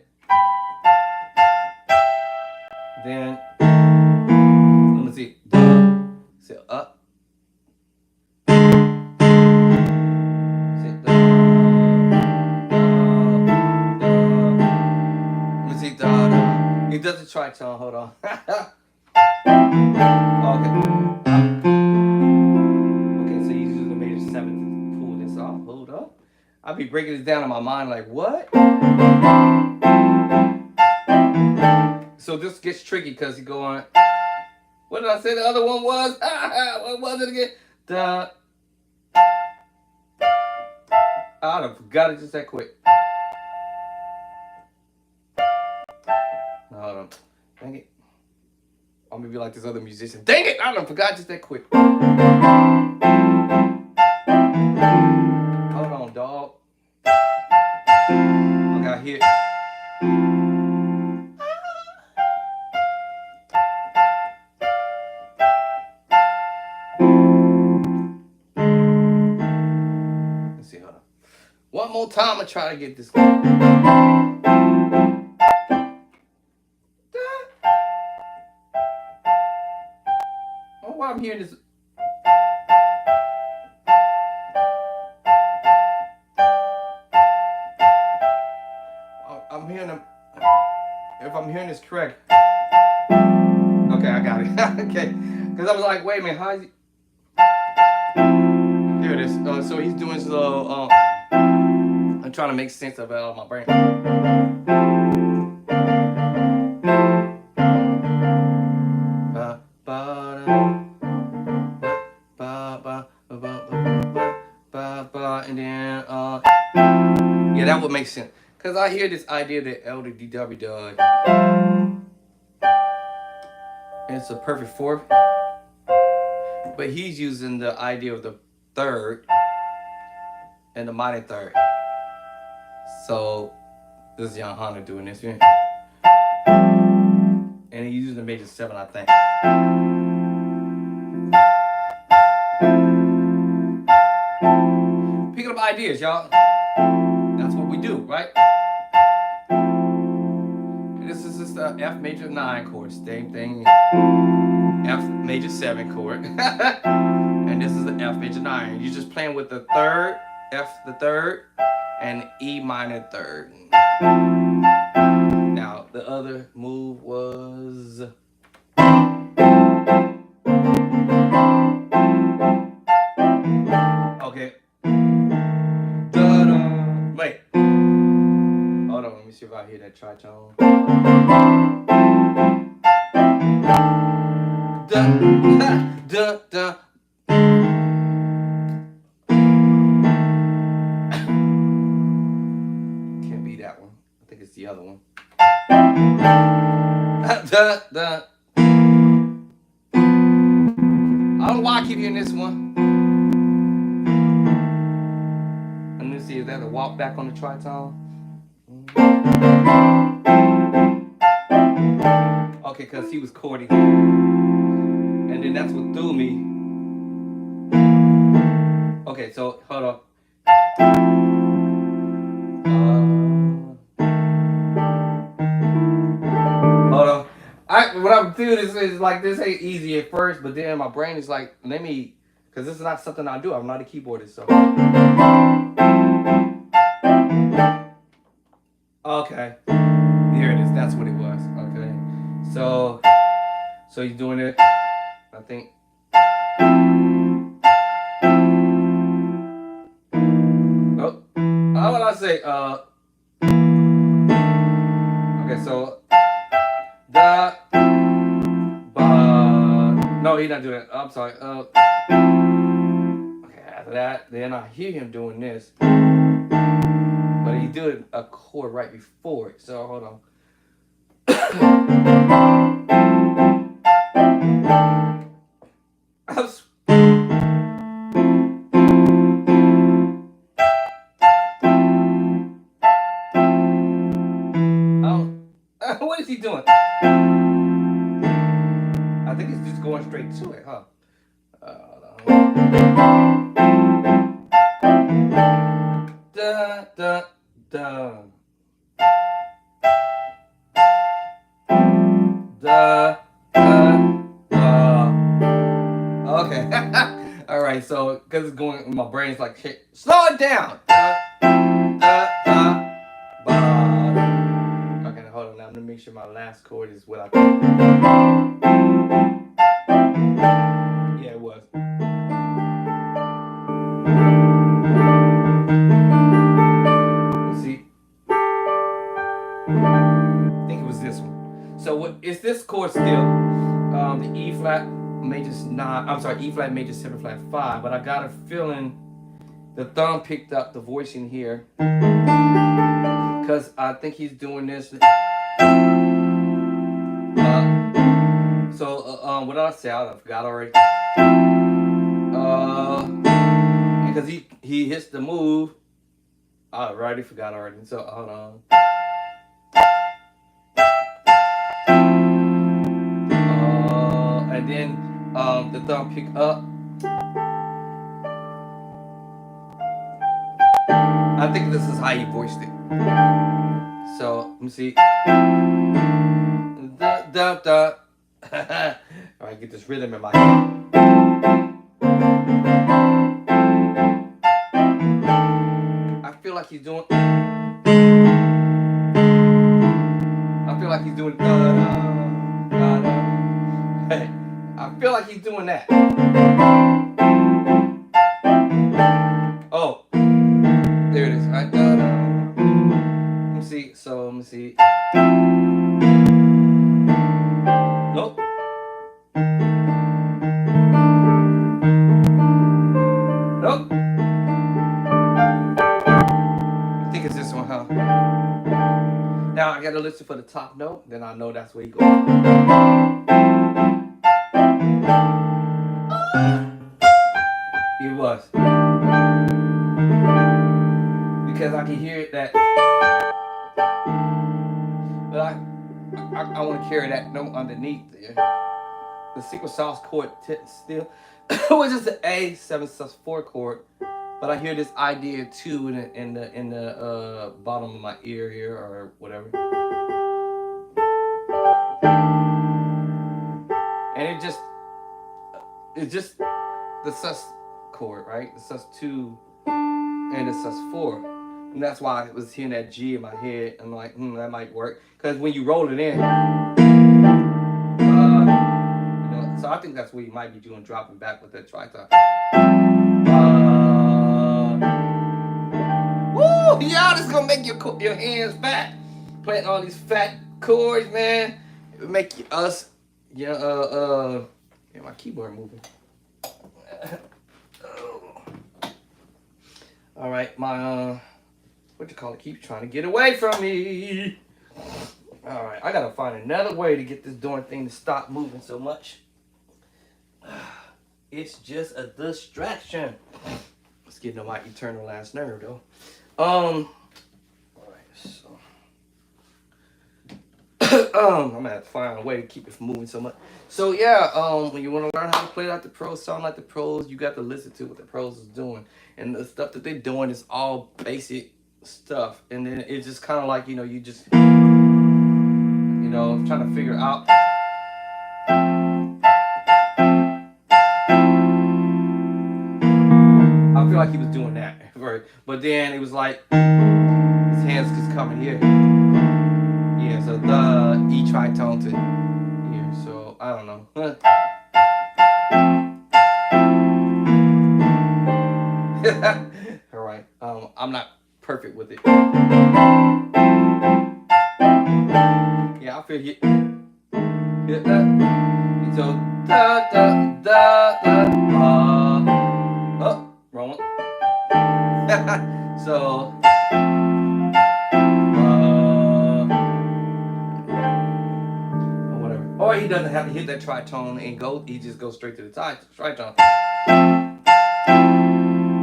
Then let me see. Sit up. Sit down. Let me see. He does the tritone. Hold on. Okay. Okay, so he's using the major 7 to pull this off. Hold up. I'll be breaking this down in my mind like, what? So this gets tricky because he's going, what did I say the other one was? What was it again? I done forgot it just that quick. Hold on. Dang it. I'm gonna be like this other musician. Dang it! I done forgot just that quick. Hold on, dog. Okay, I hear it. Let's see, hold on. One more time, I try to get this. Oh, why I'm hearing this. I'm hearing them. If I'm hearing this correct. Okay, I got it. Okay, because I was like, wait a minute, how is he? Here it is. So he's doing slow. I'm trying to make sense of it out of my brain. Ba, ba, da, ba, ba. And then yeah, that would make sense. Cause I hear this idea that Elder DW does. It's a perfect fourth, but he's using the idea of the third and the minor third. So this is Young Hunter doing this, yeah. And he's using the major seven, I think. Picking up ideas, y'all. That's what we do, right? And this is just the F major 9 chord, same thing. F major 7 chord. And this is the F major 9. You're just playing with the third, F the third, and E minor third. Now, the other move was... Okay. Da-da. Wait. Hold on, let me see if I hear that tritone. Da, da, da. Can't be that one. I think it's the other one. Da, da. I don't know why I keep hearing this one. Let me see, is that a walk back on the tritone? Okay, because he was chording. And then that's what threw me. Okay, so hold on. Hold on. What I'm doing is like, this ain't easy at first, but then my brain is like, let me, because this is not something I do. I'm not a keyboardist, so. Okay. There it is. That's what it was. Okay. So he's doing it, I think. Oh, how would I say? Okay, so da ba. No, he's not doing it. I'm sorry. Okay, after that, then I hear him doing this, but he did a chord right before it. So hold on. What is he doing? I think he's just going straight to it, huh? Da da da. Da da da. Okay. All right. So because it's going, my brain's like, hey, slow it down. Da da da. Ba. Okay, hold on. Now I'm gonna make sure my last chord is what I think. Yeah, it was. See? I think it was this one. So what is this chord still? The E flat major 9. I'm sorry, E flat major 7 flat 5. But I got a feeling the thumb picked up the voicing here, because I think he's doing this. What did I say? I forgot already. Because he hits the move. I already forgot already. So hold on. And then the thumb pick up. I think this is how he voiced it. So let me see. Da da da. All right, get this rhythm in my head. I feel like he's doing. I feel like he's doing. I feel like he's doing that. Oh, there it is. All right. Let me see. So let me see. Nope. gotta listen for the top note, then I know that's where he goes. It was. Because I can hear it that, but I want to carry that note underneath there. The secret sauce chord still, which is the A7 sus4 chord, but I hear this idea too in the bottom of my ear here or whatever, and it's just the sus chord, right? The sus2 and the sus4. And that's why I was hearing that G in my head. I'm like, that might work. Because when you roll it in, so I think that's what you might be doing, dropping back with that tritone. Woo! Y'all, this gonna make your hands fat. Playing all these fat chords, man. It would make my keyboard moving. All right, my what you call it, keep trying to get away from me. All right, I gotta find another way to get this darn thing to stop moving so much. It's just a distraction. It's getting on my eternal last nerve though. All right, so I'm gonna have to find a way to keep it from moving so much. So yeah, when you want to learn how to play like the pros, sound like the pros, you got to listen to what the pros is doing, and the stuff that they're doing is all basic stuff, and then it's just kind of like, you just trying to figure out. I feel like he was doing that, right? But then it was like his hands just coming here. Yeah, so the E tritone to here. So I don't know. All right. I'm not perfect with it. Yeah, I feel it. So da da da da. Oh, wrong one. So. Or he doesn't have to hit that tritone and go. He just goes straight to the tritone.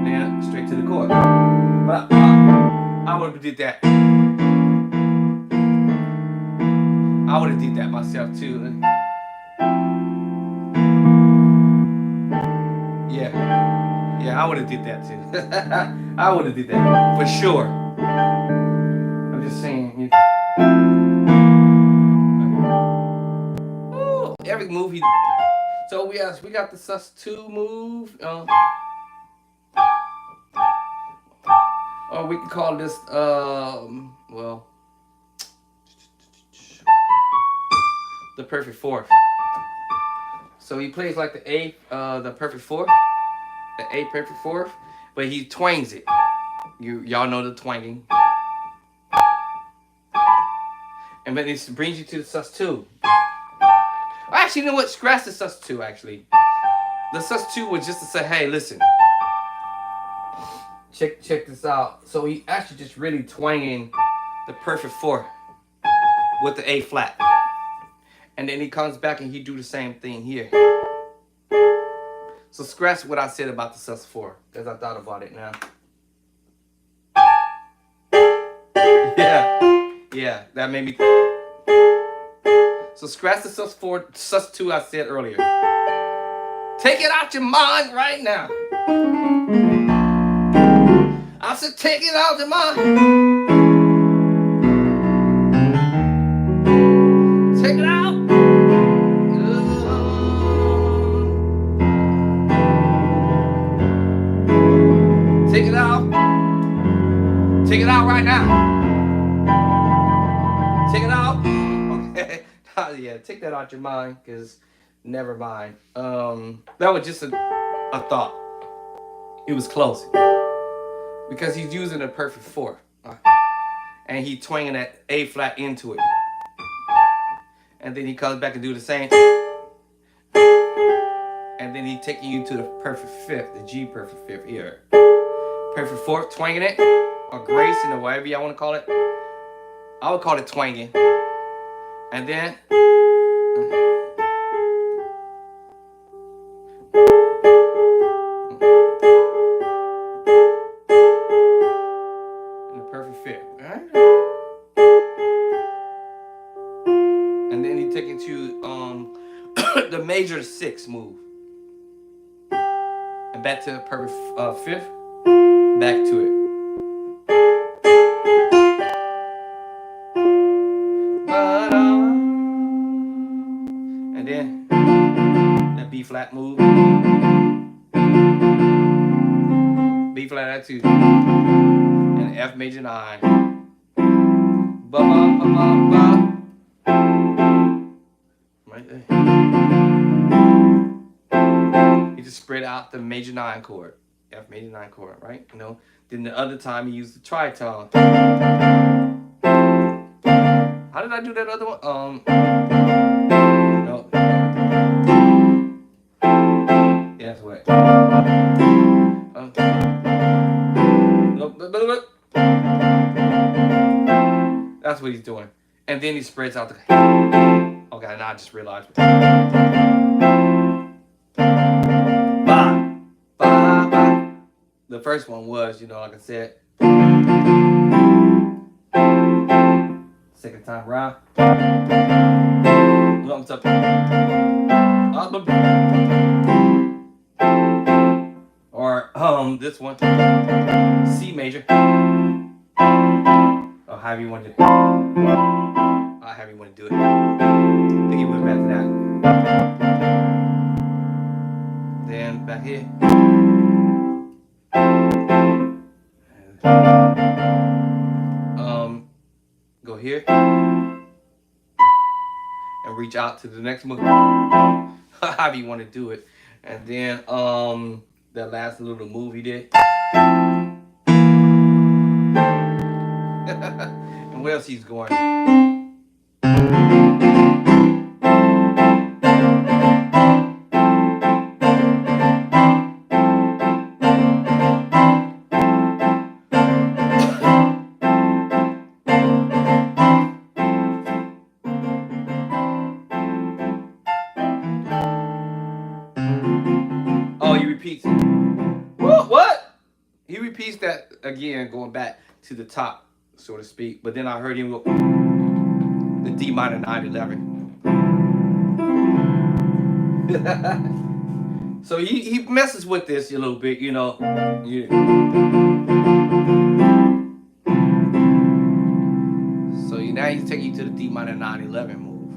Then straight to the chord. But I would have did that. I would have did that myself too. Yeah, I would have did that too. I would have did that for sure. I'm just saying. Every move he. So we got the sus2 move. Or we can call this well, the perfect fourth. So he plays like the A, the perfect fourth, the A perfect fourth, but he twangs it. Y'all know the twanging. And then it brings you to the sus2. Actually, you know what? Scratch the sus2, actually. The sus2 was just to say, hey, listen. Check this out. So he actually just really twanging the perfect fourth with the A flat. And then he comes back and he do the same thing here. So scratch what I said about the sus4, because I thought about it now. Yeah, that made me. So scratch the sus4, sus2 I said earlier. Take it out your mind right now. I said take it out your mind. Take it out. Take it out. Take it out right now. Take it out. Okay. Yeah, take that out your mind, because never mind. That was just a thought. It was close. Because he's using a perfect fourth. And he twanging that A flat into it. And then he comes back and do the same. And then he taking you to the perfect fifth, the G perfect fifth here. Perfect fourth, twanging it, or gracing, or whatever y'all want to call it. I would call it twanging. And then in the perfect fit, right? And then you take it to the major 6 move, and back to the perfect 5th, back to it. And then that B flat move, B flat attitude, and F major 9. Ba ba ba ba ba. Right there. You just spread out the major 9 chord, F major 9 chord, right? You know. Then the other time you use the tritone. How did I do that other one? No. Yeah, that's what. Look. That's what he's doing. And then he spreads out the. Okay, now I just realized. Ba, ba, ba. The first one was, you know, like I said. Second time round. What's up? Or this one, C major. Or however you want to do it. However you want to do it. I think he went back to that. Then back here. Go here. And reach out to the next move. However you want to do it. And then that last little move he did. And where else he's going? Oh, he repeats. What? He repeats that again, going back to the top, so to speak. But then I heard him go the D minor 9/11. So he messes with this a little bit, you know. Yeah. So now he's taking you to the D minor 9/11 move.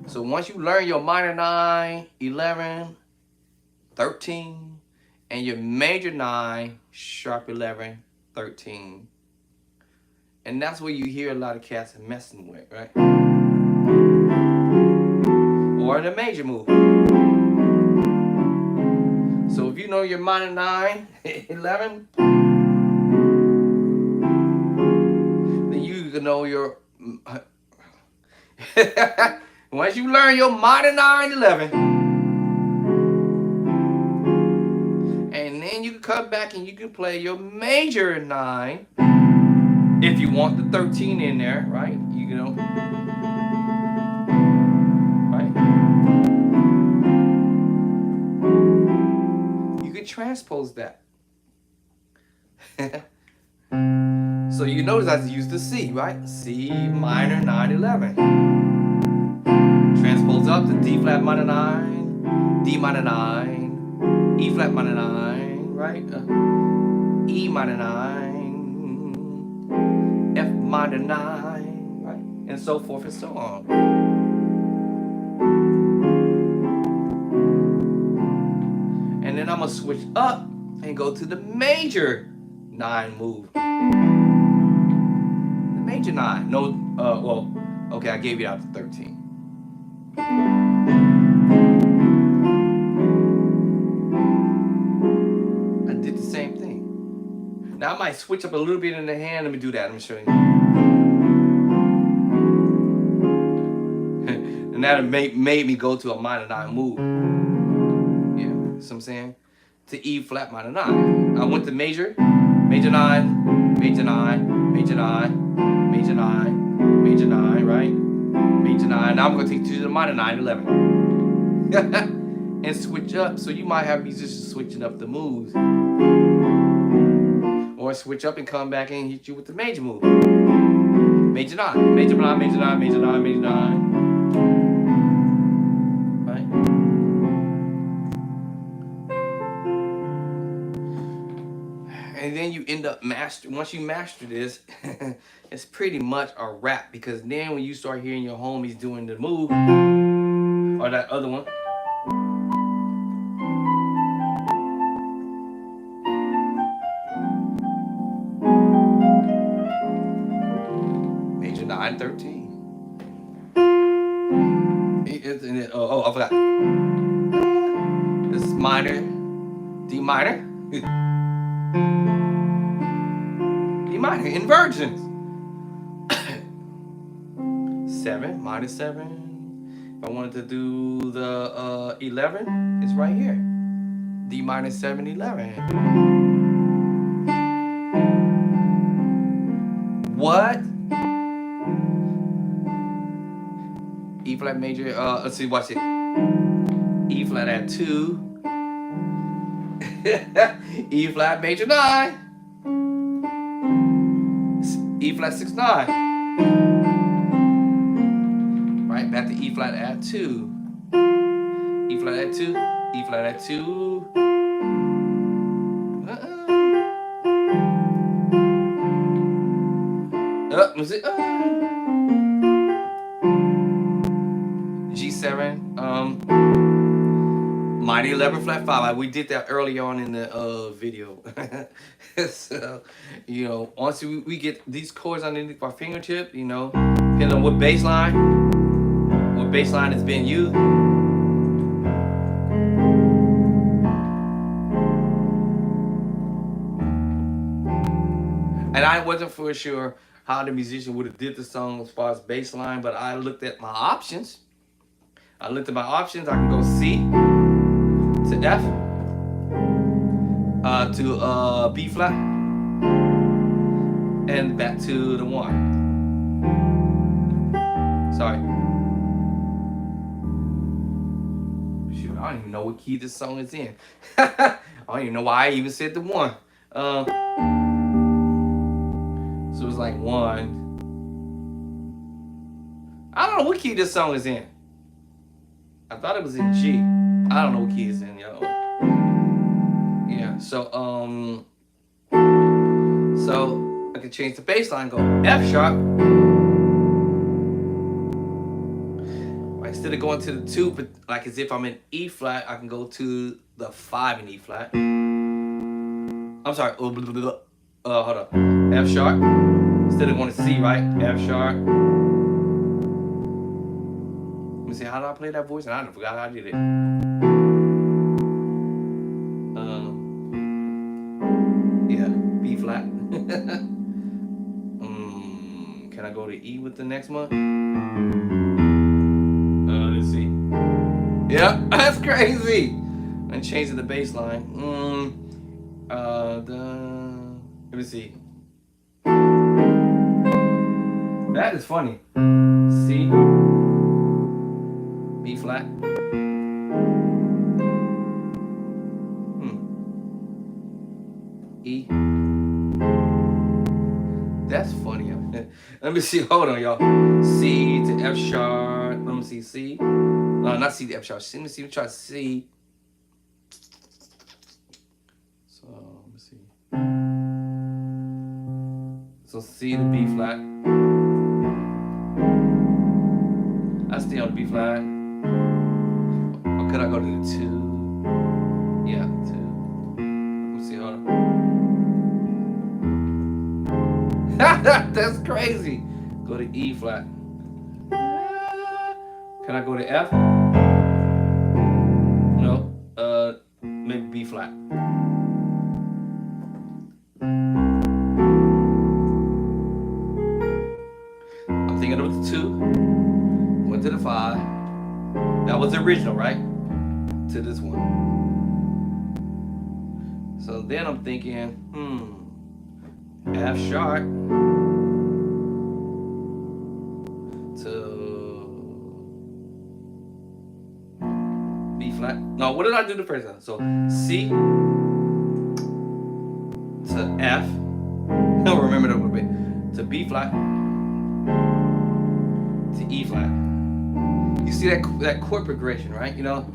So once you learn your minor 9, 11, 13, and your major 9, sharp 11, 13. And that's where you hear a lot of cats messing with, right? Or the major move. So if you know your minor 9, 11, then you can know your... Once you learn your minor 9, 11, and then you can come back and you can play your major 9, if you want the 13 in there, right? You know, right? You can transpose that. So you notice I used the C, right? C minor 9/11. Transpose up to D flat minor 9, D minor 9, E flat minor 9, right? E minor 9, F minor 9, right? And so forth and so on. And then I'm gonna switch up and go to the major 9 move. The major 9. No, well, okay, I gave you out to 13. I did the same thing. Now I might switch up a little bit in the hand. Let me do that. Let me show you. And that made me go to a minor 9 move. Yeah, see what I'm saying? To E flat minor 9. I went to major 9, major 9, major 9, major 9, major 9, right? Major 9. Now I'm going to take you to the minor 9, 11. And switch up. So you might have musicians switching up the moves. Or switch up and come back and hit you with the major move. Major 9, major 9, major 9, major 9, major 9. Right? And then you end up once you master this, it's pretty much a wrap, because then when you start hearing your homies doing the move, or that other one, major 9, 13. Oh, I forgot. This is minor, D minor. D minor, inversions. 7, minor 7. If I wanted to do the 11, it's right here. D minor 7, 11. What? E flat major, let's see, watch it. E flat at 2. E flat major 9. E flat 6, 9. Right, back to E flat at 2. E flat at 2. E flat at 2. Was it? G7. Minor 11 flat 5. We did that early on in the video. So, you know, once we get these chords underneath our fingertip, you know, depending on what bass line is being used. And I wasn't for sure how the musician would have did the song as far as bass line, but I looked at my options. I can go C to F, to B flat, and back to the 1. Sorry. Shoot, I don't even know what key this song is in. I don't even know why I even said the 1. So it's like 1. I don't know what key this song is in. I thought it was in G. I don't know what key it's in, y'all. Yeah, so I can change the bass line, go F sharp. Instead of going to the 2, but like as if I'm in E flat, I can go to the 5 in E flat. I'm sorry. Hold up. F sharp. Instead of going to C, right? F sharp. Let me see, how did I play that voice? And I forgot how I did it. Yeah, B flat. Can I go to E with the next one? Let's see. Yeah, that's crazy. I'm changing the bass line. Let me see. That is funny. C, B flat. E. That's funny. Let me see. Hold on, y'all. C to F sharp. Let me see. C. No, not C to F sharp. Let me see. We try C. So let me see. So C to B flat. I stay on B flat. Or could I go to the 2? Yeah, 2. Let me see. Hold on. That's crazy. Go to E flat. Can I go to F? No. Maybe B flat. I'm thinking of the 2. Went to the 5. That was the original, right? To this one. So then I'm thinking, F sharp. no, what did I do the first time? So C to F. No, remember that a little bit. To B flat. To E flat. You see that chord progression, right? You know,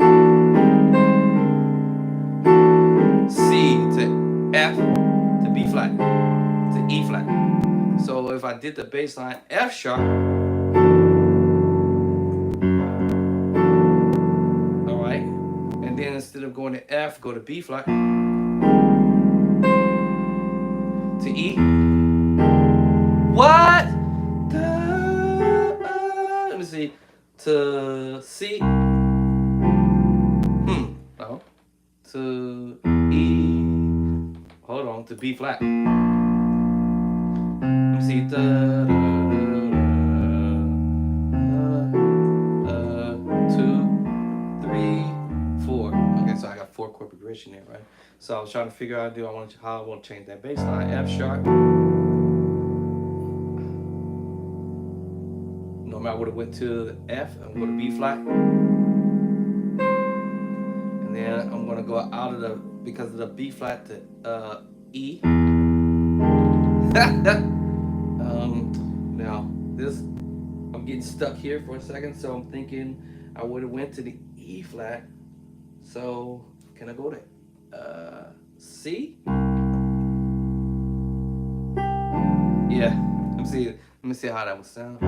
C to F to B flat to E flat. So if I did the bass line F sharp, all right, and then instead of going to F, go to B flat to E. What? Let me see. To C. No. To E. Hold on. To B flat. Let me see. 2, 3, 4. Okay, so I got 4 chord progression there, right? So I was trying to figure out how I want to change that bass line. F sharp. Normally I would have went to the F and go to B flat. And then I'm gonna go out of because of the B flat to E. Now this, I'm getting stuck here for a second, so I'm thinking I would have went to the E flat. So can I go to C? Yeah. Let me see how that would sound.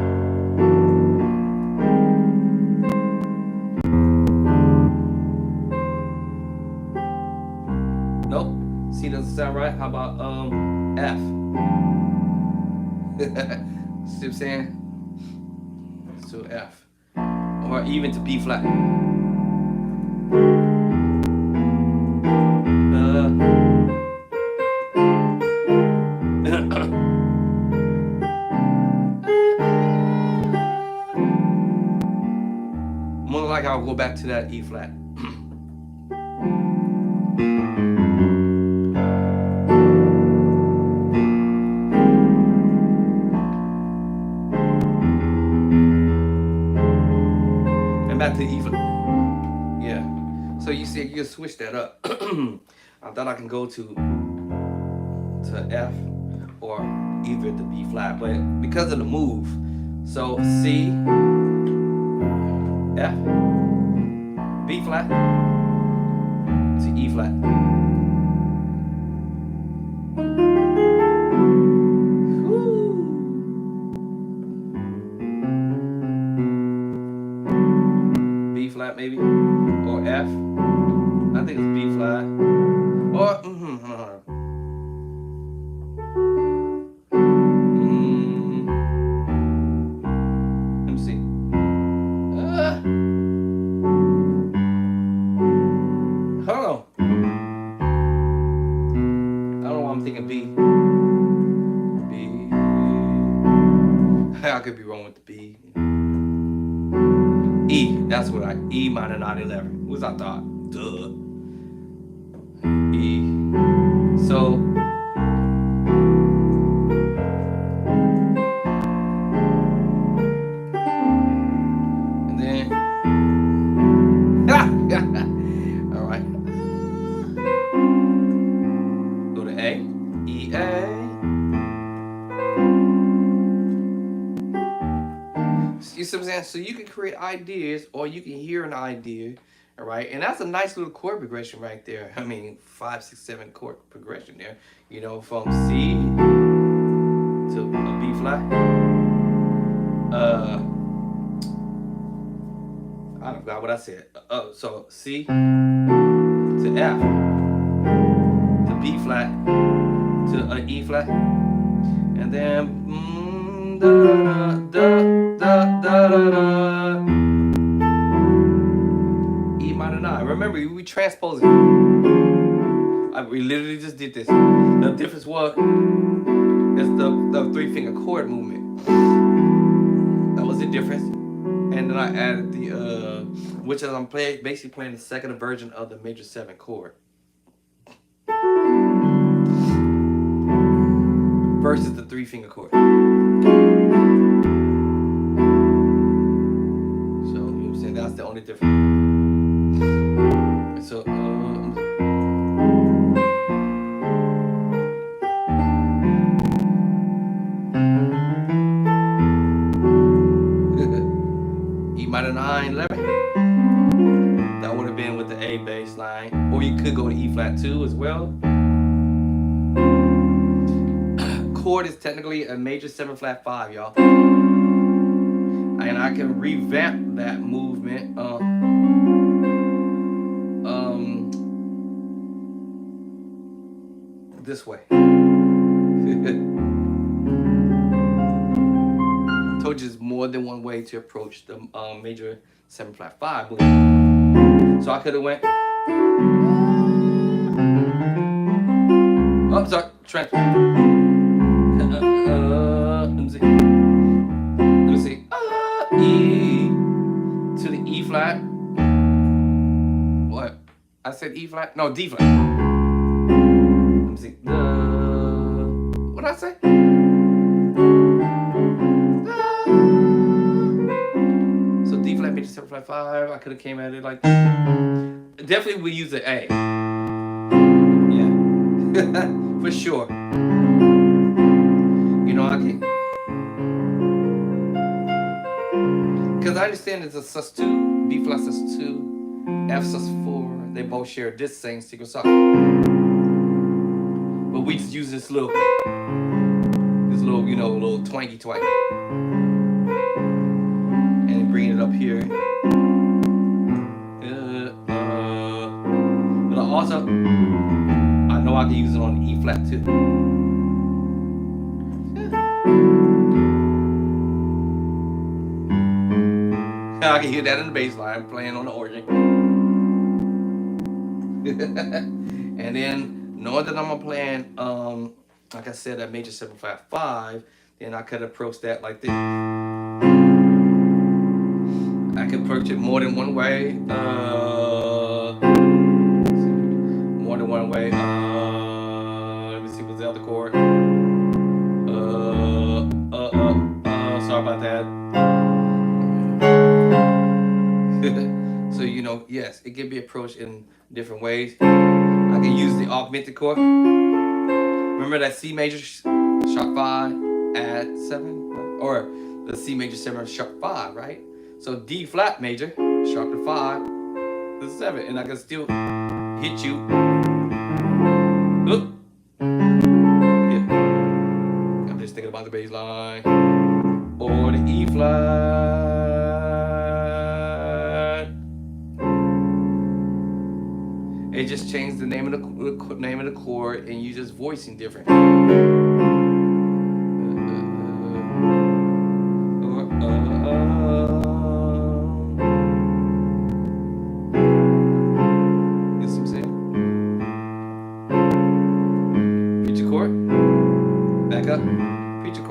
Nope. C doesn't sound right. How about F? See what I'm saying? So F. Or even to B flat. More like I'll go back to that E flat. And back to E flat. Yeah. So you see, you can switch that up. I thought I can go to F or either to B flat, but because of the move, so C, F, B flat to E flat. Woo. B flat maybe, or F. I think it's B flat, or let me see. Hold on. I don't know why I'm thinking B. I could be wrong with the B. E. That's what E minor 9/11. What's I thought? Duh. E. So. And then. All right. Go to A. E, A. You see what I'm saying? So you can create ideas, or you can hear an idea, all right? And that's a nice little chord progression right there. I mean, 5, 6, 7 chord progression there. You know, from C to a B flat. I forgot what I said. So C to F to B flat to E flat, and then da da da da da da. E minor 9. Remember, we transposing. We literally just did this. The difference was is the 3-finger chord movement. That was the difference. And then I added the which is I'm basically playing the second version of the major 7 chord. Versus the 3-finger chord. So, you know what I'm saying? That's the only difference. line 11. That would have been with the A bass line. Or you could go to E flat 2 as well. Chord is technically a major 7 flat 5, y'all. And I can revamp that movement this way. I told you there's more than one way to approach the major 7 flat 5 movement. So I could have went. Oh, sorry, Trent. Let me see. Let me see. E to the E flat. What? I said E flat? No, D flat. Let me see. What did I say? So D flat major 7 flat 5. I could have came at it like. Definitely we use the A. Yeah. For sure. You know, I can. Because I understand it's a sus2, B flat sus2, F sus4. They both share this same secret sauce. But we just use this little, you know, little twanky twang. And bring it up here. But also, I know I can use it on the E flat too. I can hear that in the bass line playing on the organ. And then knowing that I'm playing, like I said, that major 7 flat 5, then I could approach that like this. I could approach it more than one way. More than one way. Let me see what's the other chord. Sorry about that. So, you know, yes, it can be approached in different ways. I can use the augmented chord. Remember that C major sharp 5 at 7? Or the C major 7 sharp 5, right? So D flat major sharp to 5 to 7. And I can still hit you. Oop. Yeah. I'm just thinking about the bass line. Or the E flat. It just changed the name of the chord, and you just voicing different. You see what I'm saying? Preacher chord, back up. Preacher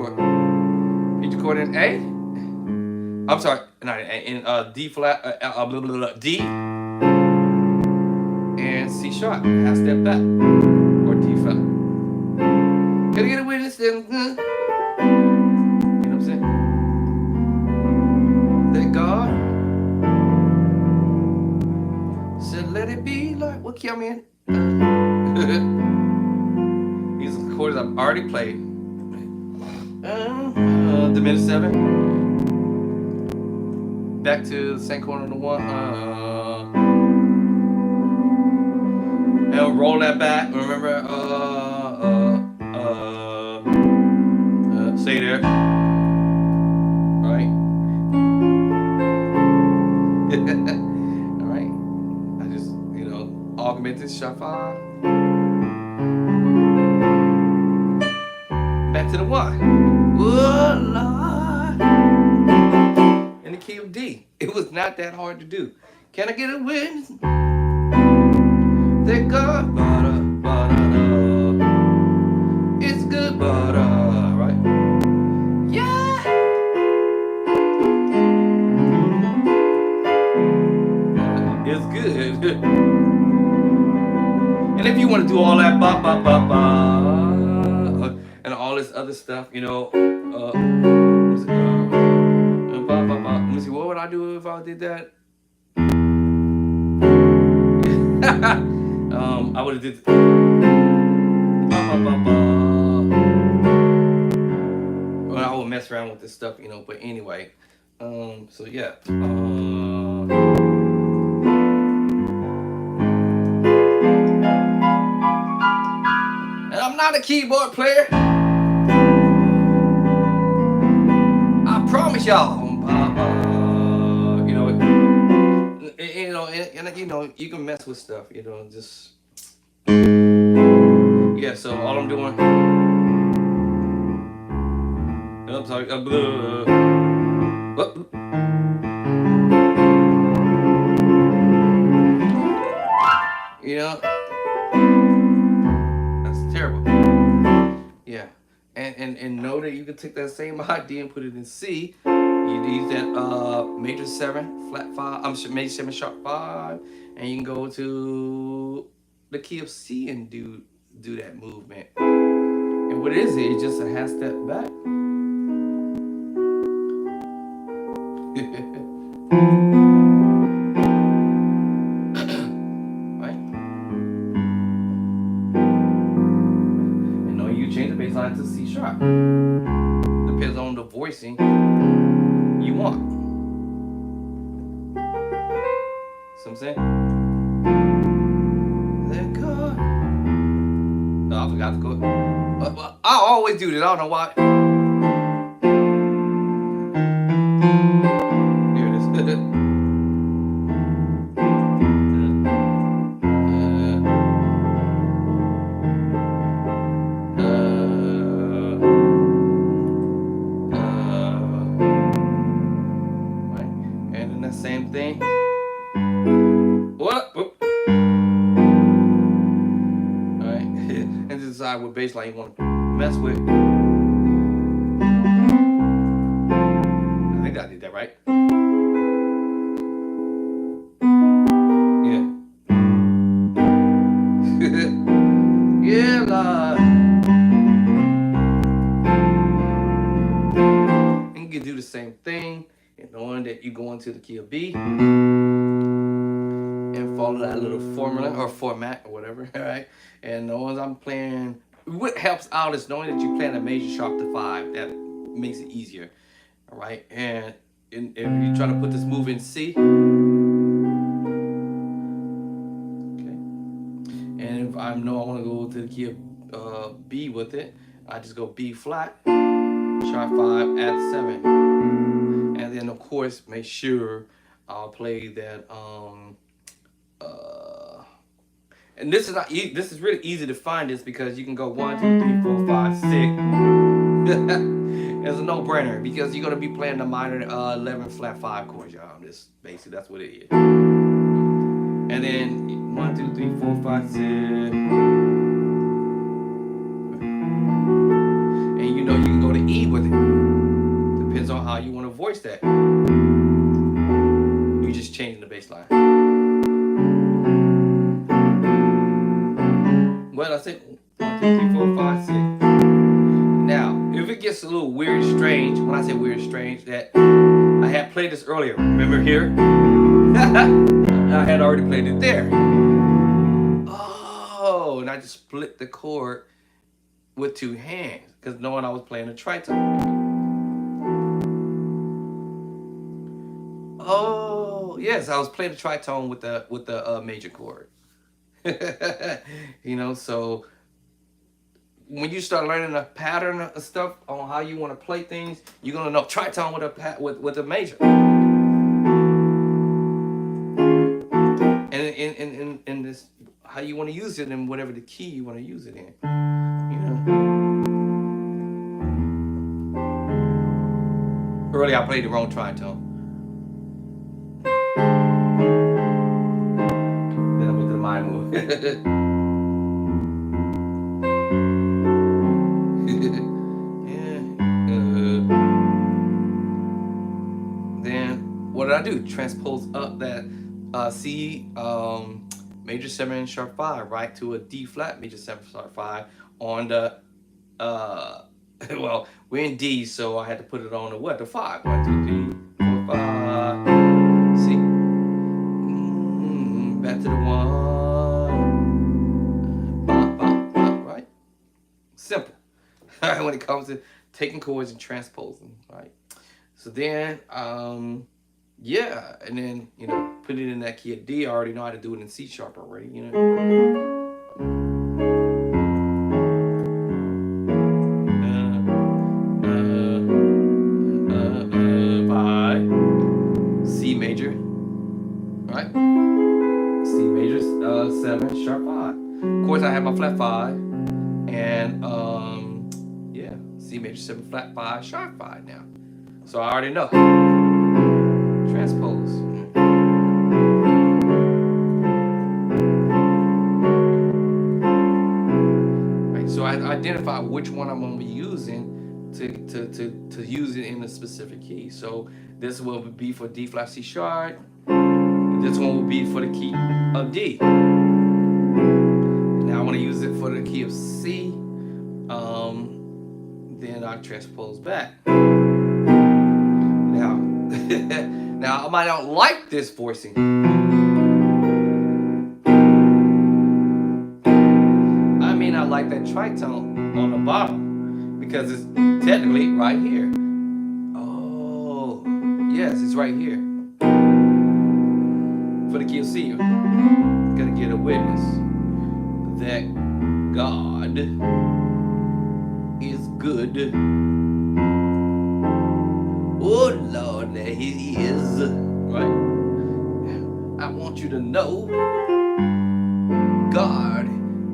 chord in A. I'm sorry, not in D flat, D. And C sharp, half step back, or D flat. Can I get a witness then? You know what I'm saying? Thank God. Said, let it be like, what key I'm in? These are the chords I've already played. Diminished 7. Back to the same chord on the 1. And roll that back. Remember, stay there. Right? All right. I just, you know, augmented sharp 5. Back to the 1. Oh, Lord. In the key of D. It was not that hard to do. Can I get a witness? Thank God, it's good, right? Yeah. It's good. And if you want to do all that ba ba ba ba and all this other stuff, you know, ba ba ba. Let me see, what would I do if I did that? I would have did. Well, I would mess around with this stuff, you know. But anyway, so yeah. I'm not a keyboard player. I promise y'all. You can mess with stuff. Just yeah. So all I'm doing. I'm sorry. That's terrible. Yeah, and know that you can take that same idea and put it in C. You use that major 7 flat 5. Major 7 sharp 5, and you can go to the key of C and do that movement. And what it is just a half step back. Right? And know you change the bass line to C sharp. Depends on the voicing you want. See what I'm saying? Let go. No, I forgot the chord. I always do that. I don't know why. Here it is. Right? And then that same thing. What? Whoop. Alright. And decide what bass line you want to mess with. I think I did that right. Yeah. Yeah, Lord. And you can do the same thing, and knowing that you go into the key of B and follow that little formula or format or whatever, right? And the ones I'm playing, what helps out is knowing that you play a major sharp to 5. That makes it easier, all right? And if you're trying to put this move in C, okay, and if I know I want to go to the key of B with it, I just go B flat, sharp 5, add 7, and then of course make sure I'll play that and this is not this is really easy to find this because you can go 1, 2, 3, 4, 5, 6. It's a no-brainer because you're gonna be playing the minor 11 flat 5 chords, y'all. This basically that's what it is. And then 1, 2, 3, 4, 5, 6. And you can go to E with it. Depends on how you want to voice that. You just changing the bass line. Well, I said 1, 2, 3, 4, 5, 6. Now, if it gets a little weird, strange, when I say weird, strange, that I had played this earlier. Remember here? I had already played it there. Oh, and I just split the chord with 2 hands because knowing I was playing a tritone. Oh, yes, I was playing the tritone with the major chord. So when you start learning a pattern of stuff on how you want to play things, you're gonna know tritone with a major. And this how you want to use it in whatever the key you want to use it in. Earlier I played the wrong tritone. Then I went to the mind move. Then what did I do? Transpose up that C major 7 sharp 5 right to a D flat major 7 sharp 5 on the well, we're in D, so I had to put it on the what? The 5. 1, 2, 3, 4, 5. See? Back to the 1. Right? Simple. When it comes to taking chords and transposing, right? So then, yeah, and then put it in that key of D. I already know how to do it in C sharp already, flat 5, and yeah, C major 7 flat 5 sharp 5 now. So I already know. Transpose. Right, so I identify which one I'm going to be using to use it in a specific key. So this will be for D flat C sharp. This one will be for the key of D. Now I want to use it for the key of C. Then I transpose back. Now, now I might not like this voicing. I may not like that tritone on the bottom because it's technically right here. Oh, yes, it's right here. For the key of C, I'm gonna get a witness that God is good. Oh Lord, there He is. Right? I want you to know God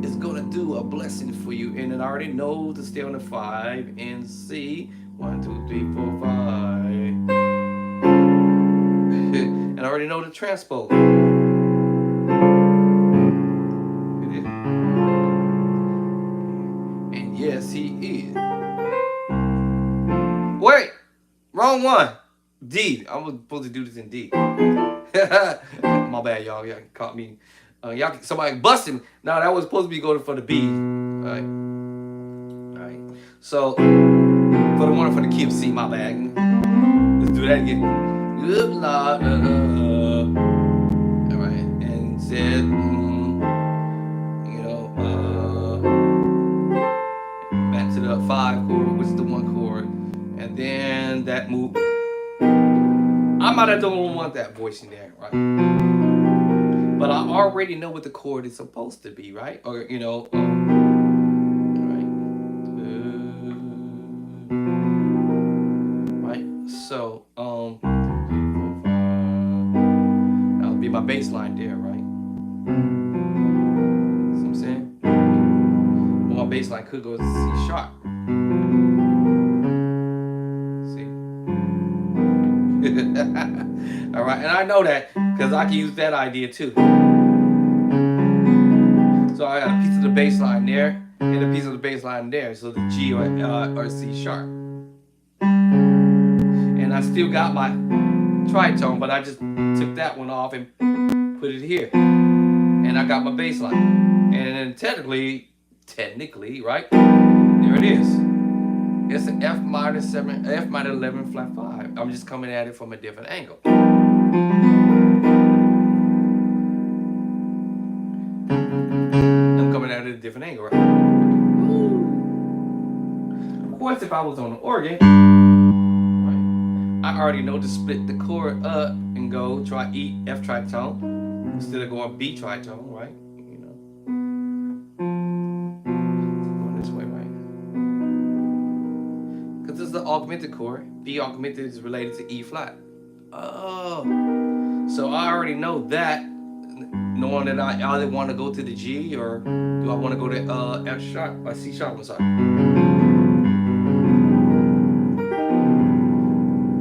is gonna do a blessing for you, and I already know to stay on the 5 and C. 1, 2, 3, 4, 5. And I already know the transpose. And yes, He is. Wait, wrong one. D. I was supposed to do this in D. My bad, y'all. Y'all caught me. Y'all, somebody busted me. No, that was supposed to be going for the B. All right. So for the one for the key of C, my bad. Let's do that again. Good Lord. All right, and said, back to the 5 chord, which is the 1 chord, and then that move. I might have don't want that voice in there, right? But I already know what the chord is supposed to be, right? Or right? So that'll be my bass line there, right? See what I'm saying? Well, my bass line could go to C sharp. All right, and I know that because I can use that idea too. So I got a piece of the bass line there and a piece of the bass line there, so the G or C sharp. And I still got my tritone, but I just took that one off and put it here. And I got my bass line. And then technically, right? There it is. It's an F minor 7, F minor 11 flat 5. I'm just coming at it from a different angle. I'm coming at it at a different angle, right? Of course, if I was on the organ, right, I already know to split the chord up and go try E, F tritone instead of going B tritone, right? This is the augmented chord. B augmented is related to E flat. Oh, so I already know that, knowing that I either want to go to the G or do I want to go to F sharp or C sharp? I'm sorry.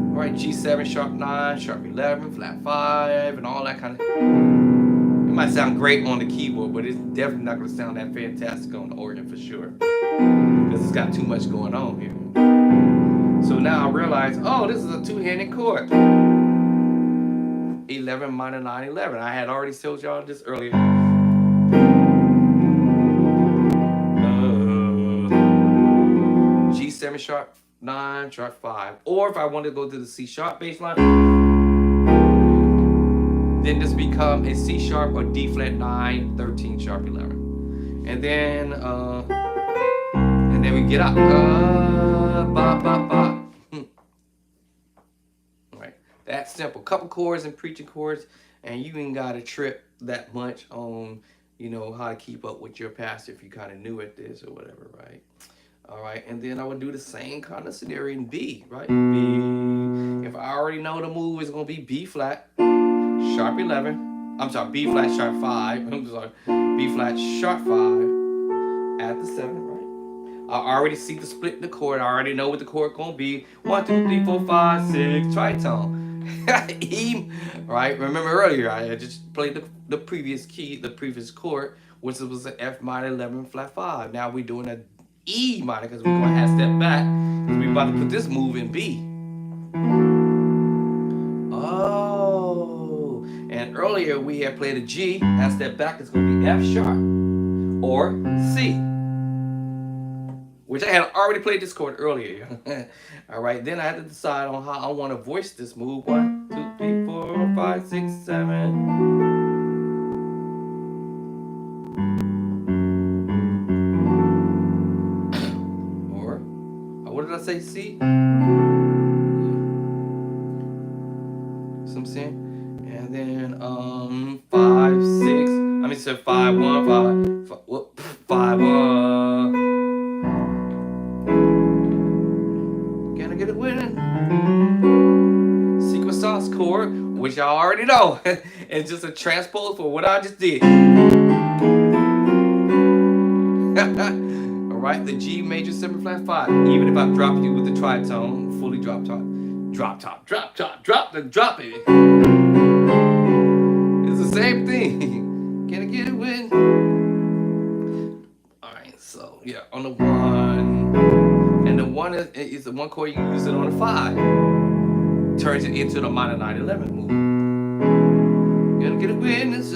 All right, G7, sharp 9, sharp 11, flat 5, and all that kind of. It might sound great on the keyboard, but it's definitely not going to sound that fantastic on the organ for sure, because it's got too much going on here. So now I realize, oh, this is a 2-handed chord. 11 minor 9, 11. I had already told y'all this earlier. G7 sharp 9, sharp 5. Or if I wanted to go to the C sharp bass line, then this become a C sharp or D flat 9, 13 sharp 11. And then we get out. Ba, ba, ba. Right. That's simple. Couple chords and preaching chords, and you ain't got to trip that much on, how to keep up with your pastor if you kind of new at this or whatever, right? All right, and then I would do the same kind of scenario in B, right? B. If I already know the move is going to be B flat, sharp 11. I'm sorry, B flat, sharp 5. I'm sorry, B flat, sharp 5. add the 7, right? I already see the split in the chord. I already know what the chord gonna be. 1, 2, 3, 4, 5, 6, tritone. E, right? Remember earlier, I just played the previous key, the previous chord, which was an F minor 11 flat 5. Now we're doing a E minor because we're going to half step back because we're about to put this move in B. Oh, and earlier we had played a G, half step back, it's going to be F sharp or C, which I had already played this chord earlier. All right, then I had to decide on how I want to voice this move. 1, 2, 3, 4, 5, 6, 7. Or, what did I say? C? So I'm saying, and then 5, 6. I mean, so 5, 1, 5, 5, Can I get it winning? Secret sauce chord, which y'all already know. It's just a transpose for what I just did. Alright, the G major 7 flat 5. Even if I drop you with the tritone, fully drop top. Drop top, drop top, drop the drop it. It's the same thing. Can I get it with? Alright, so yeah, on the 1. And the 1 is the 1 chord, you can use it on the 5. Turns it into the minor 9/11 move. Gotta get a witness.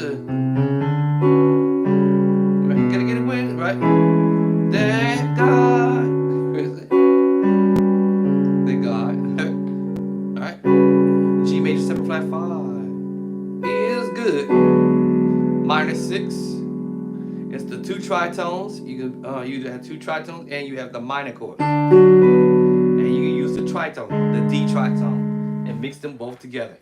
Right? Gotta get a witness, right? Thank God. Thank God. Alright. G major 7 flat 5 is good. Minor 6. It's the 2 tritones. You can you have 2 tritones and you have the minor chord. And you can use the tritone, the D tritone, and mix them both together.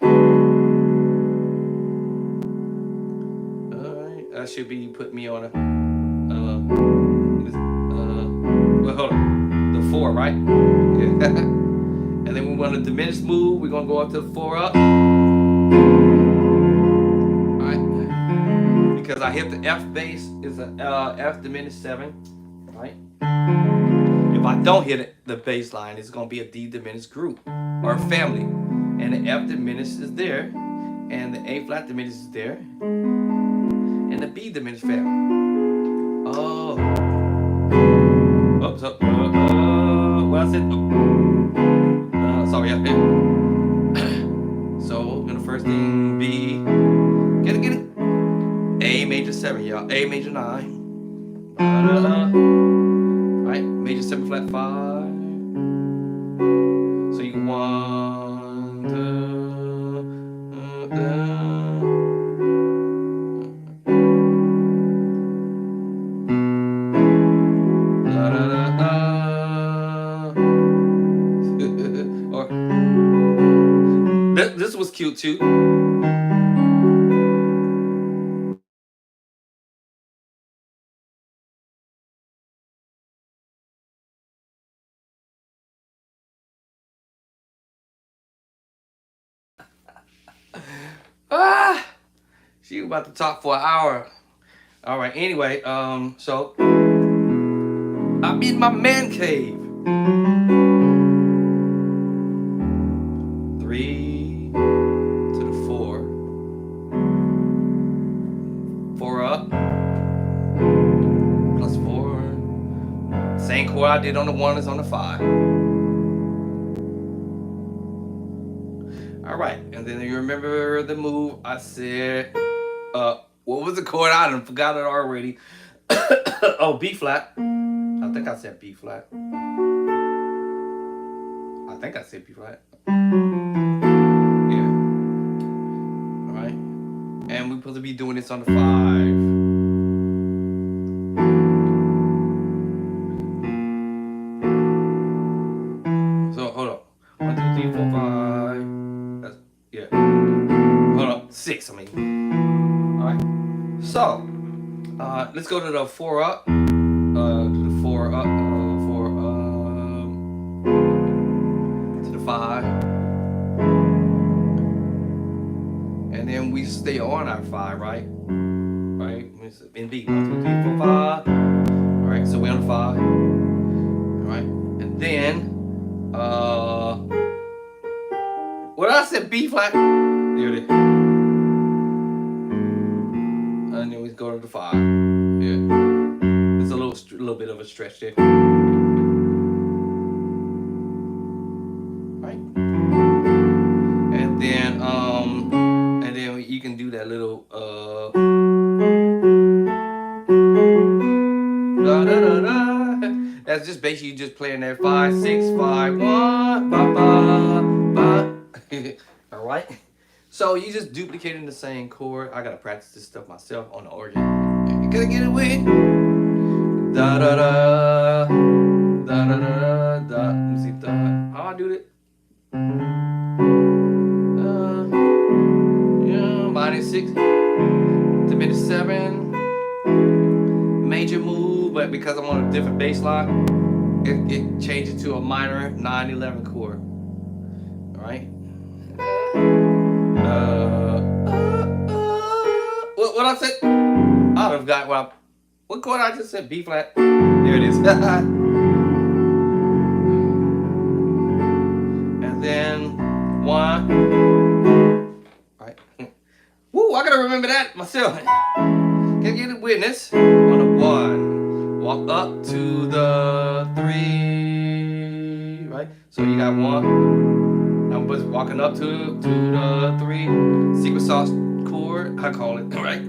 Alright, that should be put me on a well, hold on. The 4, right? Yeah. And then we want a diminished move. We're gonna go up to the 4 up. Alright. Because I hit the F bass, it's a F diminished 7, right? If I don't hit it, the bass line, it's gonna be a D diminished group or family. And the F diminished is there, and the A flat diminished is there, and the B diminished family. Oh. Oops, what I said? Sorry, I hit. So, gonna first thing B. Get it. A major 7, y'all. A major 9. Right? Major 7 flat 5. So you want or this was cute too. She about to talk for an hour. All right. Anyway, so I'm in my man cave. 3 to the 4. 4 up. Plus 4. Same chord I did on the 1 is on the 5. All right, and then you remember the move I said. What was the chord? I done forgot it already. Oh, B flat. I think I said B flat. I think I said B flat. Yeah. All right. And we're supposed to be doing this on the 5. So hold up. 1, 2, 3, 4, 5. That's, yeah. Hold up. 6. I mean. All right. So let's go to the 4 up. To the 4 up. 4 to the 5. And then we stay on our 5, right? Right? In B. 1, 2, 3, 4, 5. Alright, so 5. All right, and then what I said B flat. There it is. And then we go to the 5. Yeah, it's a little bit of a stretch there. Right, and then you can do that little da, da, da, da. That's just basically just playing that 5, 6, 5, 1, ba, ba, ba. All right. So you just duplicating the same chord. I gotta practice this stuff myself on the organ. You gotta get it with da da da da da da da. Let me see how I do it. Yeah, minor 6 to minor 7. Major move, but because I'm on a different bass line, it changes to a minor 9/11 chord. All right. What I said? I don't got what chord I just said? B flat. There it is. And then 1. Right. Woo! I gotta remember that myself. Can get a witness on the 1. Walk up to the 3. Right. So you got 1. I'm just walking up to the 3. Secret sauce chord. I call it. Right.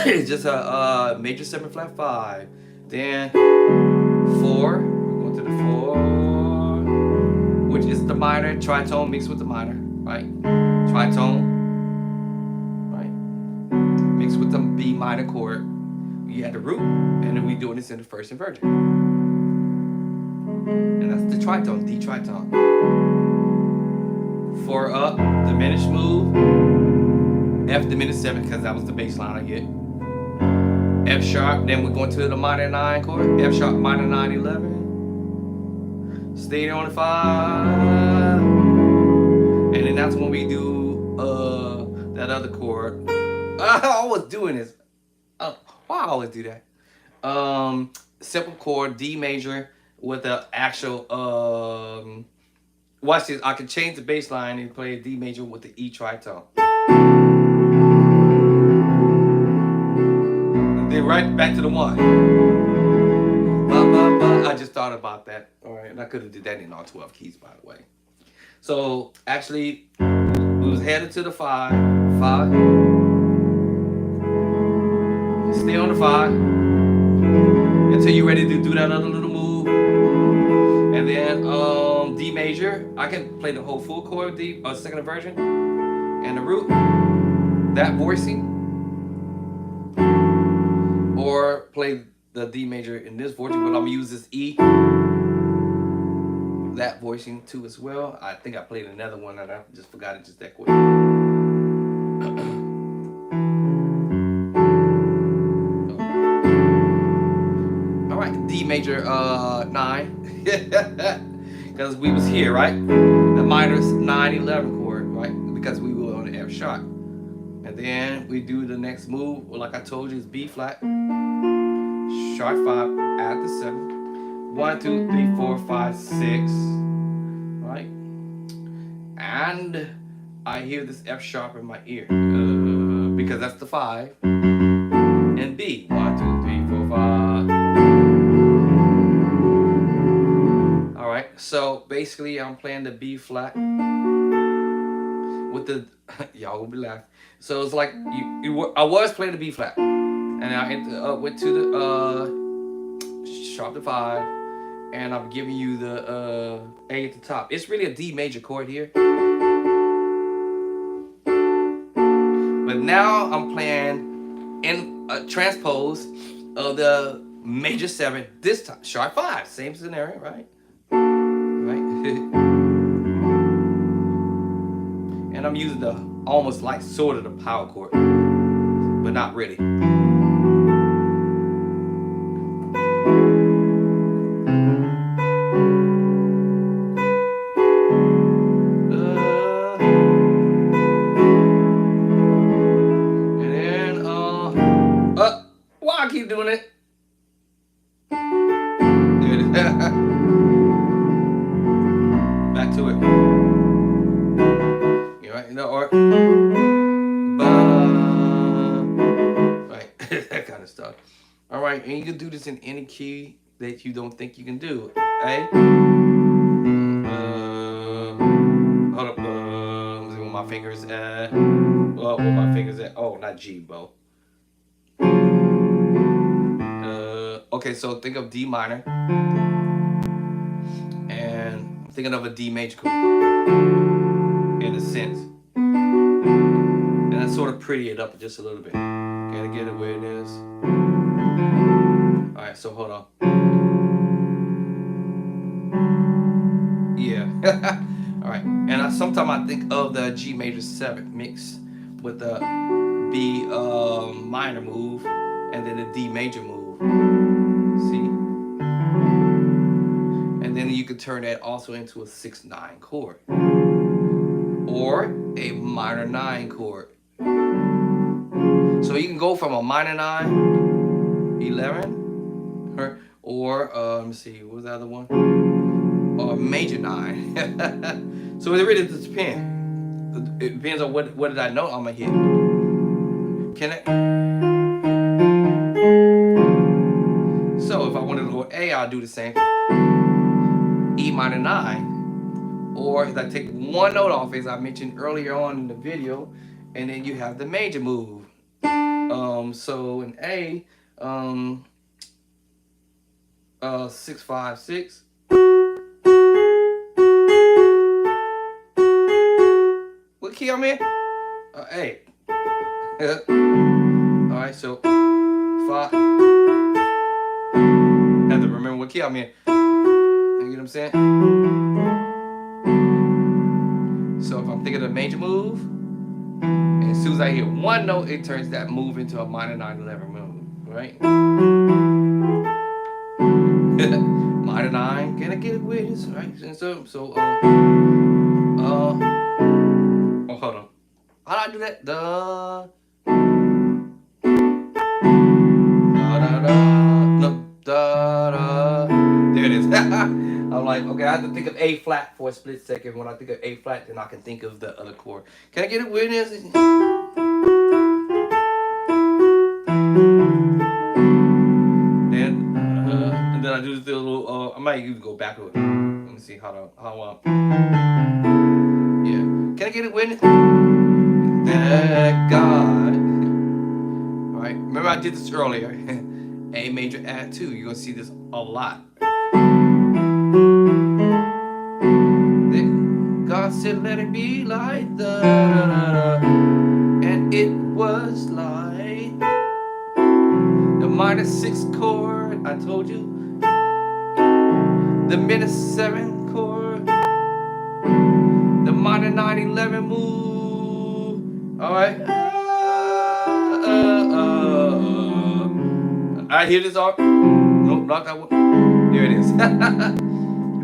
It's just a major 7 flat 5. Then 4. We're going to the 4, which is the minor tritone mixed with the minor, right? Tritone, right? Mixed with the B minor chord. You had the root, and then we doing this in the first inversion, and that's the tritone, D tritone. 4 up, diminished move. F diminished 7 because that was the bass line I get. F sharp, then we're going to the minor 9 chord. F sharp, minor 9/11. Stay there on the 5. And then that's when we do that other chord. I was doing this. Why I always do that? Simple chord, D major with the actual watch this. I can change the bass line and play a D major with the E tritone. Then right back to the 1. Ba, ba, ba. I just thought about that. All right, and I could have did that in all 12 keys, by the way. So actually, we was headed to the 5. 5. Stay on the 5 until you're ready to do that other little move. And then D major. I can play the whole full chord, D, second inversion, and the root. That voicing. Or play the D major in this voicing, but I'm gonna use this E, that voicing too as well. I think I played another one that I just forgot it just that quick. All right, D major 9, because we was here, right? The minor 9/11 chord, right? Because we were on the F sharp. And then we do the next move, like I told you, is B flat, sharp 5, add the 7, 1, 2, 3, 4, 5, 6, right? And I hear this F sharp in my ear because that's the 5, and B, 1, 2, 3, 4, 5. All right, so basically I'm playing the B flat with the y'all will be laughing. So it's like I was playing the B flat, and I went to the sharp to 5, and I'm giving you the A at the top. It's really a D major chord here, but now I'm playing in a transpose of the major 7. This time sharp 5, same scenario, right? Right. And I'm using the almost like sort of the power chord, but not really. And then why I keep doing it? Back to it. You right, you know, or right, that kind of stuff. All right, and you can do this in any key that you don't think you can do. A. Hold up. Let's see where my fingers at. Oh, where my fingers at? Oh, not G, bro. Okay, so think of D minor, and I'm thinking of a D major chord in a sense, and I sort of pretty it up just a little bit. Gotta get it where it is. All right, so hold on. Yeah. All right, and sometimes I think of the G major 7 mixed with the B minor move and then the D major move. See? And then you could turn that also into a 6/9 chord or a minor 9 chord. So you can go from a minor 9, 11, or let me see, what was the other one? Or major 9. So it really depends. It depends on what did I know I'm gonna hit. Can it? So if I wanted to go A, I'll do the same. E minor 9. Or if I take one note off, as I mentioned earlier on in the video, and then you have the major move. So in A, 6, 5, 6. What key I'm in? A. All right, so 5. Have to remember what key I'm in. You get what I'm saying? So if I'm thinking of the major move, and as soon as I hear one note, it turns that move into a minor 9/11 move, right? Minor 9, can I get it with this, right? And so oh, hold on. How do I do that? There it is. I'm like, okay, I have to think of A flat for a split second. When I think of A flat, then I can think of the other chord. Can I get it with this? And then I do this little. I might even go backward. Let me see how. Yeah. Can I get it with that God? All right. Remember I did this earlier. A major add 2. You're gonna see this a lot. God said, "Let it be like and it was like the minor 6 chord. I told you the minor 7 chord, the minor 9/11 move. All right. I hear this all. Nope, not that one. There it is. All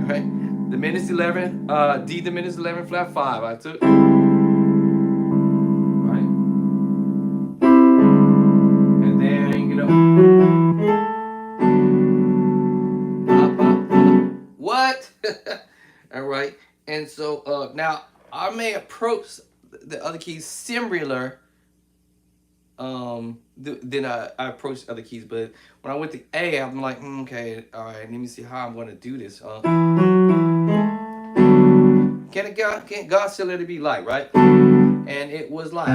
right. The minus 11, D diminished 11 flat 5. I took. Right. And then, you know. What? All right. And so now I may approach the other keys similar. Then I approached other keys, but when I went to A, I'm like, okay, all right, let me see how I'm gonna do this. Can God still let it be light, right? And it was like, all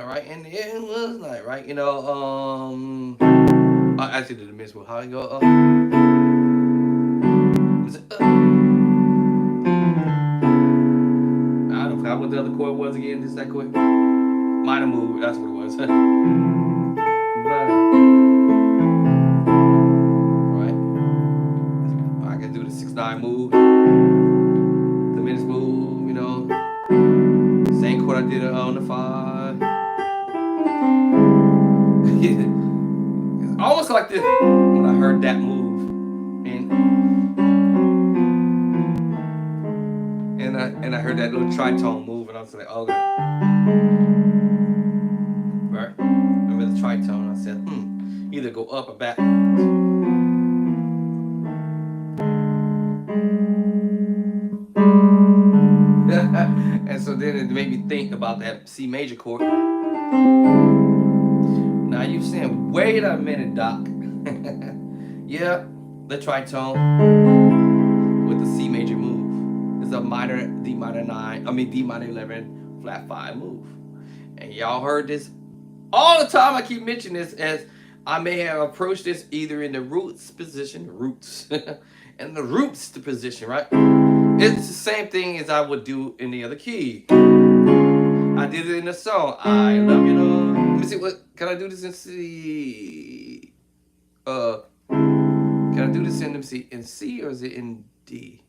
right, and it was like, right, you know, I actually did the miss one. How you go? I don't forgot what the other chord was again. Just that chord. Minor move. That's what it was. Right. I can do the 6/9 move. The minutes move. You know. Same chord I did on the 5. It's almost like this when I heard that move, and I heard that little tritone move, and I was like, okay, right? Remember the tritone? I said, either go up or back. so then it made me think about that C major chord. Now you're saying, wait a minute, Doc. Yeah, the tritone with the C major move is a minor D minor 9, D minor 11 flat 5 move. And y'all heard this all the time. I keep mentioning this as I may have approached this either in the roots position, and the roots position, right? It's the same thing as I would do in the other key. I did it in the song. I love you, Lord. Let me see, what can I do this in C? Can I do this in, let me see, in C or is it in D?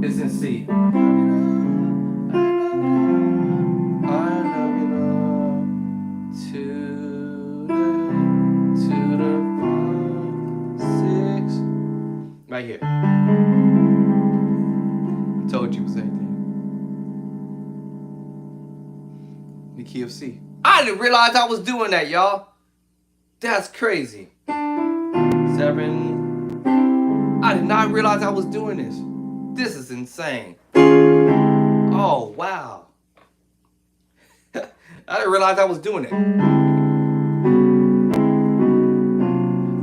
It's in C. Right here. I told you it was anything. The key of C. I didn't realize I was doing that, y'all. That's crazy. 7. I did not realize I was doing this. This is insane. Oh, wow. I didn't realize I was doing it.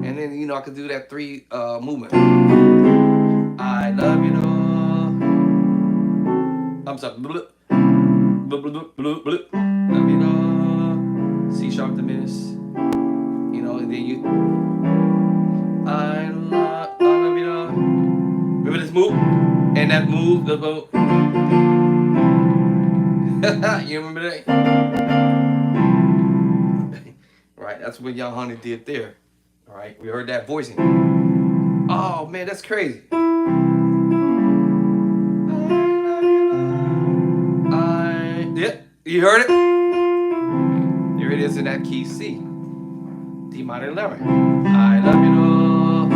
And then, I could do that 3 movement. I love you, Lord. I'm sorry. Love you, Lord. C sharp diminished. And then you. I love you, Lord. Remember this move? And that move, the move. You remember that? Right, that's what Young Honey did there. All right, we heard that voicing. Oh man, that's crazy. Yeah, you heard it? There it is in that key C. D minor 11. I love you, Lord.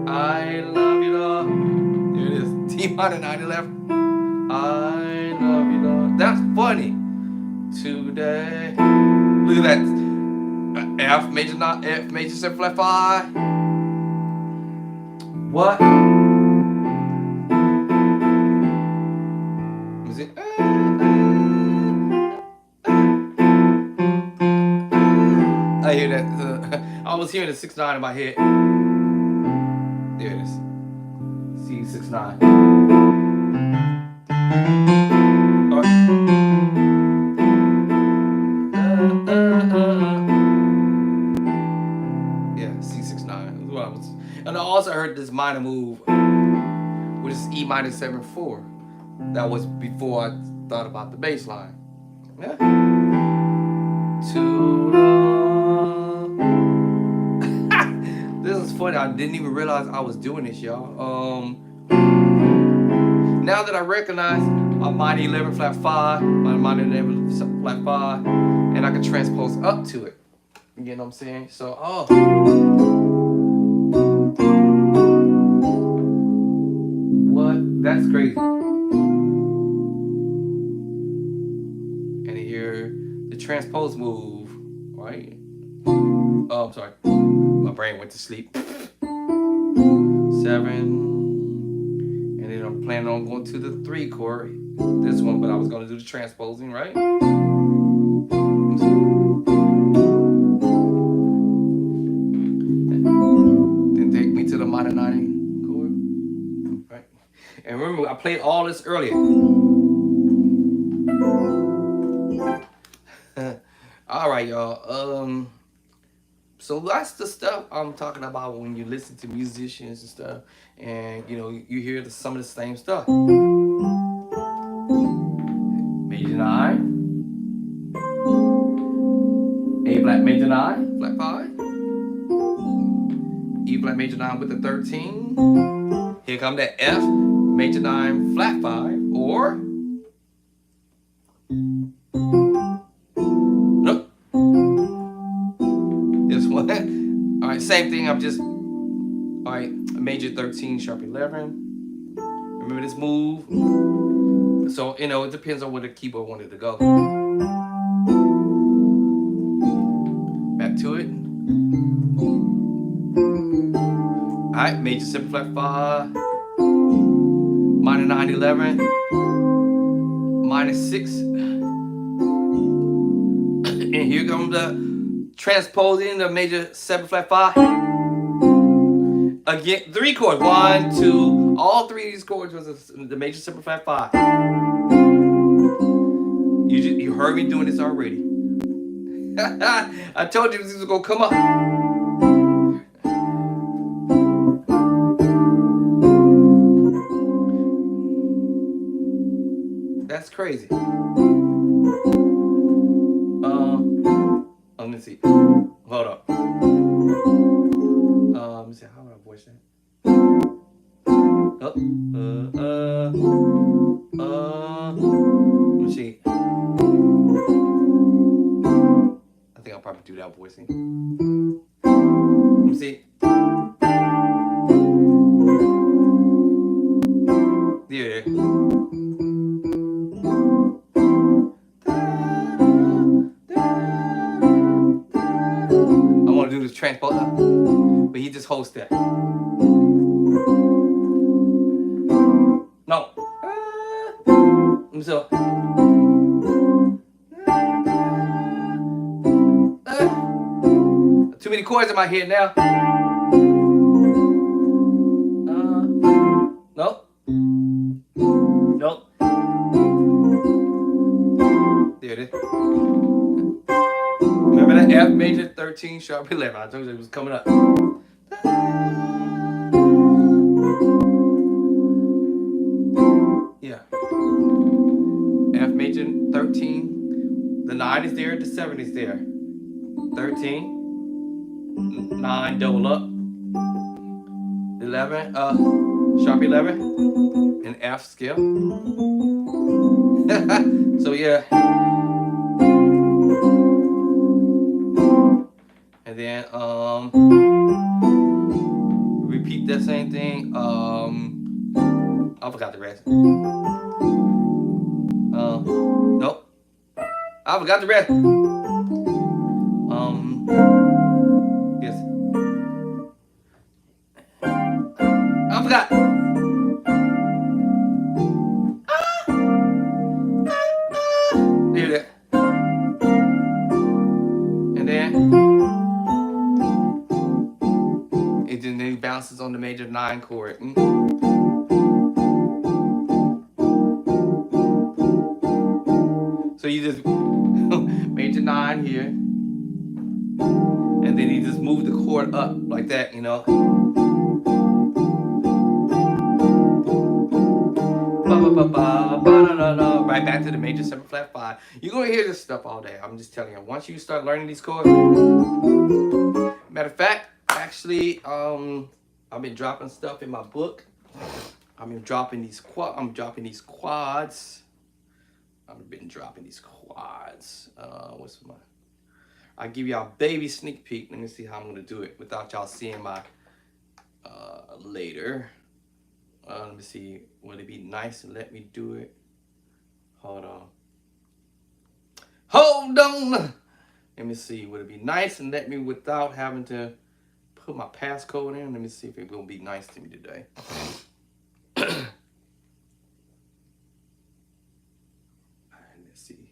I love you, Lord. There it is. D minor 9/11. I love you, Lord. That's funny. Today. Look at that. F major 9, F major 7 flat 5. What? Is it? I hear that. I was hearing the 6/9 in my head. There it is. C 6/9. Yeah, C 6/9. What I was, and I also heard this minor move, which is E minor 7/4. That was before I thought about the bass line. Yeah. This is funny. I didn't even realize I was doing this, y'all. Now that I recognize my minor 11 flat 5, my minor 11 flat 5, and I can transpose up to it. You know what I'm saying? So, what? That's crazy. And here, the transpose move, right? Oh, I'm sorry. My brain went to sleep. 7. And then I'm planning on going to the 3 chord. This one, but I was going to do the transposing, right? Then take me to the minor 9 chord. Right? And remember, I played all this earlier. All right, y'all. So that's the stuff I'm talking about when you listen to musicians and stuff, and you hear some of the same stuff. Major 9, A flat major 9, flat 5, E flat major 9 with the 13. Here come that F major 9 flat 5, or all right, same thing. All right, major 13, sharp 11. Remember this move? So, it depends on where the keyboard wanted to go. Back to it. Alright, major 7 flat 5, minor 9 11, minor 6, and here comes the transposing the major 7 flat 5. Again, 3 chords. 1, 2, all 3 of these chords was the major 7 flat 5. You heard me doing this already. I told you this was gonna come up. That's crazy. Let me see. Hold up. Let me see. How would I voice that? Let me see. I think I'll probably do that voicing. Let me see. Yeah. I want to do this transpose, but he just hosts that. No. So. Too many chords in my head now. Nope. Nope. There it is. Remember that F major 13 sharp 11? I told you it was coming up. Yeah. F major 13. The 9 is there, the 7 is there. 13. 9 double up. 11, sharp 11, and F scale. So yeah. And then repeat that same thing. I forgot the rest. Nope. I forgot the rest. Yes. I forgot. There it is. And then it bounces on the major 9 chord. So you just major 9 here, and then you just move the chord up like that, you know. Right back to the major 7 flat 5. You're gonna hear this stuff all day. I'm just telling you. Once you start learning these chords, matter of fact, actually, I've been dropping stuff in my book. I've been dropping these quads. I've been dropping these quads. What's my? I'll give y'all a baby sneak peek. Let me see how I'm gonna do it without y'all seeing my later. Let me see. Would it be nice to let me do it? Hold on. Hold on. Let me see. Would it be nice and let me without having to put my passcode in? Let me see if it's gonna be nice to me today. Let's see.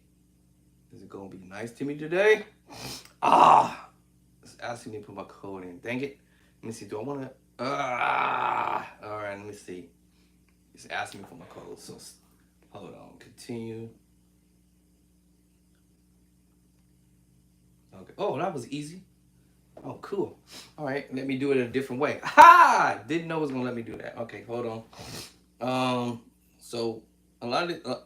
Is it gonna be nice to me today? It's asking me to put my code in. Dang it. Let me see. Do I wanna? All right. Let me see. It's asking me for my code. So hold on. Continue. Okay. Oh, that was easy. Oh, cool. All right. Let me do it a different way. Ha! Didn't know it was gonna let me do that. Okay. Hold on. So a lot of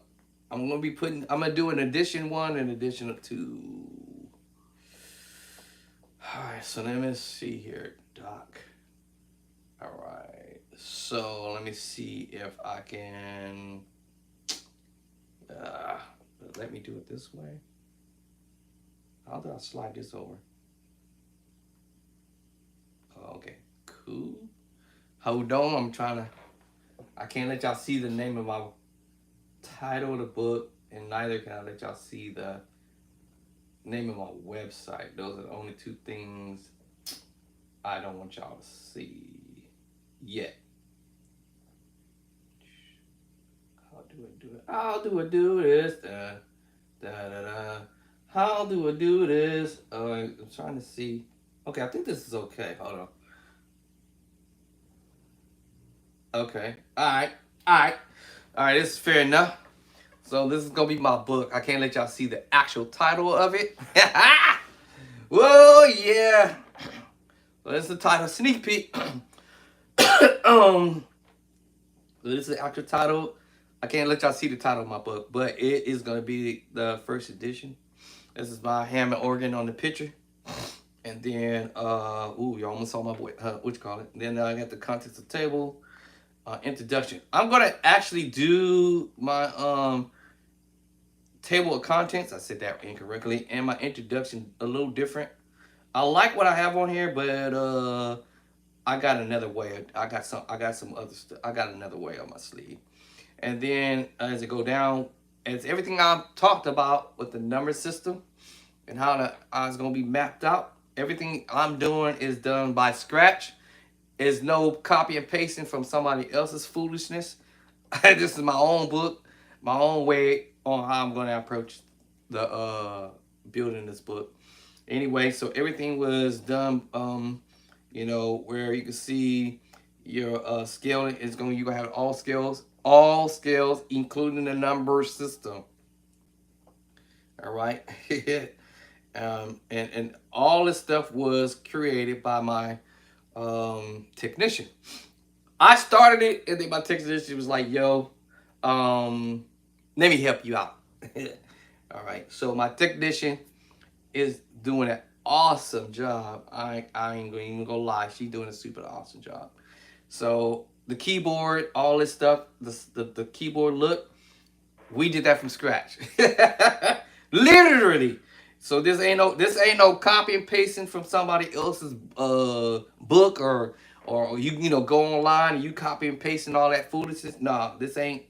I'm gonna do an addition 1 and addition 2. All right. So let me see here, Doc. All right. So let me see if I can. Let me do it this way. How do I slide this over? Okay, cool. Hold on, I can't let y'all see the name of my title of the book, and neither can I let y'all see the name of my website. Those are the only 2 things I don't want y'all to see. yet. How do I do it? How do I do this? Da, da, da. How do I do this? I'm trying to see. Okay, I think this is okay. Hold on. Okay. All right. All right. All right. This is fair enough. So this is gonna be my book. I can't let y'all see the actual title of it. Whoa, yeah. So this is the title, sneak peek. um, so this is the actual title. I can't let y'all see the title of my book, but it is gonna be the first edition. This is my Hammond organ on the picture. And then, ooh, you almost saw my boy, what you call it. Then I got the contents of the table, introduction. I'm gonna actually do my table of contents. I said that incorrectly, and my introduction a little different. I like what I have on here, but I got another way. I got some other stuff. I got another way on my sleeve. And then as it go down, it's everything I've talked about with the number system and how it's gonna be mapped out. Everything I'm doing is done by scratch. There's no copy and pasting from somebody else's foolishness. This is my own book, my own way on how I'm gonna approach the building this book. Anyway, so everything was done you know, where you can see your scaling is going, you're gonna have all scales, including the number system. All right. And all this stuff was created by my technician. I started it, and then my technician was like, yo, let me help you out. All right. So my technician is doing an awesome job. I ain't even gonna lie. She's doing a super awesome job. So the keyboard, all this stuff, the keyboard look, we did that from scratch. Literally. So this ain't no copy and pasting from somebody else's book or you know go online and you copy and pasting all that foolishness. Nah, this ain't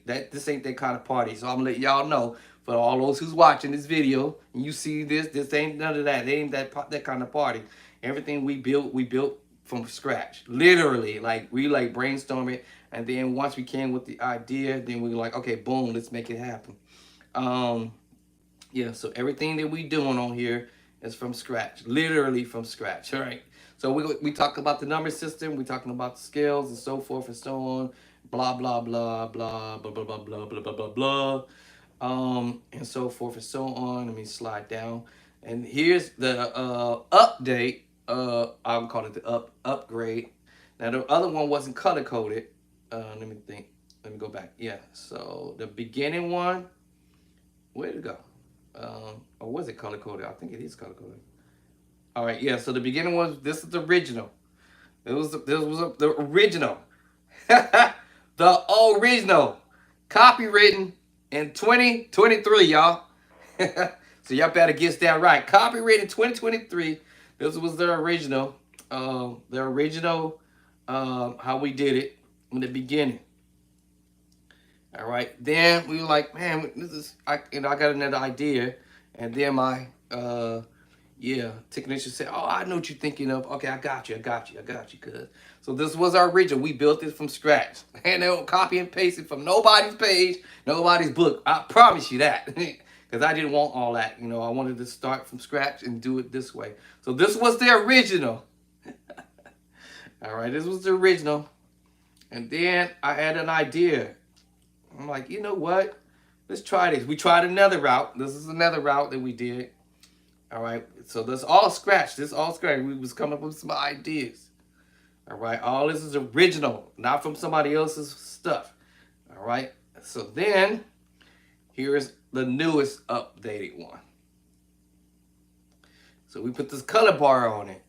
that kind of party. So I'm gonna let y'all know for all those who's watching this video and you see this ain't none of that. It ain't that kind of party. Everything we built from scratch. Literally, like we like brainstorm it, and then once we came with the idea, then we were like, okay, boom, let's make it happen. Yeah, so everything that we doing on here is from scratch, literally from scratch. All right. So we talk about the number system, we talking about the scales and so forth and so on, blah blah blah blah blah blah blah blah blah blah blah blah, and so forth and so on. Let me slide down, and here's the update. I'll call it the upgrade. Now the other one wasn't color coded. Let me think. Let me go back. Yeah. So the beginning one, where'd it go? Or was it color coded? I think it is color coded. All right, yeah. So the beginning was this is the original. The original, the original, copywritten in 2023, y'all. So y'all better get that right. Copywritten 2023. This was the original. How we did it in the beginning. All right. Then we were like, man, this is I got another idea, and then my technician said, oh, I know what you're thinking of. Okay, I got you, cuz. So this was our original. We built this from scratch, and they don't copy and paste it from nobody's page, nobody's book. I promise you that, because I didn't want all that. You know, I wanted to start from scratch and do it this way. So this was the original. All right, this was the original, and then I had an idea. I'm like, you know what? Let's try this. We tried another route. This is another route that we did. All right. So this all scratch. This all scratch. We was coming up with some ideas. All right. All this is original, not from somebody else's stuff. All right. So then here's the newest updated one. So we put this color bar on it.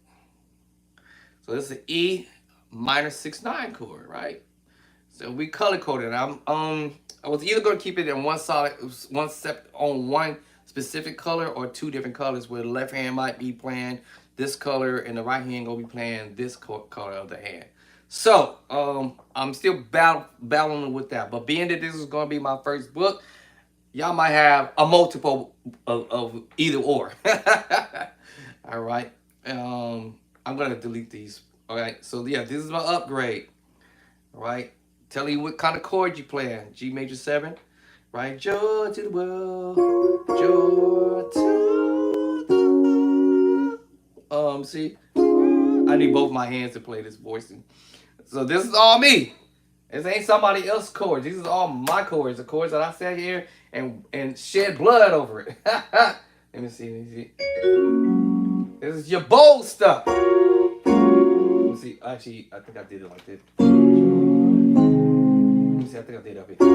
So this is an E minor 6/9 chord, right? So we color coded. I was either gonna keep it in one step on one specific color or two different colors, where the left hand might be playing this color and the right hand gonna be playing this color of the hand. So I'm still battling with that. But being that this is gonna be my first book, y'all might have a multiple of either or. All right. I'm gonna delete these All right, so yeah, this is my upgrade. All right, tell you what kind of chord you playing. G major 7, right? Joy to the world, joy to the see, I need both my hands to play this voicing. So this is all me. This ain't somebody else's chords. These is all my chords, the chords that I sat here and shed blood over it. Let me see. Let me see. This is your bold stuff. Let me see. Actually, I think I did it like this. Let me see. I think I did it up here. Let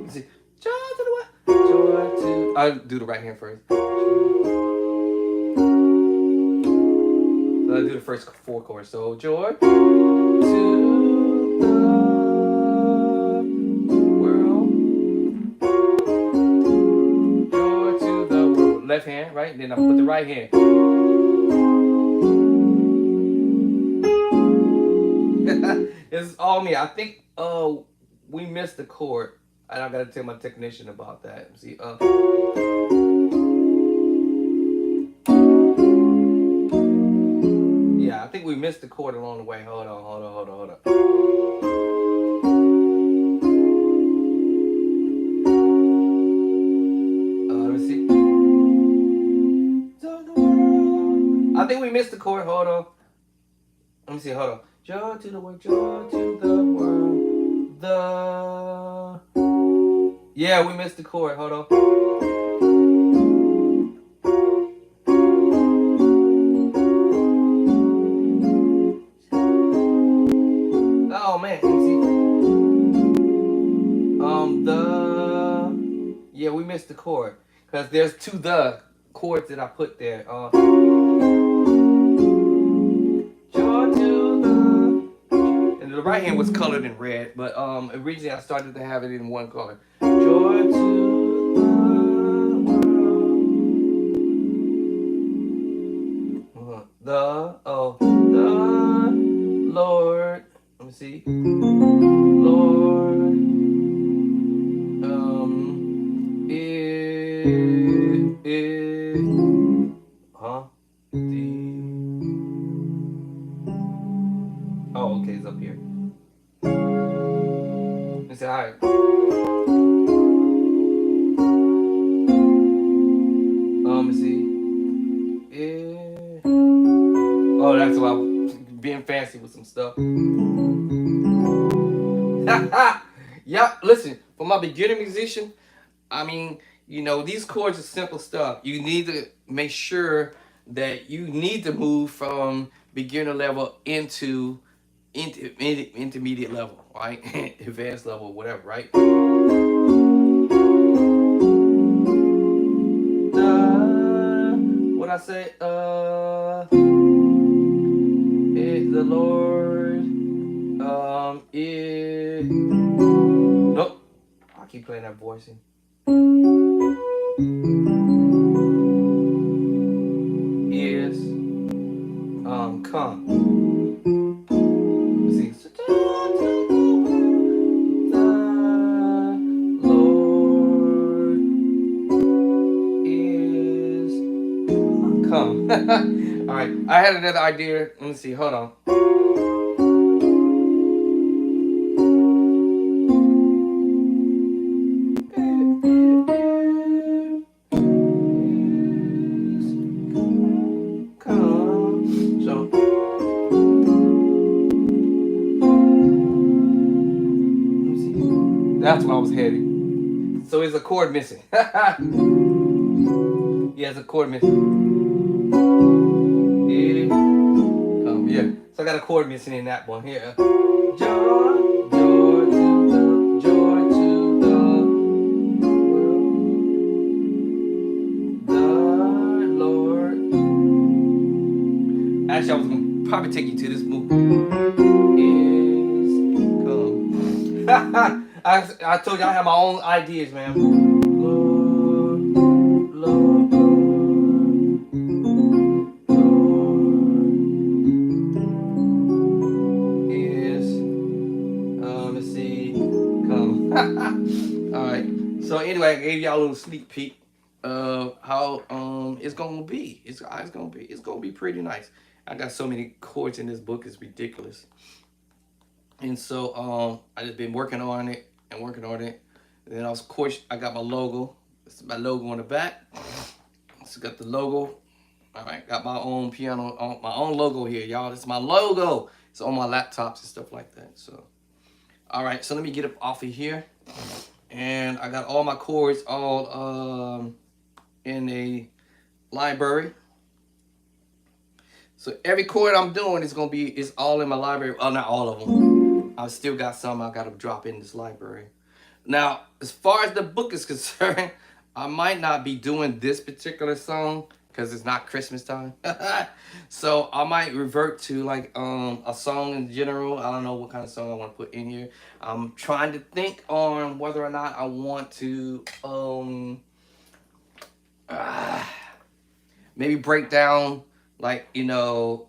me see. Joy to the what? Joy to. I'll do the right hand first. So I'll do the first 4 chords. So joy to the world. Joy to the world. Left hand, right? Then I put the right hand. This is all me. I think we missed the chord. And I gotta tell my technician about that. See, yeah, I think we missed the chord along the way. Hold on. Let me see. I think we missed the chord. Hold on. Let me see. Hold on. Joy to the world, joy to the world. Yeah, we missed the chord. Hold on. Oh man, let me see. Yeah, we missed the chord because there's 2 the chords that I put there. Joy to and the right hand was colored in red, but originally I started to have it in one color. Joy to the Lord. Let me see. Lord oh, okay, it's up here. Let me say hi. Let me see. Oh, that's why I'm being fancy with some stuff. Yeah, listen, for my beginner musician, I mean, you know, these chords are simple stuff. You need to make sure that you need to move from beginner level into intermediate level, right? Advanced level, whatever, right? What I say? The Lord nope. I keep playing that voicing. Is come. See. The Lord is come. All right. I had another idea. Let me see. Hold on. That's where I was heading. So there's a chord missing. Yeah, there's a chord missing. Yeah. So I got a chord missing in that one here. Joy to the Lord. Actually, I was gonna probably take you to this move. Is come. I told you I have my own ideas, man. Lord is, let's see, come. All right. So anyway, I gave y'all a little sneak peek. how it's gonna be. It's gonna be pretty nice. I got so many chords in this book, it's ridiculous. And so I just been working on it and working on it. And then of course I got my logo. This is my logo on the back. So got the logo. All right, got my own piano, my own logo here, y'all. This is my logo. It's on my laptops and stuff like that. So, all right. So let me get up off of here, and I got all my chords all in a library. So every chord I'm doing is all in my library. Oh, not all of them. I still got some I got to drop in this library. Now, as far as the book is concerned, I might not be doing this particular song because it's not Christmas time. So I might revert to like a song in general. I don't know what kind of song I want to put in here. I'm trying to think on whether or not I want to maybe break down like, you know,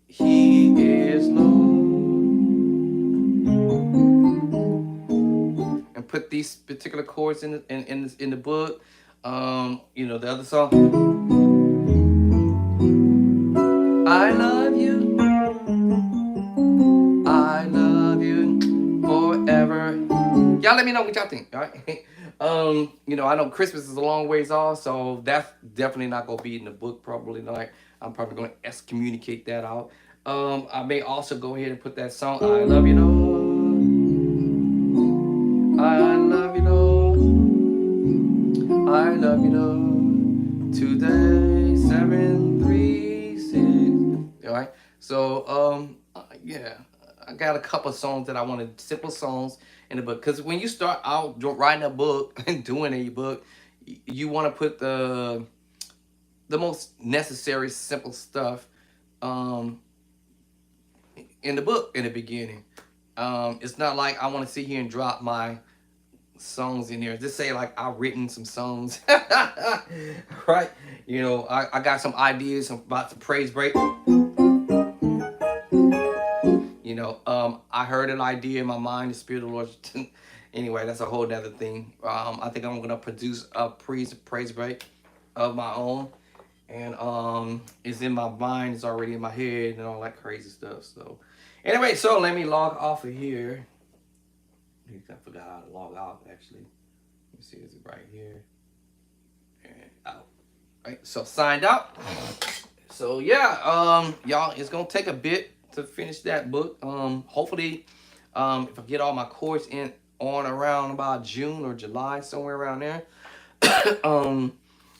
He is Lord, and put these particular chords in the book. You know, the other song, I love you, I love you forever. Y'all let me know what y'all think, all right? You know, I know Christmas is a long ways off, so that's definitely not gonna be in the book. Probably not. I'm probably gonna excommunicate that out. I may also go ahead and put that song, I love you, Lord. I love you, Lord. I love you, Lord. Today, 736. All right. So, yeah, I got a couple songs that I wanted, simple songs in the book. Because when you start out writing a book and doing a book, you want to put the most necessary, simple stuff in the book in the beginning. It's not like I want to sit here and drop my songs in here. Just say like I've written some songs, right? You know, I got some ideas about the praise break. You know, I heard an idea in my mind, the Spirit of the Lord. Anyway, that's a whole nother thing. I think I'm gonna produce a praise break of my own, and it's in my mind, it's already in my head, and all that crazy stuff. So, anyway, so let me log off of here. I forgot how to log out actually. Let me see, is it right here? And out. Right, so signed out. So yeah, y'all, it's gonna take a bit to finish that book. Hopefully, if I get all my chords in on around about June or July, somewhere around there.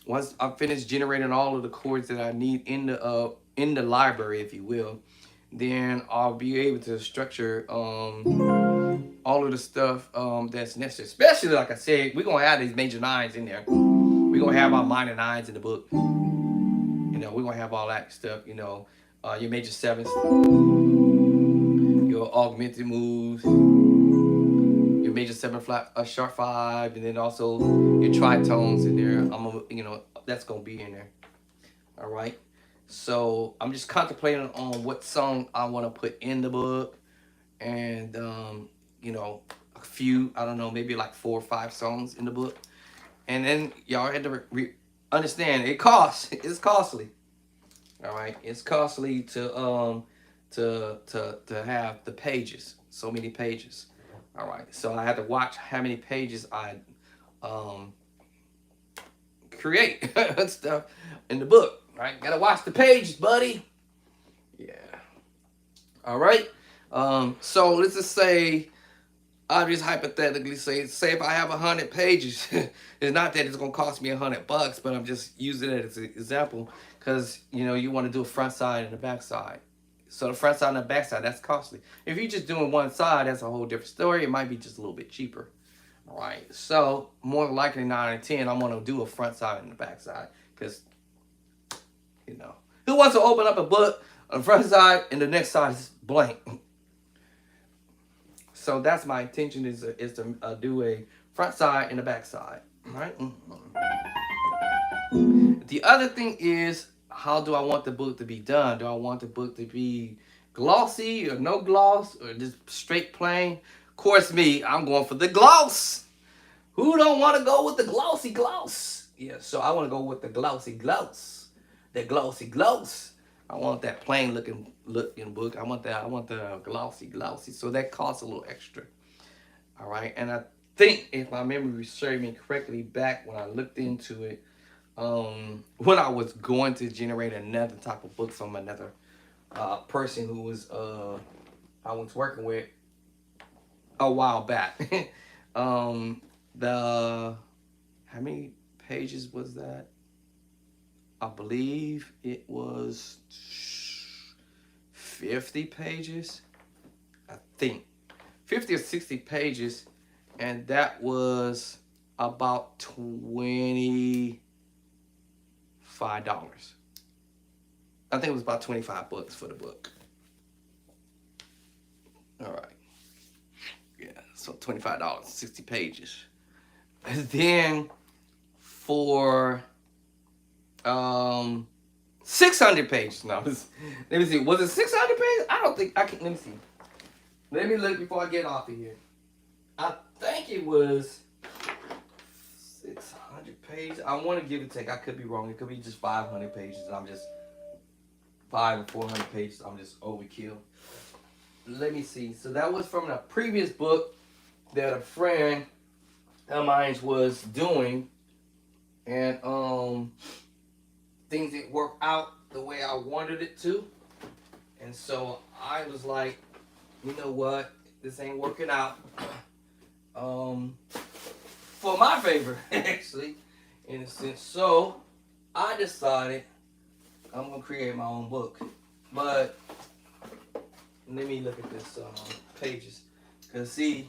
Once I finish generating all of the chords that I need in the library, if you will, then I'll be able to structure all of the stuff that's necessary. Especially, like I said, we're gonna have these major nines in there. We're gonna have our minor nines in the book. You know, we're gonna have all that stuff. You know, your major sevens, your augmented moves, your major seven flat, sharp five, and then also your tritones in there. You know, that's gonna be in there. All right. So I'm just contemplating on what song I want to put in the book, and you know, a few, I don't know, maybe like 4 or 5 songs in the book, and then y'all had to understand it costs. It's costly. All right, it's costly to have the pages, so many pages. All right, so I had to watch how many pages I create stuff in the book. Right, gotta watch the pages, buddy. Yeah. All right. So let's just say, I'll just hypothetically say if I have 100 pages, it's not that it's gonna cost me $100, but I'm just using it as an example because you know you want to do a front side and a back side. So the front side and the back side, that's costly. If you're just doing one side, that's a whole different story. It might be just a little bit cheaper. All right. So more likely 9 out of 10, I'm gonna do a front side and a back side because you know who wants to open up a book on the front side and the next side is blank. So that's my intention is to do a front side and a back side, right? The other thing is, how do I want the book to be done? Do I want the book to be glossy or no gloss or just straight plain? Of course, me, I'm going for the gloss. Who don't want to go with the glossy gloss? Yeah, so I want to go with the glossy gloss. The glossy gloss. I want that plain looking book. I want that. I want the glossy. So that costs a little extra. All right, and I think if my memory serves me correctly, back when I looked into it, when I was going to generate another type of book from another person who was I was working with a while back. um, the how many pages was that? I believe it was 50 pages. I think 50 or 60 pages, and that was about $25. I think it was about 25 bucks for the book. All right. Yeah, so $25, 60 pages. And then for 600 pages. No, let me see. Was it 600 pages? I don't think I can. Let me see. Let me look before I get off of here. I think it was 600 pages. I want to give it a take. I could be wrong. It could be just 500 pages. And I'm just 500 or 400 pages. I'm just overkill. Let me see. So that was from a previous book that a friend of mine was doing, and things didn't work out the way I wanted it to, and so I was like, you know what, this ain't working out for my favor, actually, in a sense. So I decided I'm gonna create my own book. But let me look at this pages, cause see,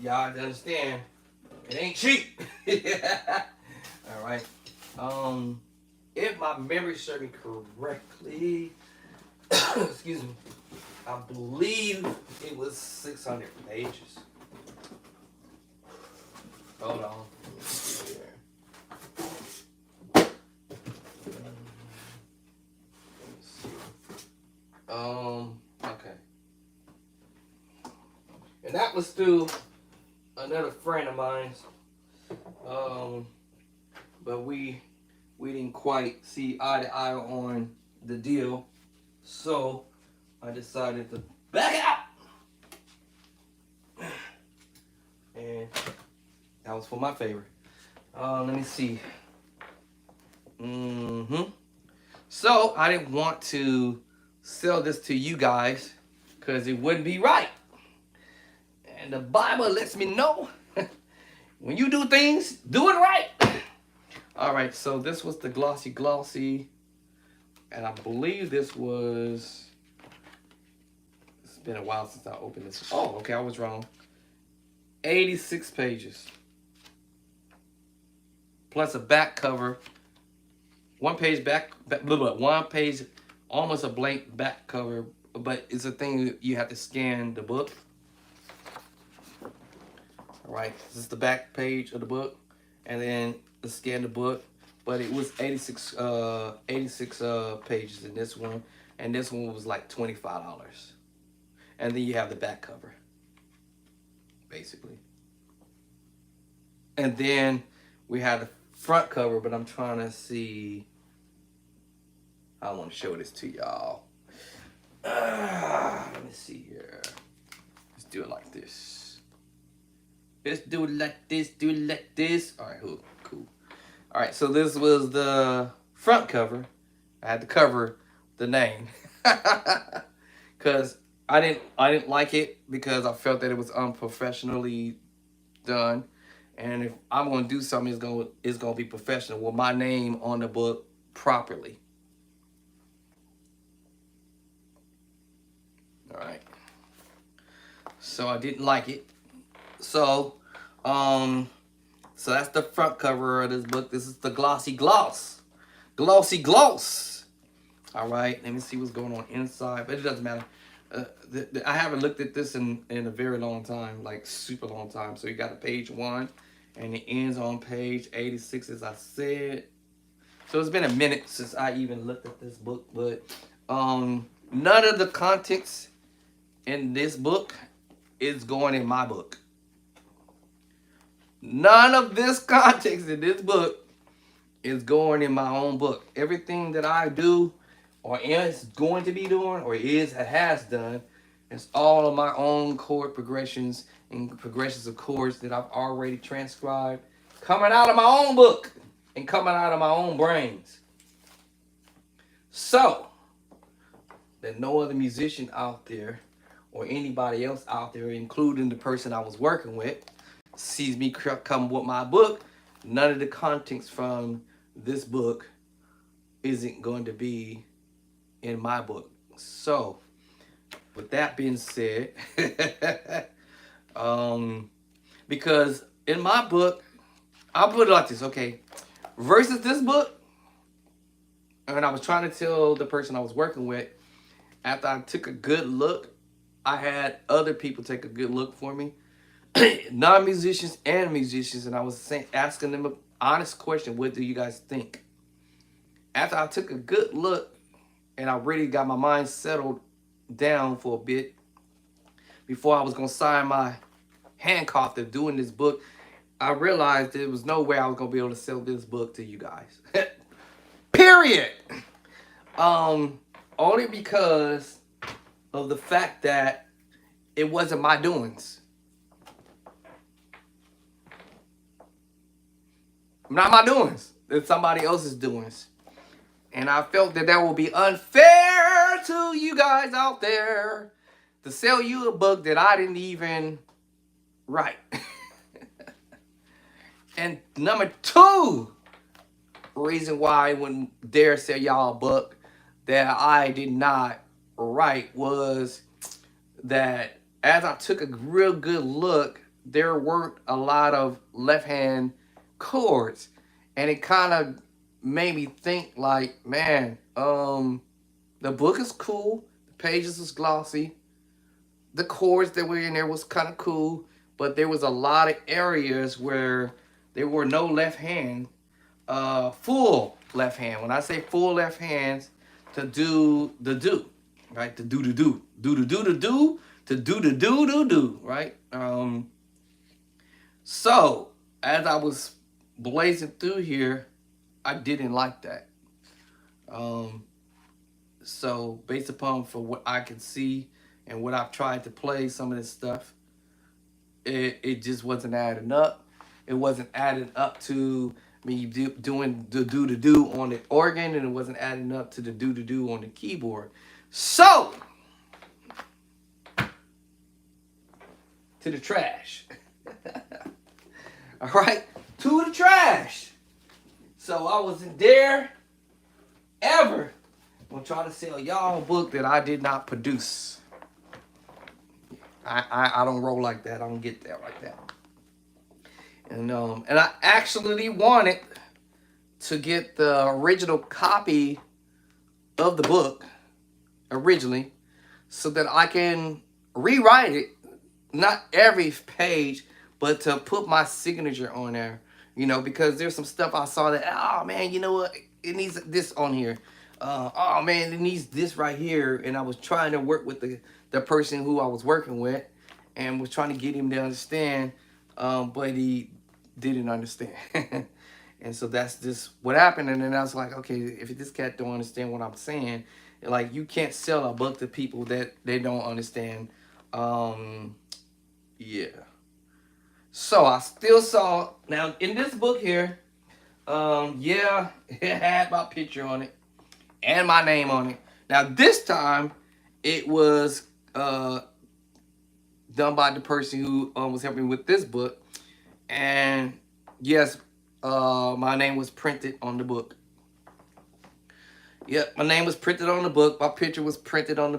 y'all have to understand, it ain't cheap. All right. If my memory serves me correctly, excuse me, I believe it was 600 pages. Hold on. Okay. And that was through another friend of mine. But we didn't quite see eye to eye on the deal, so I decided to back out. And that was for my favor. Let me see. So I didn't want to sell this to you guys because it wouldn't be right. And the Bible lets me know when you do things, do it right. All right, so this was the glossy, and I believe this was, it's been a while since I opened this. Oh, okay, I was wrong. 86 pages. Plus a back cover. One page one page, almost a blank back cover, but it's a thing you have to scan the book. All right, this is the back page of the book, and then scan the book. But it was 86 pages in this one, and this one was like $25. And then you have the back cover, basically. And then we have the front cover, but I'm trying to see. I want to show this to y'all. Let me see here. Let's do it like this. Let's do it like this. Do it like this. All right, cool. All right, so this was the front cover. I had to cover the name because I didn't like it because I felt that it was unprofessionally done. And if I'm gonna do something, it's gonna be professional with my name on the book properly. All right. So I didn't like it. So that's the front cover of this book. This is the glossy gloss. Glossy gloss. All right. Let me see what's going on inside, but it doesn't matter. I haven't looked at this in a very long time, like super long time. So you got a page 1, and it ends on page 86, as I said. So it's been a minute since I even looked at this book, but none of the contents in this book is going in my book. None of this context in this book is going in my own book. Everything that I do or is going to be doing or has done, it's all of my own chord progressions and progressions of chords that I've already transcribed, coming out of my own book and coming out of my own brains. So that no other musician out there or anybody else out there, including the person I was working with, sees me come with my book, none of the contents from this book isn't going to be in my book. So, with that being said, because in my book, I'll put it like this, okay? Versus this book, and I was trying to tell the person I was working with, after I took a good look, I had other people take a good look for me, non-musicians and musicians, and I was asking them an honest question: what do you guys think? After I took a good look and I really got my mind settled down for a bit before I was gonna sign my handcuff to doing this book, I realized there was no way I was gonna be able to sell this book to you guys. Period. Only because of the fact that it wasn't my doings. Not my doings. It's somebody else's doings. And I felt that would be unfair to you guys out there to sell you a book that I didn't even write. And number two reason why I wouldn't dare sell y'all a book that I did not write was that as I took a real good look, there weren't a lot of left-hand chords. And it kind of made me think like, man, the book is cool. The pages was glossy. The chords that were in there was kind of cool. But there was a lot of areas where there were no left hand, full left hand. When I say full left hands, to do the do, right? To do the do, do the do the do, to do the do, right? So as I was blazing through here, I didn't like that. So based upon for what I can see and what I've tried to play some of this stuff, it just wasn't adding up. It wasn't adding up to me doing the do on the organ, and it wasn't adding up to the do on the keyboard. So to the trash. All right, to the trash. So I wasn't there ever gonna try to sell y'all a book that I did not produce. I don't roll like that. I don't get that like that. And I actually wanted to get the original copy of the book originally so that I can rewrite it, not every page, but to put my signature on there, you know, because there's some stuff I saw that, oh man, you know what, it needs this on here. Oh man, it needs this right here. And I was trying to work with the person who I was working with and was trying to get him to understand, but he didn't understand. And so that's just what happened. And then I was like, okay, if this cat don't understand what I'm saying, like, you can't sell a book to people that they don't understand. Yeah. So I still saw, now in this book here, yeah, it had my picture on it and my name on it. Now this time it was done by the person who was helping me with this book. And yes, my name was printed on the book. Yep, my name was printed on the book. My picture was printed on the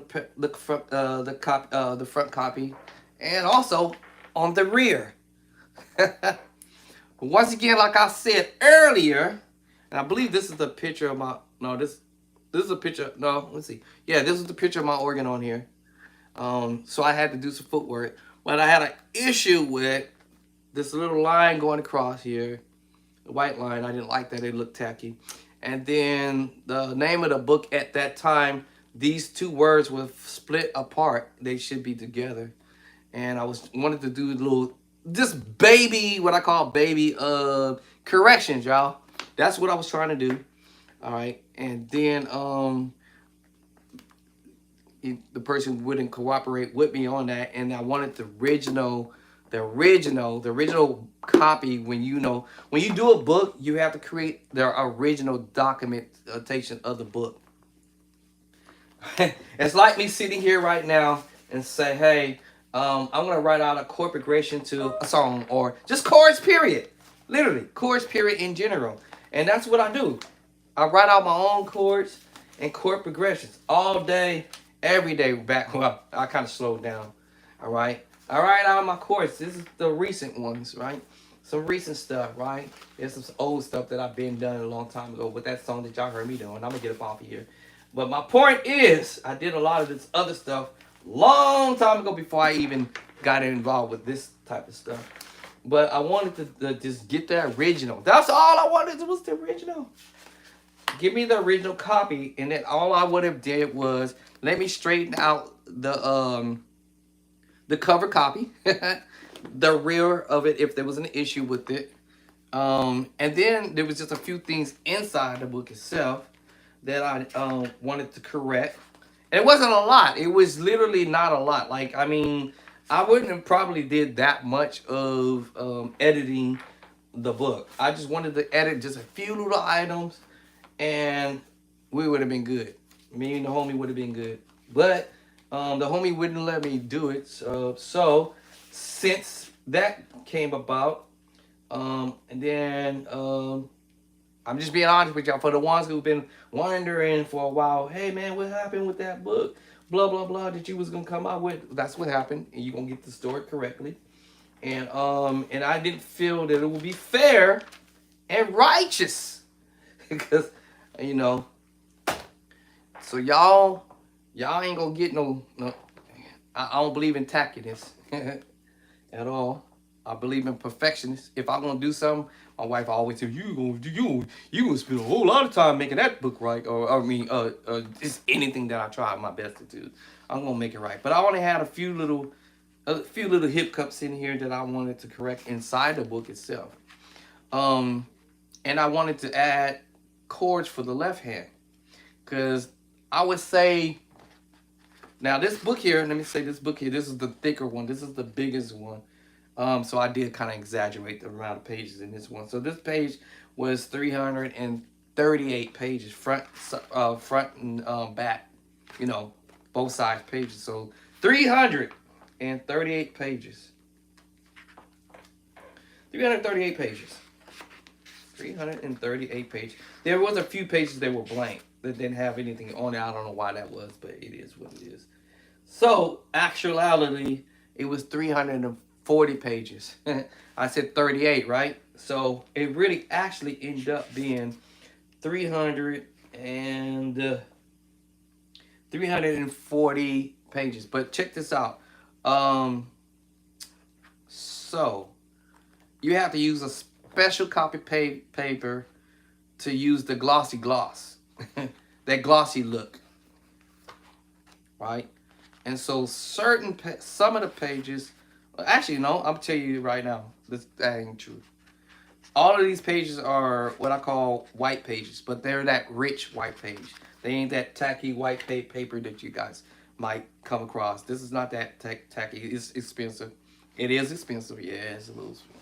front copy, and also on the rear. Once again, like I said earlier, and I believe this is the picture of my, no, this is a picture, no, let's see. Yeah, this is the picture of my organ on here. So I had to do some footwork, but I had an issue with this little line going across here, the white line. I didn't like that, it looked tacky. And then the name of the book at that time, these two words were split apart. They should be together. And I wanted to do a little, this baby, what I call baby corrections, y'all. that's what I was trying to do. All right, and then the person wouldn't cooperate with me on that, and I wanted the original copy. When you know, when you do a book, you have to create the original documentation of the book. It's like me sitting here right now and say, hey, I'm gonna write out a chord progression to a song, or just chords, period. Literally, chords, period, in general. And that's what I do. I write out my own chords and chord progressions all day, every day. Back, well, I kind of slowed down. All right, I write out my chords. This is the recent ones, right? Some recent stuff, right? There's some old stuff that I've been done a long time ago with that song that y'all heard me doing. I'm gonna get up off of here. But my point is, I did a lot of this other stuff long time ago before I even got involved with this type of stuff. But I wanted to just get the original. That's all I wanted was the original. Give me the original copy, and then all I would have did was let me straighten out the cover copy, the rear of it if there was an issue with it. And then there was just a few things inside the book itself that I wanted to correct. And it wasn't a lot. It was literally not a lot. Like, I mean, I wouldn't have probably did that much of editing the book. I just wanted to edit just a few little items, and we would have been good. Me and the homie would have been good. But the homie wouldn't let me do it. So since that came about, and then I'm just being honest with y'all. For the ones who've been wondering for a while, hey man, what happened with that book? Blah blah blah that you was gonna come out with. That's what happened, and you're gonna get the story correctly. And I didn't feel that it would be fair and righteous because you know. So y'all ain't gonna get no. I don't believe in tackiness at all. I believe in perfectionists. If I'm gonna do something, my wife always says, you gonna spend a whole lot of time making that book right, or I mean, just anything that I try my best to do, I'm gonna make it right. But I only had a few little hiccups in here that I wanted to correct inside the book itself, and I wanted to add chords for the left hand, because I would say, now this book here, let me say this book here, this is the thicker one, this is the biggest one. So I did kind of exaggerate the amount of pages in this one. So this page was 338 pages, front and back, you know, both sides pages. So 338 pages. 338 pages. 338 pages. There was a few pages that were blank that didn't have anything on it. I don't know why that was, but it is what it is. So actuality, it was 340 pages. I said 38, right? So it really actually ended up being 340 pages. But check this out. So you have to use a special copy paper to use the glossy gloss, that glossy look, right? And so some of the pages, actually no, I'm tell you right now, that ain't true. All of these pages are what I call white pages, but they're that rich white page. They ain't that tacky white paper that you guys might come across. This is not that tacky. It's expensive. It is expensive. Yeah, it's a little expensive.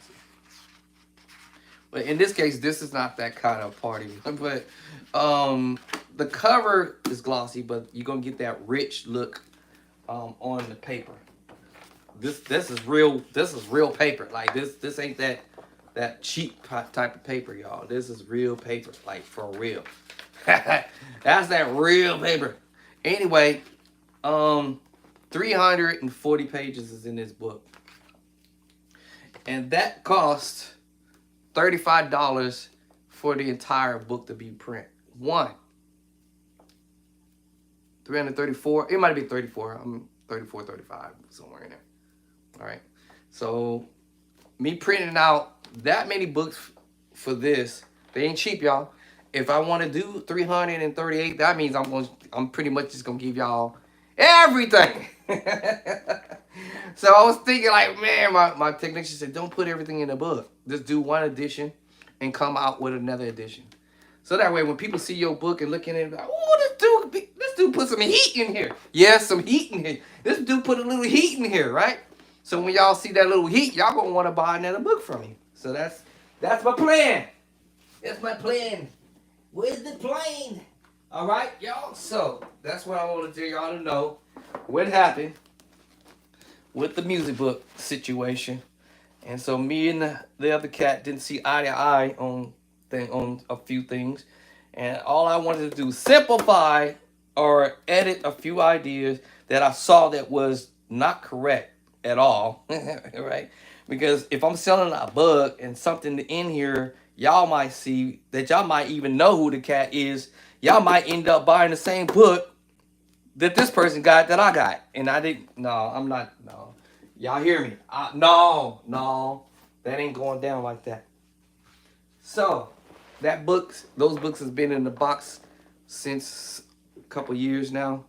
But in this case, this is not that kind of party. But the cover is glossy, but you're gonna get that rich look on the paper. This is real. This is real paper. Like this ain't that cheap type of paper, y'all. This is real paper, like for real. That's that real paper. Anyway, 340 pages is in this book, and that cost $35 for the entire book to be print. 334. It might be 34. I'm 34, 35, somewhere in there. All right. So me printing out that many books for this, they ain't cheap, y'all. If I want to do 338, that means I'm pretty much just gonna give y'all everything. So I was thinking, like, man, my technician said, don't put everything in the book. Just do one edition, and come out with another edition. So that way, when people see your book and looking at it, like, oh, this dude put some heat in here. Yeah, some heat in here. This dude put a little heat in here, right? So when y'all see that little heat, y'all gonna want to buy another book from me. So that's my plan. That's my plan. Where's the plane? All right, y'all. So that's what I want to tell y'all to know. What happened with the music book situation? And so me and the other cat didn't see eye to eye on a few things, and all I wanted to do simplify or edit a few ideas that I saw that was not correct at all, right? Because if I'm selling a book and something in here y'all might see that y'all might even know who the cat is, y'all might end up buying the same book that this person got that I got, and I didn't. No, I'm not. No, y'all hear me? No, that ain't going down like that. So, those books has been in the box since a couple years now,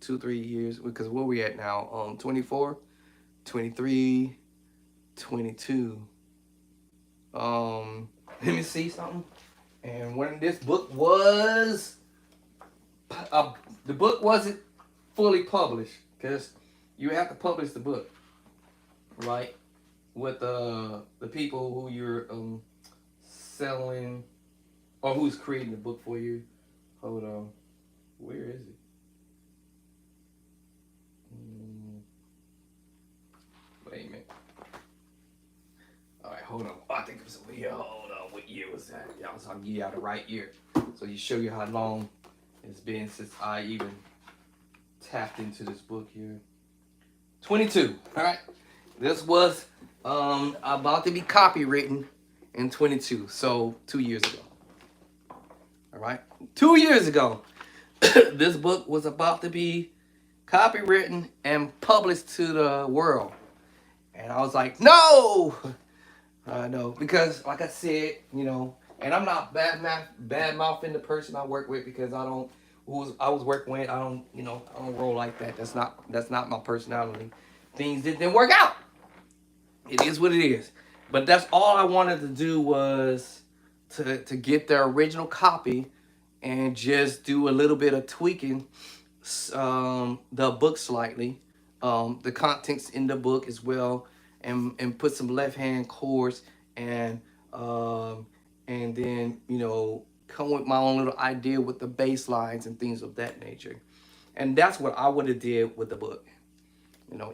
2-3 years. Because where we at now? 24, 23, 22. Let me see something. And when this book was, the book wasn't fully published because you have to publish the book, right? With the people who you're selling or who's creating the book for you. Hold on, where is it? Wait a minute. All right, hold on. Oh, I think it was over here. Hold on, what year was that? Yeah, so I'll give you out the right year, so you show you how long it's been since I even tapped into this book here. 22. All right, this was about to be copywritten in 22, so 2 years ago. All right, 2 years ago, this book was about to be copywritten and published to the world, and I was like, no. No, because like I said, and I'm not bad mouthing the person I work with because I was working with. I don't roll like that. That's not my personality. Things didn't work out. It is what it is. But that's all I wanted to do was to get the original copy and just do a little bit of tweaking the book slightly, the contents in the book as well, and put some left hand chords and then come with my own little idea with the bass lines and things of that nature. And that's what I would have did with the book.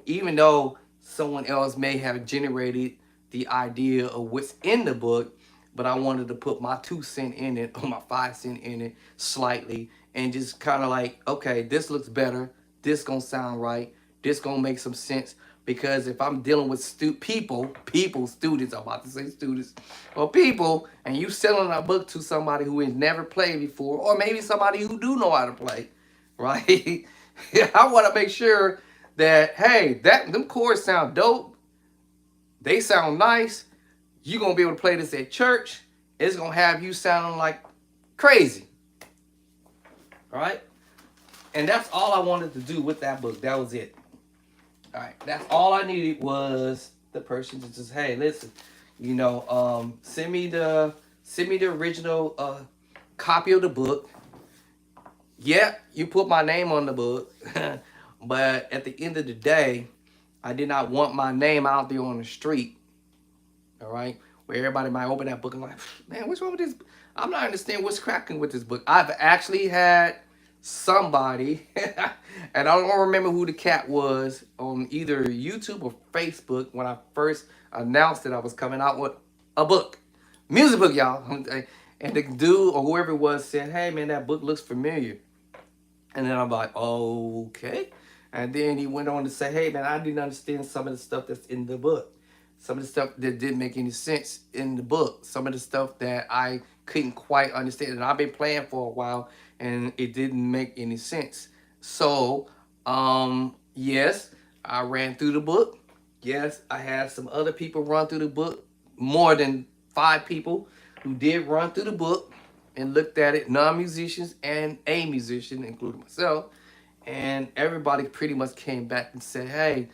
Even though someone else may have generated the idea of what's in the book, but I wanted to put my 2 cents in it or my 5 cents in it slightly and just kind of like, okay, this looks better. This gonna sound right. This gonna make some sense. Because if I'm dealing with students, I'm about to say students, or people, and you selling a book to somebody who has never played before, or maybe somebody who do know how to play, right? I want to make sure that, hey, them chords sound dope. They sound nice. You're going to be able to play this at church. It's going to have you sounding like crazy. All right? And that's all I wanted to do with that book. That was it. All right. That's all I needed was the person to just, hey, listen, send me the original copy of the book. Yeah, you put my name on the book. But at the end of the day, I did not want my name out there on the street. All right, where everybody might open that book and like, man, what's wrong with this? I'm not understanding what's cracking with this book. I've actually had somebody, and I don't remember who the cat was, on either YouTube or Facebook when I first announced that I was coming out with a book, music book, y'all. And the dude or whoever it was said, hey man, that book looks familiar. And then I'm like, okay. And then he went on to say, hey man, I didn't understand some of the stuff that's in the book. Some of the stuff that didn't make any sense in the book. Some of the stuff that I couldn't quite understand. And I've been playing for a while and it didn't make any sense. So, yes, I ran through the book. Yes, I had some other people run through the book. More than 5 people who did run through the book and looked at it, non-musicians and a musician, including myself. And everybody pretty much came back and said, hey,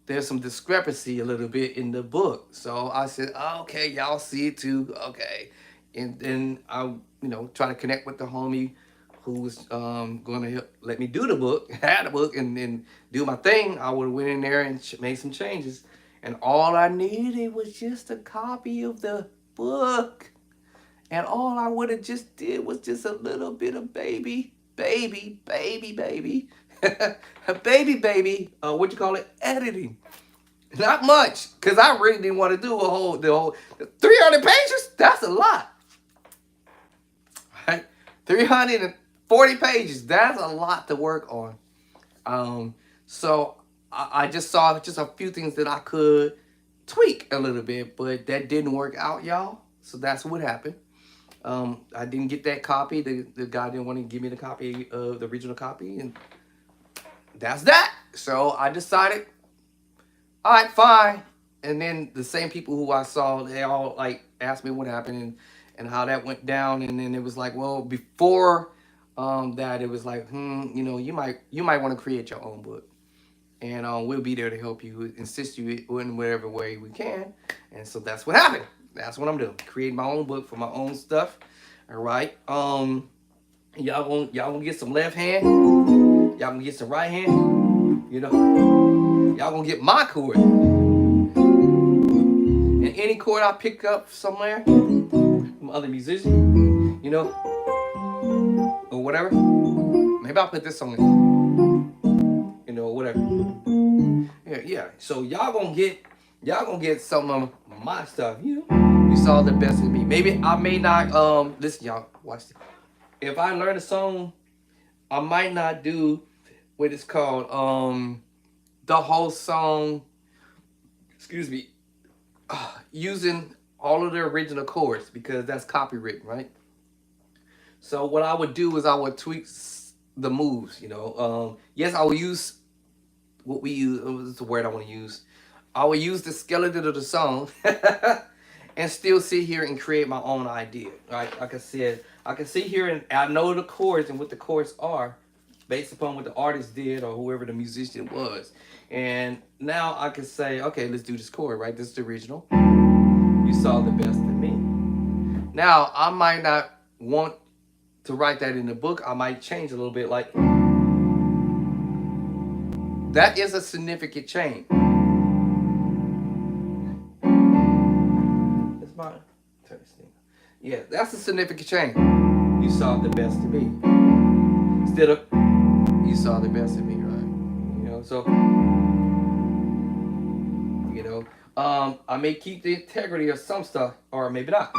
there's some discrepancy a little bit in the book. So I said, oh, okay, y'all see it too. Okay. And then I, try to connect with the homie who was going to let me do the book, had the book, and then do my thing. I would have went in there and made some changes. And all I needed was just a copy of the book. And all I would have just did was just a little bit of baby, baby, what you call it, editing. Not much, because I really didn't want to do the whole 300 pages. That's a lot, right? 340 pages. That's a lot to work on. So I just saw just a few things that I could tweak a little bit, but that didn't work out, y'all. So that's what happened. I didn't get that copy. The guy didn't want to give me the copy of the original copy, and that's that. So I decided, all right, fine. And then the same people who I saw, they all like asked me what happened and how that went down. And then it was like, well, before that, it was like, you might want to create your own book, and we'll be there to help you, assist you in whatever way we can. And so that's what happened. That's what I'm doing. Create my own book for my own stuff. All right. Y'all gonna get some left hand. Y'all gonna get some right hand. Y'all gonna get my chord. And any chord I pick up somewhere from other musicians, or whatever. Maybe I'll put this on it. Whatever. Yeah. So y'all gonna get some of my stuff. You saw the best in me. Maybe I may not listen, y'all, watch this. If I learn a song, I might not do what it's called the whole song, excuse me, using all of the original chords, because that's copywritten, right? So what I would do is I would tweak the moves, yes, I will use what we use. What's the word I want to use? I will use the skeleton of the song and still sit here and create my own idea, right? Like I said, I can sit here and I know the chords and what the chords are based upon what the artist did or whoever the musician was. And now I can say, okay, let's do this chord, right? This is the original. You saw the best in me. Now, I might not want to write that in the book. I might change a little bit, like, that is a significant change. Yeah, that's a significant change. You saw the best in me. Instead of, you saw the best in me, right? So, I may keep the integrity of some stuff, or maybe not.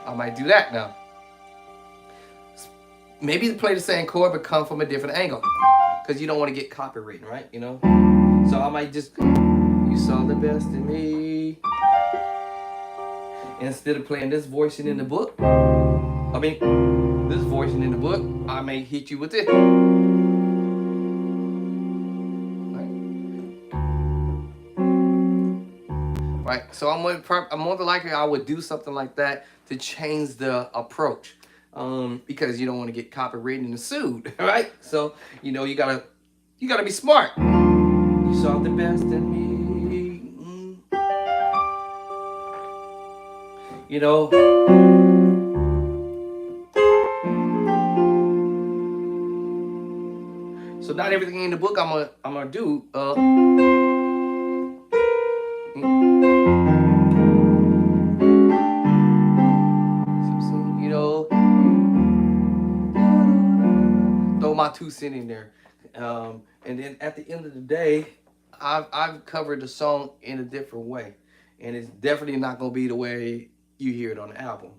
I might do that now. Maybe play the same chord, but come from a different angle. Because you don't want to get copywritten, right? So I might just, you saw the best in me. Instead of playing this voicing in the book, this voicing in the book, I may hit you with it. Right? So I'm more than likely I would do something like that to change the approach, because you don't want to get copywritten and sued, right? So you gotta be smart. You saw the best in me. So not everything in the book I'm gonna do. Throw my 2 cents in there, and then at the end of the day, I've covered the song in a different way, and it's definitely not gonna be the way you hear it on the album.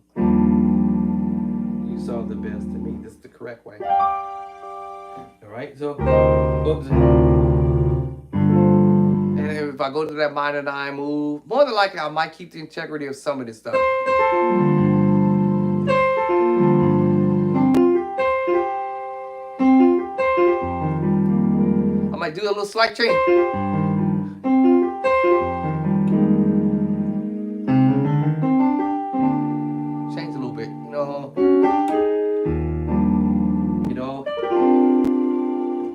You saw the best in me. This is the correct way. All right, so, and if I go to that minor 9 move, more than likely I might keep the integrity of some of this stuff. I might do a little slight change. Change a little bit,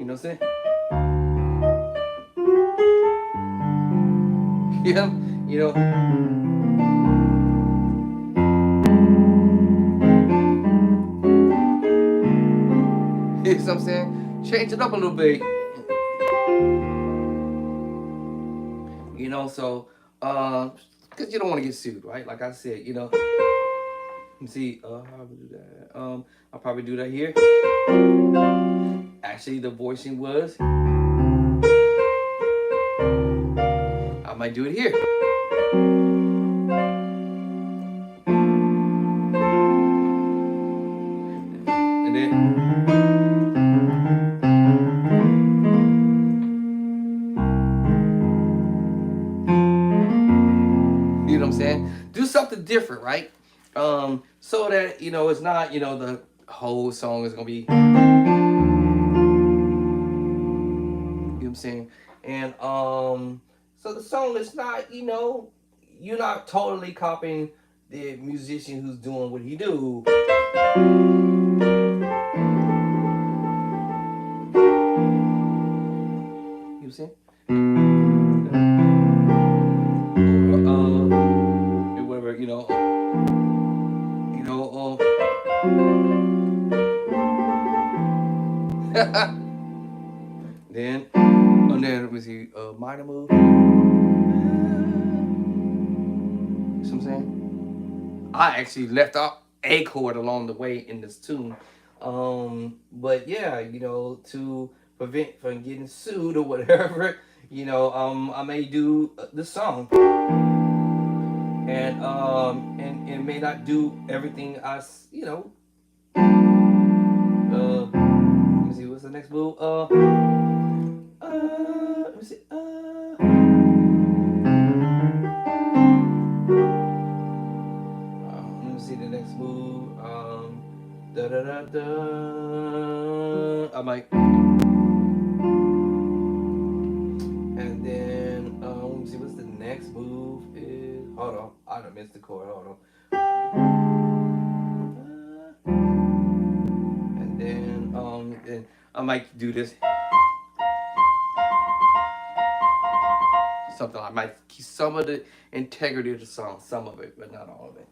what I'm saying? Yeah, you know. You know what I'm saying? Change it up a little bit. You know, so because you don't want to get sued, right? Like I said, you know. Let me see. How would I do that? I'll probably do that here. Actually, the voicing was. I might do it here. And then. You know what I'm saying? Do something different, right? So that you know it's not the whole song is gonna be. You know what I'm saying? And so the song is not you're not totally copying the musician who's doing what he do. You know what I'm saying? Or whatever you know. Then, and then let me see, minor move. You know what I'm saying? I actually left out a chord along the way in this tune. But yeah, to prevent from getting sued or whatever, I may do the song. And may not do everything let me see, what's the next move? Let me see, let me see the next move. Da da da da. I might. And then let me see what's the next move is. Hold on, I done missed the chord. Hold on. And then I might do this. Something I might keep some of the integrity of the song, some of it, but not all of it.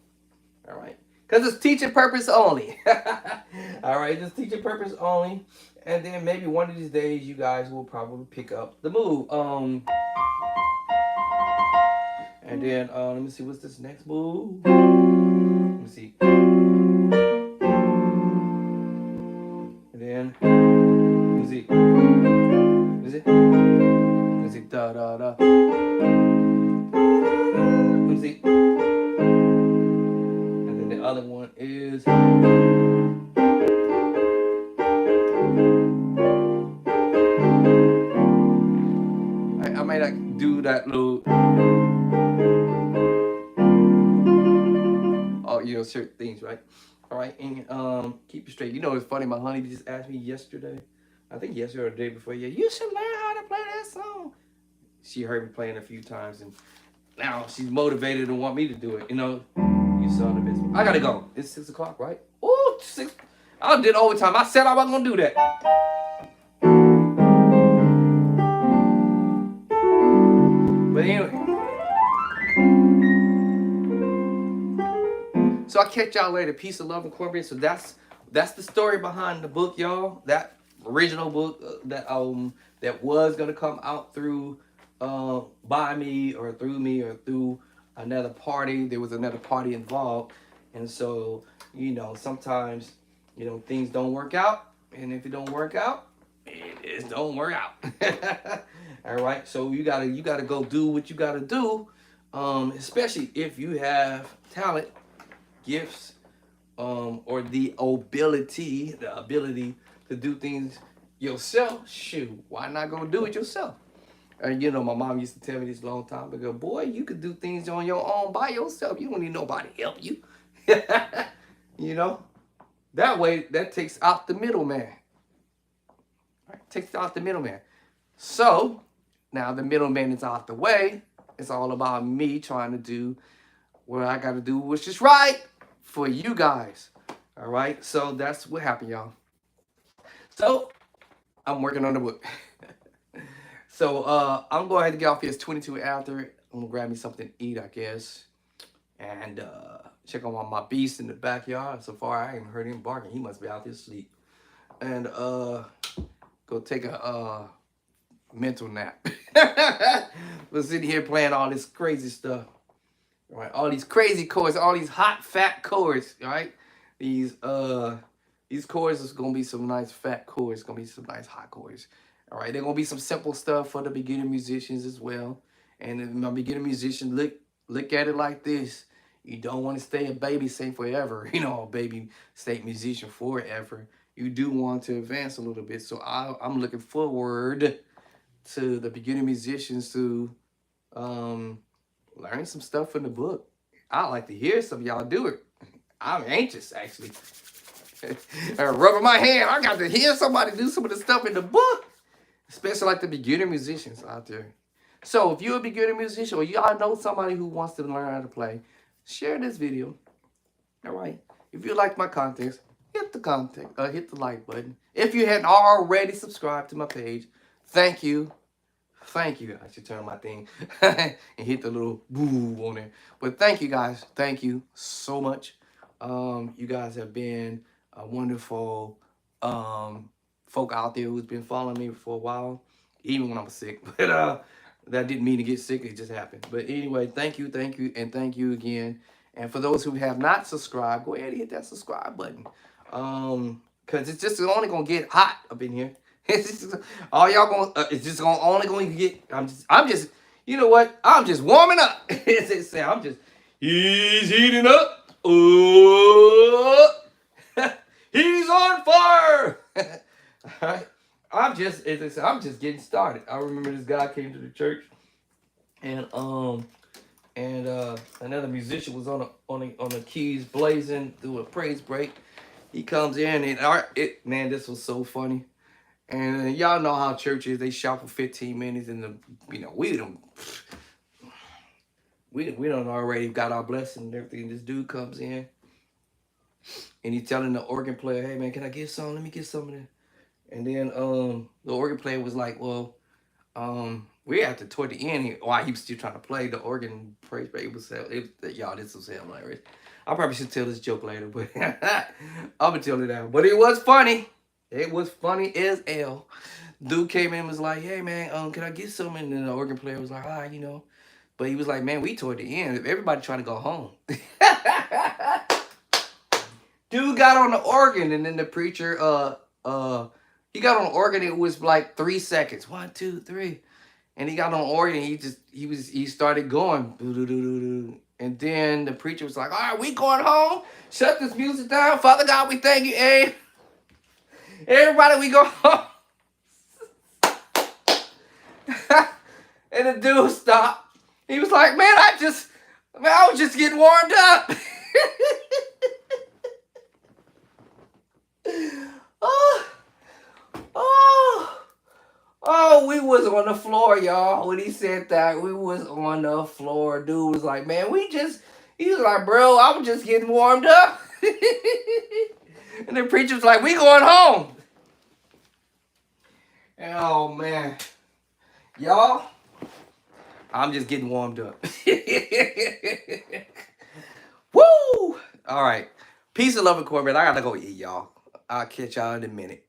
All right, because it's teaching purpose only. All right, just teaching purpose only, and then maybe one of these days you guys will probably pick up the move. And then let me see, what's this next move? Let me see. And then let me see. Is it? Let's see. Da da da. Let me see. And then the other one is. I might like do that little. Certain things, right? All right, and keep it straight. It's funny. My honey just asked me yesterday. I think yesterday or the day before. Yeah, you should learn how to play that song. She heard me playing a few times, and now she's motivated and want me to do it. You saw the business. I gotta go. It's 6:00, right? Oh, 6. I did overtime. I said I wasn't gonna do that. But anyway. So I'll catch y'all later. Peace and love, Incorporated. So that's the story behind the book, y'all. That original book that was gonna come out through by me or through another party. There was another party involved, and so sometimes things don't work out, and if it don't work out, it just don't work out. All right, so you gotta go do what you gotta do, especially if you have talent, gifts, or the ability to do things yourself. Shoot, why not go do it yourself? And my mom used to tell me this a long time ago. Boy, you could do things on your own by yourself. You don't need nobody to help you. That way that takes out the middleman. Right? Takes out the middleman. So now the middleman is out the way. It's all about me trying to do what I got to do, which is right for you guys. All right. So that's what happened, y'all. So I'm working on the book. So I'm going to get off here. It's 22 after. I'm gonna grab me something to eat, I guess. And check on my beast in the backyard. So far, I ain't heard him barking. He must be out there asleep. And go take a mental nap. We're sitting here playing all this crazy stuff. All right, all these crazy chords, all these hot fat chords, right? These chords is gonna be some nice fat chords, gonna be some nice hot chords. All right, they're gonna be some simple stuff for the beginner musicians as well. And if my beginner musician, look at it like this. You don't want to stay a baby sing forever, a baby state musician forever. You do want to advance a little bit. So I'm looking forward to the beginner musicians to learn some stuff from the book. I like to hear some of y'all do it. I'm anxious, actually. Rubbing my hand. I got to hear somebody do some of the stuff in the book, especially like the beginner musicians out there. So if you're a beginner musician or y'all know somebody who wants to learn how to play, share this video. All right. If you like my content, hit the like button. If you hadn't already subscribed to my page, thank you. Thank you. I should turn my thing and hit the little boo on it. But thank you guys. Thank you so much. You guys have been a wonderful folk out there who's been following me for a while, even when I was sick. But that didn't mean to get sick. It just happened. But anyway, thank you, and thank you again. And for those who have not subscribed, go ahead and hit that subscribe button. Because it's just only going to get hot up in here. It's just, all y'all going it's just only going to get, I'm just, you know what? I'm just warming up. He's heating up. Oh, he's on fire. All right. I'm just getting started. I remember this guy came to the church, and another musician was on the keys blazing through a praise break. He comes in and man, this was so funny. And y'all know how church is. They shout for 15 minutes, and we done already got our blessing and everything. This dude comes in, and he's telling the organ player, "Hey man, can I get some? Let me get some of that." And then the organ player was like, "Well, we're at toward the end while he was still trying to play the organ praise break." Y'all, this was hilarious. I probably should tell this joke later, but I'm gonna tell it now. But it was funny. It was funny as hell. Dude came in and was like, "Hey man, can I get some?" And then the organ player was like, But he was like, "Man, we toward the end. Everybody trying to go home." Dude got on the organ, and then the preacher, he got on the organ. It was like 3 seconds. 1, 2, 3. And he got on the organ. He started going. And then the preacher was like, "All right, we going home. Shut this music down. Father God, we thank you. Hey, everybody, we go home." And the dude stopped. He was like, "Man, I was just getting warmed up." Oh, we was on the floor, y'all. When he said that, we was on the floor. Dude was like, "Man, he was like, bro, I was just getting warmed up." And the preacher was like, "We going home." Oh, man. Y'all, I'm just getting warmed up. Woo! All right. Peace and love and cornbread. I got to go eat, y'all. I'll catch y'all in a minute.